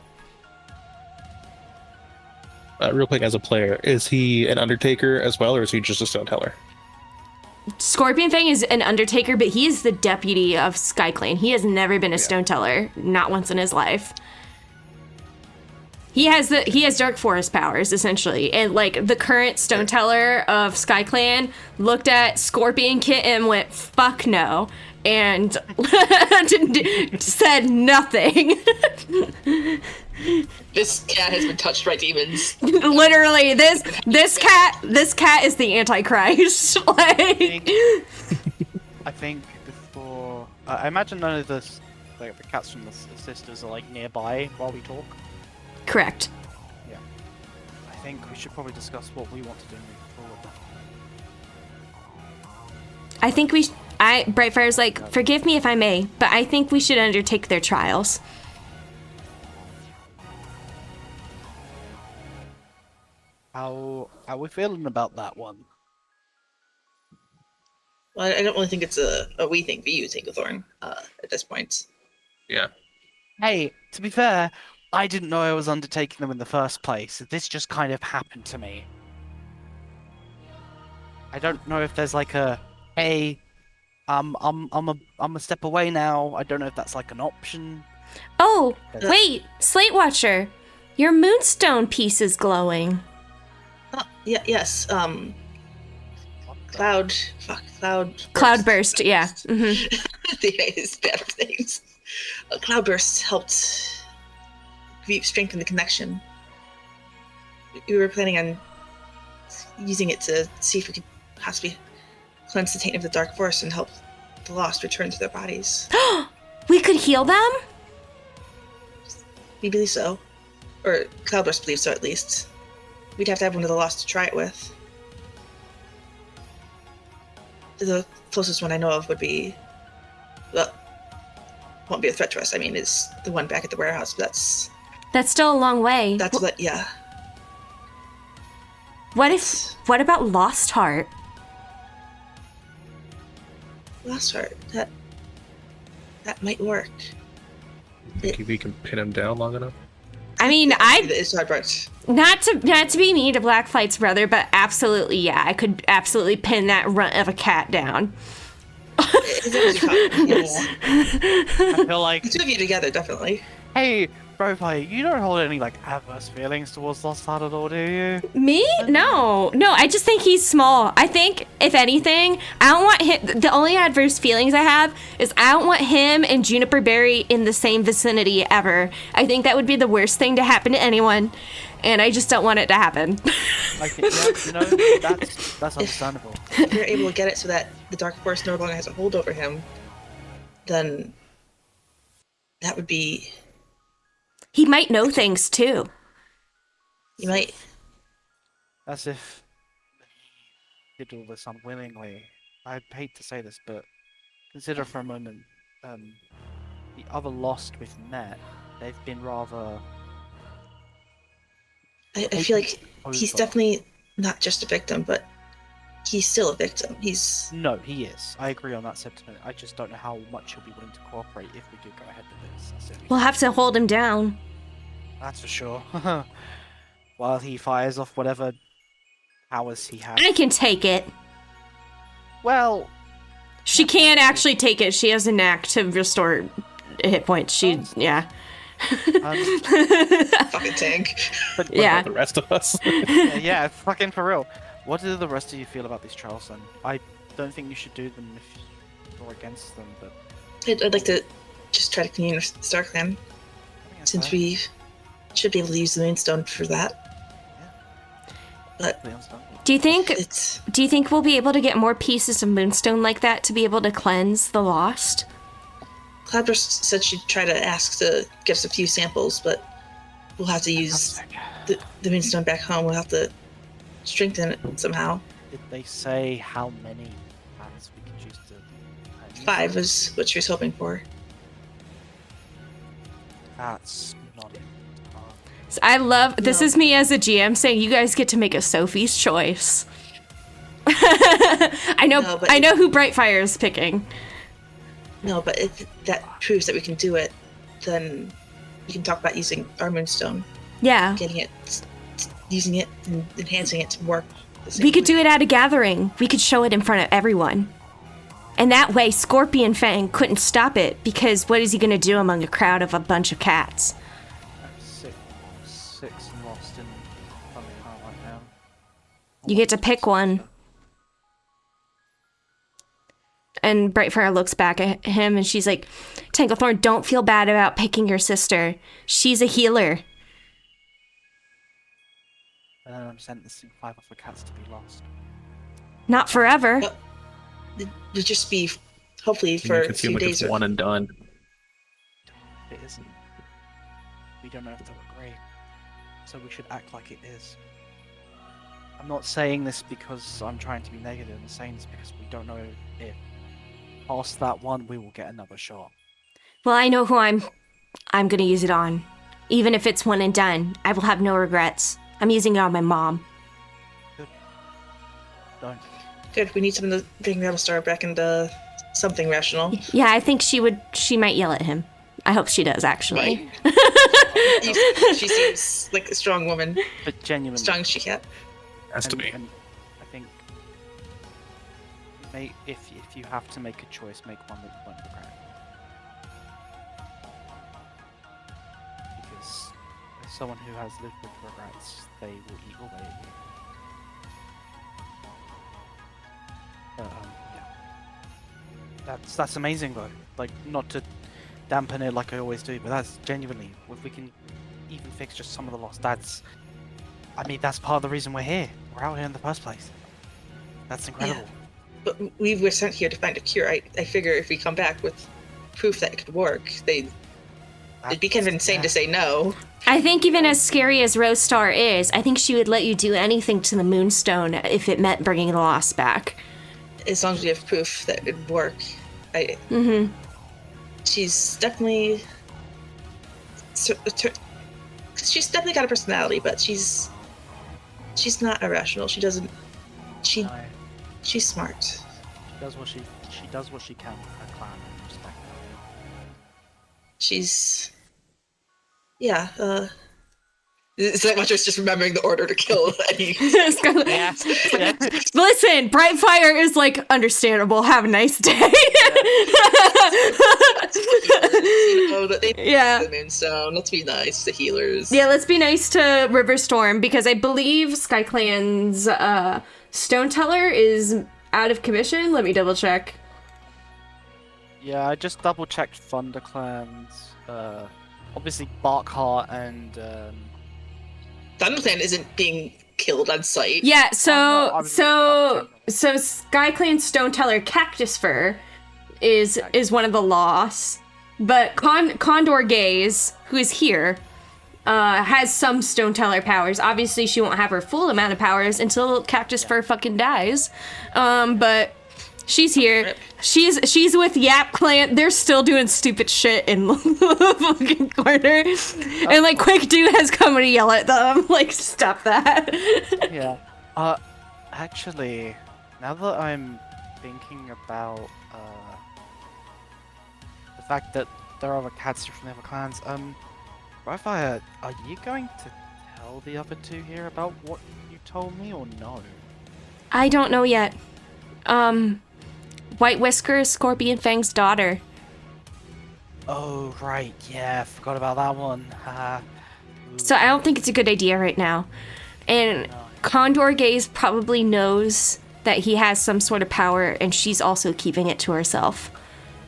Real quick, as a player, is he an Undertaker as well, or is he just a Stone Teller? Scorpion Fang is an Undertaker, but he is the deputy of SkyClan. He has never been a Stone Teller, not once in his life. He has Dark Forest powers, essentially. And like the current Stone Teller of SkyClan looked at Scorpion Kit and went, fuck no. and said nothing. This cat has been touched by demons. Literally, this cat is the Antichrist. Like, I think before I imagine none of the cats from the sisters are like nearby while we talk. correct. Yeah. I think we should probably discuss what we want to do moving forward. I think Brightfire's like, forgive me if I may, but I think we should undertake their trials. How are we feeling about that one? Well, I don't really think it's a we thing for you, Tinglethorn, at this point. Yeah. Hey, to be fair, I didn't know I was undertaking them in the first place. This just kind of happened to me. I don't know if there's like a, hey, I'm a step away now. I don't know if that's like an option. Oh, wait, Slate Watcher, your moonstone piece is glowing. Yes, Cloudburst, yeah. Mm-hmm. His bad names. Cloudburst helped strengthen the connection. We were planning on using it to see if we could possibly cleanse the taint of the dark forest and help the lost return to their bodies. We could heal them? We believe so. Or Cloudburst believes so, at least. We'd have to have one of the lost to try it with. The closest one I know of would be, well, won't be a threat to us. I mean, is the one back at the warehouse, but That's still a long way. Yeah. What about Lost Heart? Lost Heart, that might work. Think if we can pin him down long enough? I mean, It's hard part. not to be mean to Blackflight's brother, but absolutely, yeah, I could absolutely pin that runt of a cat down. Yes. I feel like, The two of you together, definitely. hey, Brofire, you don't hold any like adverse feelings towards Lost Heart at all, do you? Me? No, I just think he's small. I think, if anything, I don't want him. The only adverse feelings I have is I don't want him and Juniper Berry in the same vicinity ever. I think that would be the worst thing to happen to anyone, and I just don't want it to happen. I think, yeah, that's understandable. If you're able to get it so that the dark forest no longer has a hold over him, then that would be. He might know things too. You might. As if he did all this unwillingly. I'd hate to say this, but consider for a moment the other Lost we've met. They've been rather. I feel like he's over. definitely not just a victim, but he's still a victim. No, he is. I agree on that sentiment. I just don't know how much he'll be willing to cooperate if we do go ahead with this. That's the only We'll thing. have to hold him down. That's for sure. While he fires off whatever powers he has. I can take it. Well, She can't actually take it. She has a knack to restore hit points. Yeah. Fucking tank. but What Yeah. about the rest of us? yeah, fucking for real. What do the rest of you feel about these trials then? I don't think you should do them if you're against them, but I'd like to just try to commune with Starkland, I think that's since fair. we should be able to use the Moonstone for that. But Completely understandable. Do it's you think we'll be able to get more pieces of moonstone like that to be able to cleanse the lost? Cloudburst said she'd try to ask to give us a few samples, but we'll have to use the Moonstone back home. We'll have to strengthen it somehow. Did they say how many plants we could use to... 5 was what she was hoping for. That's not it. So I love this No. is me as a GM saying you guys get to make a Sophie's choice. I know No, but I know who Brightfire is picking. No, but if that proves that we can do it, then we can talk about using our Moonstone, Yeah. getting it, using it, and enhancing it to work. We could do it at a gathering. We could show it in front of everyone. And that way Scorpion Fang couldn't stop it because what is he going to do among a crowd of a bunch of cats? Six lost in Thundercloud right now. You get to pick one. And Brightfire looks back at him and she's like, Tanglethorn, don't feel bad about picking your sister. She's a healer. And then I'm sentencing 5 of the cats to be lost. Not forever. It'd just be, hopefully, for Make a it seem few like days. it's one and done. It isn't. We don't know if they'll agree. So we should act like it is. I'm not saying this because I'm trying to be negative. I'm saying this because we don't know if past that one we will get another shot. Well, I know who I'm gonna use it on. Even if it's one and done, I will have no regrets. I'm using it on my mom. Good. Don't. Good, we need something to bring Rattlestar back into something rational. Yeah, I think she might yell at him. I hope she does, actually. She seems like a strong woman. But genuinely. Strong as she can. Has to be. And I think if you have to make a choice, make one that you won't regret. Because as someone who has lived with regrets, they will eat away at you. Yeah. That's amazing though. Like, not to dampen it like I always do, but that's genuinely, if we can even fix just some of the lost dads. I mean, that's part of the reason we're here. We're out here in the first place. That's incredible. Yeah. But we were sent here to find a cure. I figure if we come back with proof that it could work, it'd be kind of insane to say no. I think even as scary as Rose Star is, I think she would let you do anything to the Moonstone if it meant bringing the Lost back. As long as we have proof that it'd work. She's definitely... She's definitely got a personality, but she's not irrational. She's smart. She does what she can with her clan and respect her. She's... Yeah, it's not much as just remembering the order to kill any... Yes. Listen, Brightfire is like, understandable, have a nice day. Yeah. The Moonstone. Let's be nice to healers. Yeah, let's be nice to Riverstorm, because I believe SkyClan's Stone Teller is out of commission. Let me double check. Yeah, I just double checked ThunderClan's. Obviously Barkheart and ThunderClan isn't being killed on sight. Yeah, so SkyClan's Stone Teller Cactus Fur is one of the lost, but Condor Gaze, who is here, has some Stone Teller powers. Obviously, she won't have her full amount of powers until Cactus Fur fucking dies. But she's here. She's with Yap Clan. They're still doing stupid shit in the fucking corner. And like Quick Dude has come to yell at them. Like, stop that. yeah. Actually, now that I'm thinking about the fact that there are other cats from the other clans, Brightfire, are you going to tell the other two here about what you told me, or no? I don't know yet. White Whisker is Scorpion Fang's daughter. Oh, right, yeah, I forgot about that one. So I don't think it's a good idea right now. And Condor Gaze probably knows that he has some sort of power, and she's also keeping it to herself.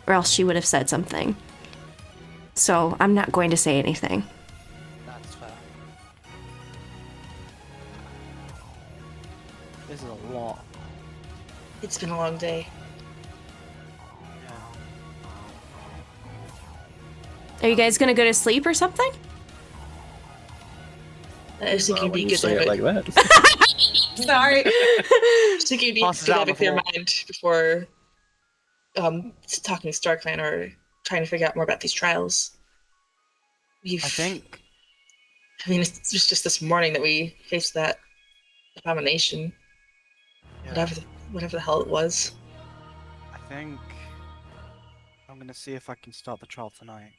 Or else she would have said something. So I'm not going to say anything. That's fair. This is a lot. It's been a long day. Are you guys gonna go to sleep or something? I was thinking it'd be When you good to say have it it. like that. Sorry. I was thinking it'd be Tosses good to out have a the clear whole- mind before talking to StarClan or trying to figure out more about these trials. I think I mean, it's just this morning that we faced that abomination. yeah, Whatever the hell it was. I think I'm gonna see if I can start the trial tonight.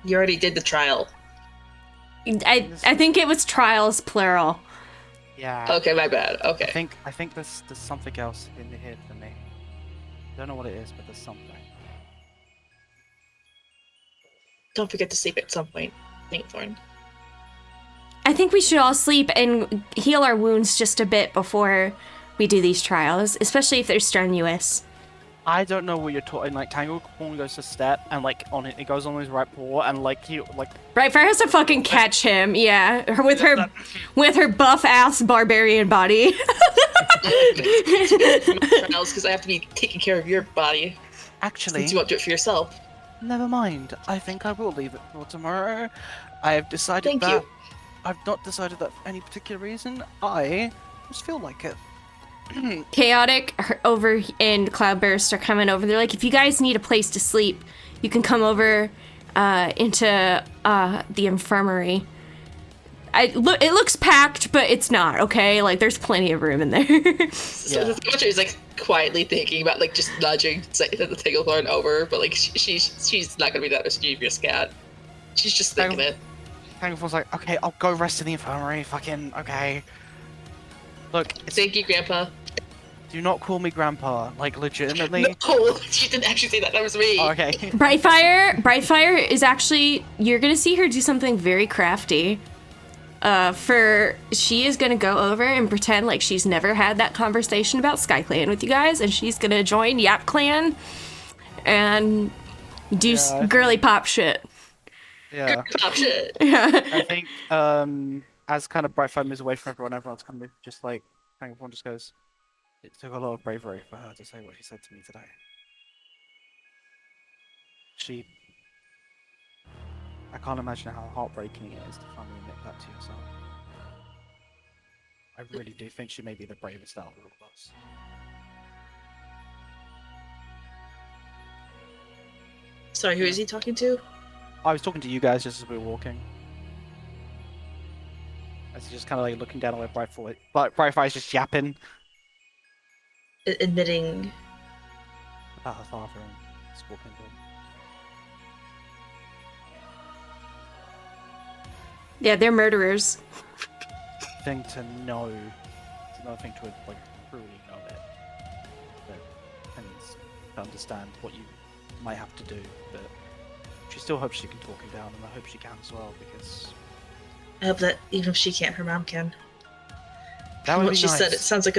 You already did the trial. I think it was trials plural. Yeah. Okay, my bad. Okay. I think there's something else in here for me. Don't know what it is, but there's something. Don't forget to sleep at some point, Thorn. I think we should all sleep and heal our wounds just a bit before we do these trials, especially if they're strenuous. I don't know what you're talking. Like Tanglecorn goes to step, and like on it, it goes on his right paw, and like he like. Brightfire has to fucking catch him. Yeah, with her buff ass barbarian body. Because I have to be taking care of your body. Actually, Since you won't do it for yourself. never mind. I think I will leave it for tomorrow. I have decided Thank that. you. I've not decided that for any particular reason. I just feel like it. Chaotic over and Cloudburst are coming over. They're like, if you guys need a place to sleep, you can come over into the infirmary. It looks packed, but it's not, okay? Like, there's plenty of room in there. So the Watcher is like quietly thinking about like just nudging the Tanglethorn over, but like she's not gonna be that mischievous cat. She's just thinking it. Tanglecorn's like, okay, I'll go rest in the infirmary. Fucking okay. Look, Thank you, Grandpa. do not call me grandpa. Like legitimately. No, she didn't actually say that. That was me. Oh, okay. Brightfire is actually, you're gonna see her do something very crafty. She is gonna go over and pretend like she's never had that conversation about SkyClan with you guys, and she's gonna join Yap Clan and do girly pop shit. Yeah. Pop shit. I think as kind of Brightfire moves away from everyone, everyone's kind of just like Tanglecorn just goes. It took a lot of bravery for her to say what she said to me today. I can't imagine how heartbreaking it is to finally admit that to yourself. I really do think she may be the bravest out of all of us. Sorry, who is he talking to? I was talking to you guys just as we were walking. As he's just kind of like looking down at where Brightfire's just yapping. Admitting. About her father and just walking to him. Yeah, they're murderers. Thing to know. It's another thing to like truly know it. And to understand what you might have to do. But she still hopes she can talk him down, and I hope she can as well, because I hope that even if she can't, her mom can. that From would what be she nice. said, she sounds like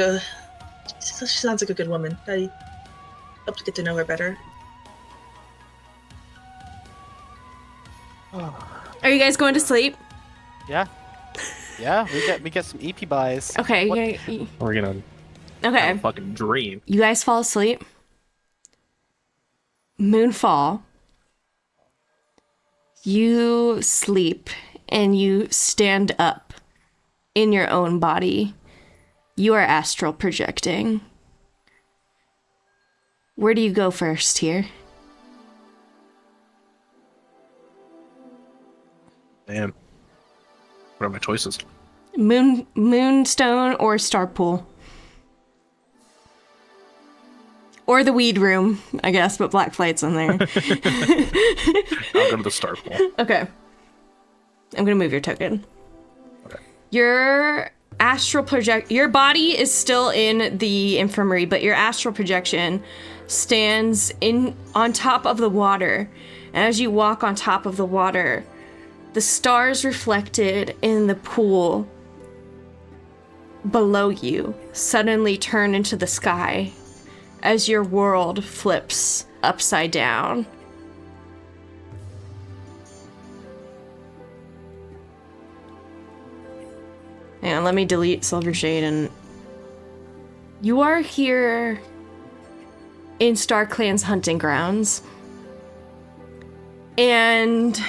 a good woman. I hope to get to know her better. Are you guys going to sleep? Yeah. Yeah, we get some EP buys. Okay. What- We're gonna have Okay. a fucking dream. You guys fall asleep. Moonfall. You sleep and you stand up in your own body. You are astral projecting. Where do you go first here? Damn. What are my choices? Moonstone or Starpool? Or the weed room, I guess, but Black Flight's in there. I'll go to the star pool. Okay. I'm gonna move your token. Okay. Your your body is still in the infirmary, but your astral projection stands on top of the water. And as you walk on top of the water, the stars reflected in the pool below you suddenly turn into the sky as your world flips upside down. And let me delete Silvershade, and you are here in StarClan's hunting grounds. And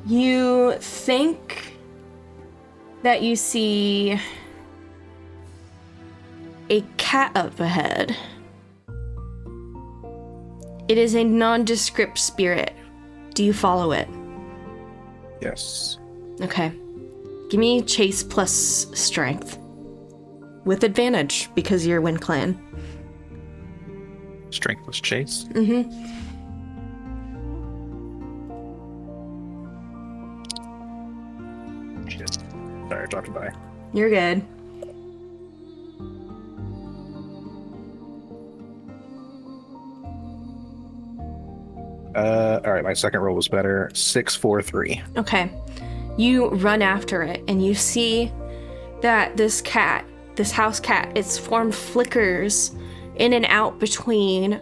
you think that you see a cat up ahead. It is a nondescript spirit. Do you follow it? Yes. Okay. Give me chase plus strength. With advantage, because you're Wind Clan. Strengthless chase. Mm-hmm. Shit. Sorry, I dropped it by. You're good. Alright, my second roll was better. 6, 4, 3. Okay. You run after it, and you see that this cat, this house cat, its form flickers in and out between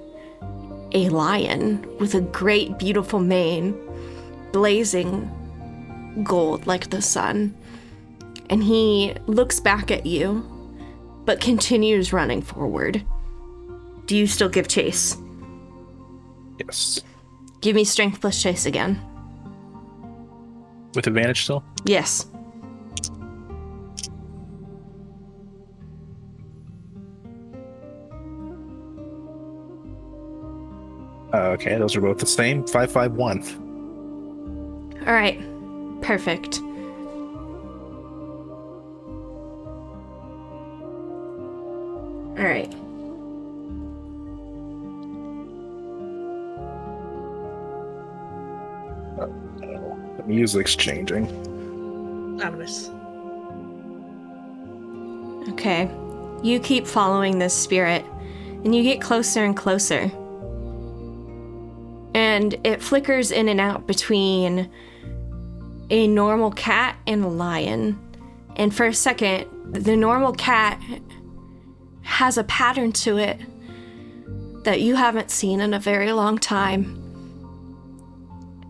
a lion with a great, beautiful mane, blazing gold like the sun. And he looks back at you, but continues running forward. Do you still give chase? Yes. Give me strength plus chase again. With advantage still? Yes. Okay, those are both the same. 551. All right. Perfect. All right. The music's changing. Ominous. Okay. You keep following this spirit, and you get closer and closer. And it flickers in and out between a normal cat and a lion. And for a second, the normal cat has a pattern to it that you haven't seen in a very long time.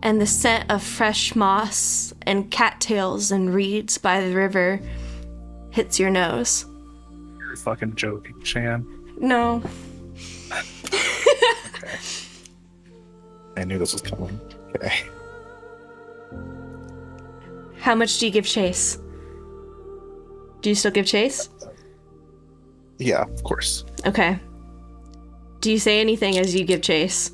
And the scent of fresh moss and cattails and reeds by the river hits your nose. You're fucking joking, Shan. No. Okay. I knew this was coming. Okay. How much do you give chase? Do you still give chase? Yeah, of course. Okay. Do you say anything as you give chase?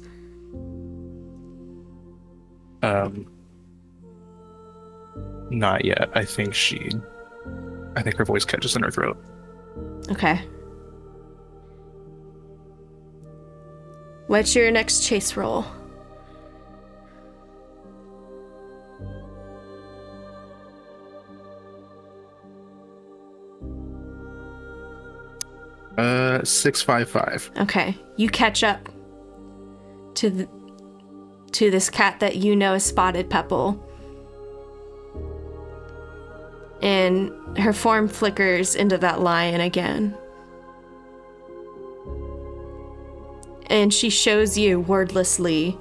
Not yet. I think her voice catches in her throat. Okay. What's your next chase roll? Uh, 655. Okay. You catch up to this cat that you know is Spotted Pepple. And her form flickers into that lion again. And she shows you wordlessly.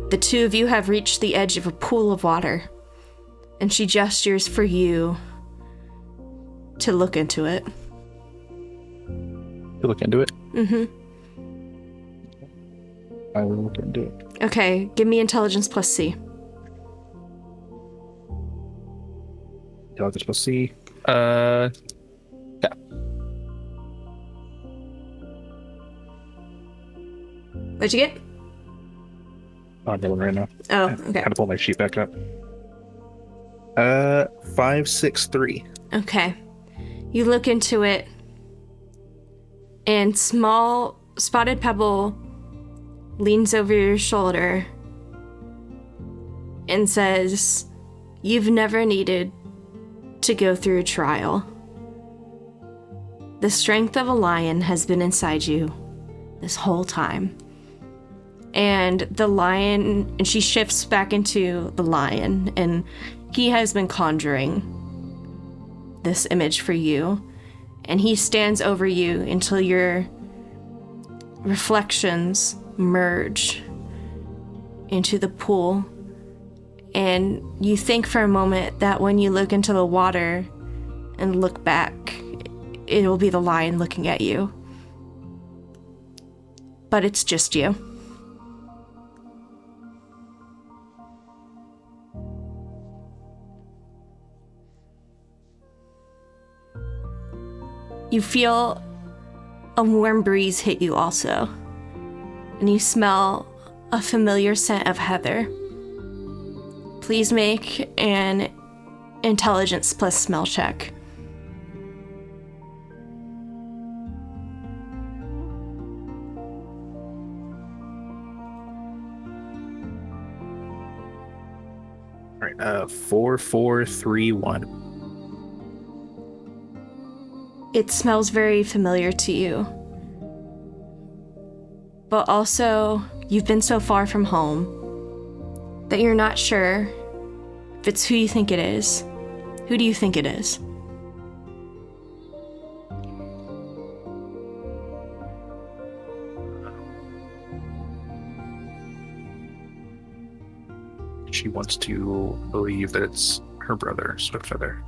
The two of you have reached the edge of a pool of water. And she gestures for you to look into it. You look into it? Mm-hmm. I will look into it. Okay, give me intelligence plus C. Intelligence plus C. Yeah. What'd you get? I'm rolling right now. Oh, I okay. had to pull my sheet back up. 563. Okay. You look into it, and small Spotted Pebble leans over your shoulder and says, "You've never needed to go through a trial. The strength of a lion has been inside you this whole time." And the lion, and she shifts back into the lion, and he has been conjuring this image for you. And he stands over you until your reflections merge into the pool. And you think for a moment that when you look into the water and look back, it will be the lion looking at you. But it's just you. You feel a warm breeze hit you also, and you smell a familiar scent of heather. Please make an intelligence plus smell check. All right, 4431. It smells very familiar to you. But also, you've been so far from home that you're not sure if it's who you think it is. Who do you think it is? she wants to believe that it's her brother, Swiftfeather.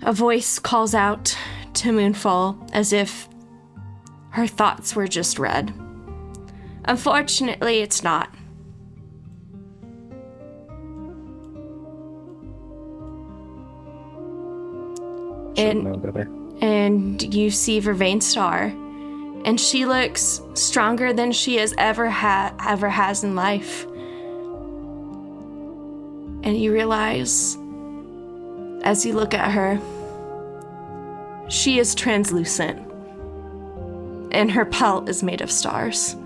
A voice calls out to Moonfall as if her thoughts were just read. Unfortunately, it's not. Should've known better. And you see Vervain Star, and she looks stronger than she has ever has in life. And you realize, as you look at her, she is translucent, and her pelt is made of stars.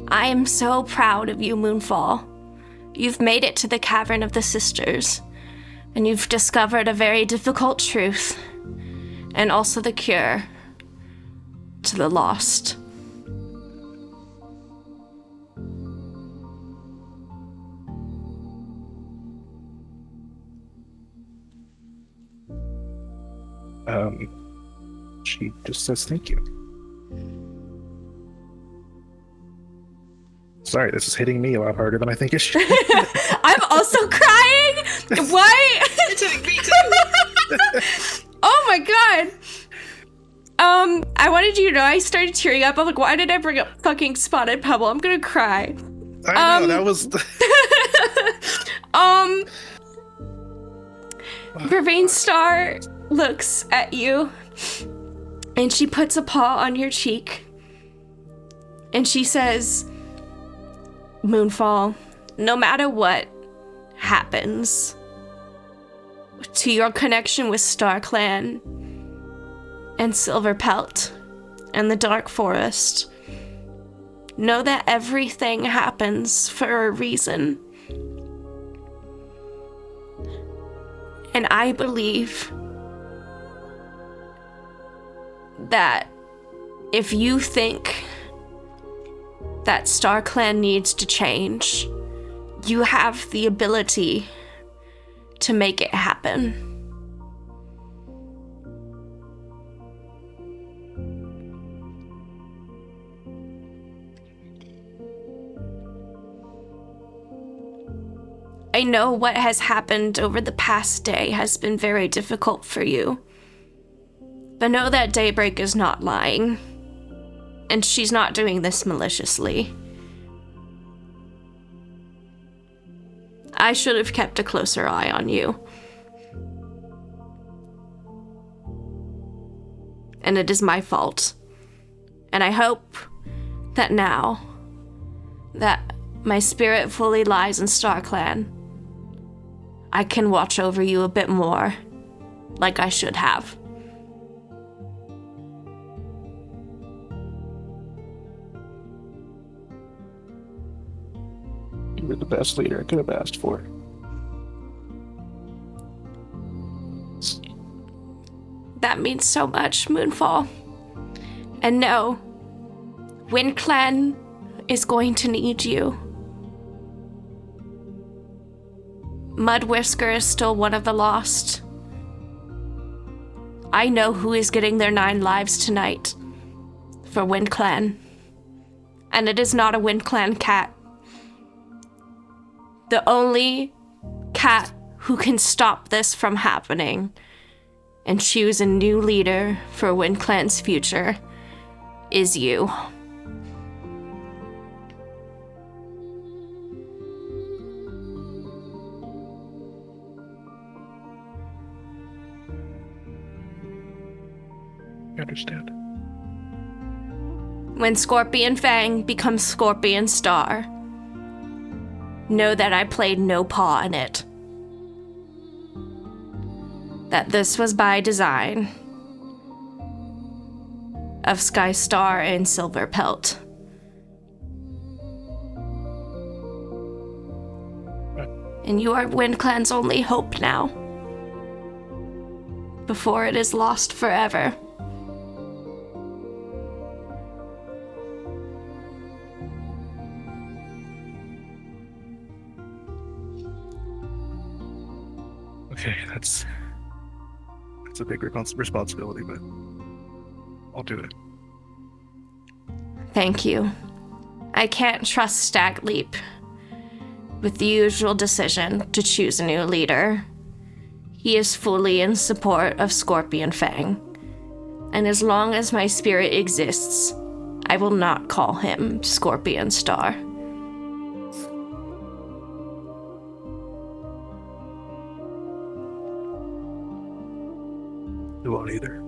I am so proud of you, Moonfall. You've made it to the Cavern of the Sisters, and you've discovered a very difficult truth, and also the cure to the lost. She just says thank you. Sorry, this is hitting me a lot harder than I think it should. I'm also crying! What? It's hitting me too. Oh my god! I wanted you to know I started tearing up. I'm like, why did I bring up fucking Spotted Pebble? I'm gonna cry. I know, that was... Vervain Star looks at you, and she puts a paw on your cheek, and she says, Moonfall, no matter what happens to your connection with StarClan and Silverpelt and the Dark Forest, know that everything happens for a reason. And I believe that if you think that StarClan needs to change, you have the ability to make it happen. I know what has happened over the past day has been very difficult for you, but know that Daybreak is not lying, and she's not doing this maliciously. I should have kept a closer eye on you. And it is my fault. And I hope that now that my spirit fully lies in StarClan, I can watch over you a bit more, like I should have. You were the best leader I could have asked for. That means so much, Moonfall. And no, WindClan is going to need you. Mudwhisker is still one of the lost. I know who is getting their 9 lives tonight for WindClan. And it is not a WindClan cat. The only cat who can stop this from happening and choose a new leader for WindClan's future is you. I understand. When Scorpion Fang becomes Scorpion Star, know that I played no paw in it. That this was by design of Skystar and Silverpelt. And you are WindClan's only hope now, before it is lost forever. Okay, It's a big responsibility, but I'll do it. Thank you. I can't trust Stagleap with the usual decision to choose a new leader. He is fully in support of Scorpion Fang, and as long as my spirit exists, I will not call him Scorpion Star. You won't either.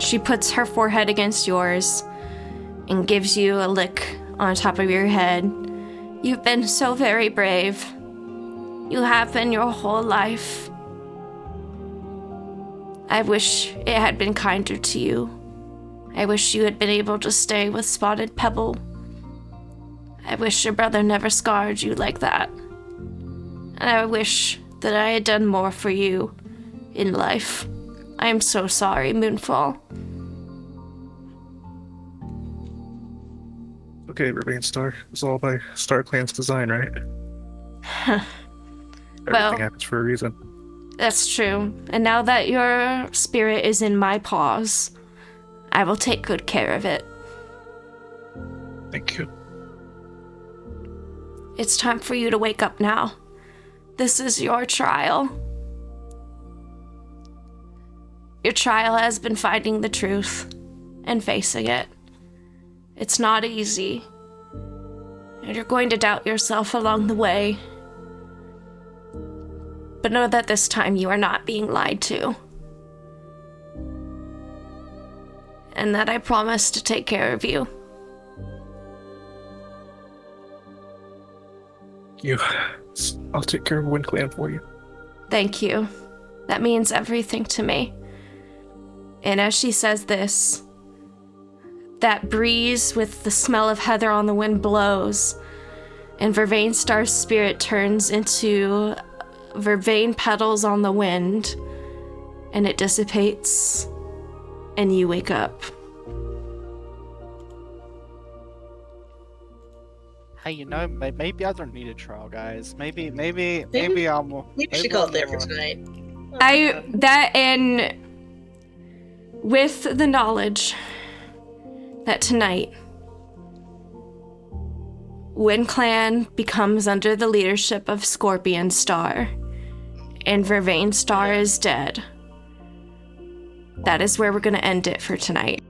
She puts her forehead against yours and gives you a lick on top of your head. You've been so very brave. You have been your whole life. I wish it had been kinder to you. I wish you had been able to stay with Spotted Pebble. I wish your brother never scarred you like that. And I wish that I had done more for you in life. I am so sorry, Moonfall. Okay, Ravine Star. It's all by Star Clan's design, right? Well, Everything happens for a reason. That's true. And now that your spirit is in my paws, I will take good care of it. Thank you. It's time for you to wake up now. This is your trial. Your trial has been finding the truth and facing it. It's not easy. And you're going to doubt yourself along the way. But know that this time you are not being lied to. And that I promise to take care of you. I'll take care of Wind Clan for you. Thank you. That means everything to me. And as she says this, that breeze with the smell of heather on the wind blows, and Vervain Star's spirit turns into vervain petals on the wind, and it dissipates, and you wake up. Hey, you know, maybe I don't need a trial, guys. Maybe I'm. Maybe we should call it there for tonight. And with the knowledge that tonight, Wind Clan becomes under the leadership of Scorpion Star, and Vervain Star is dead. That is where we're going to end it for tonight.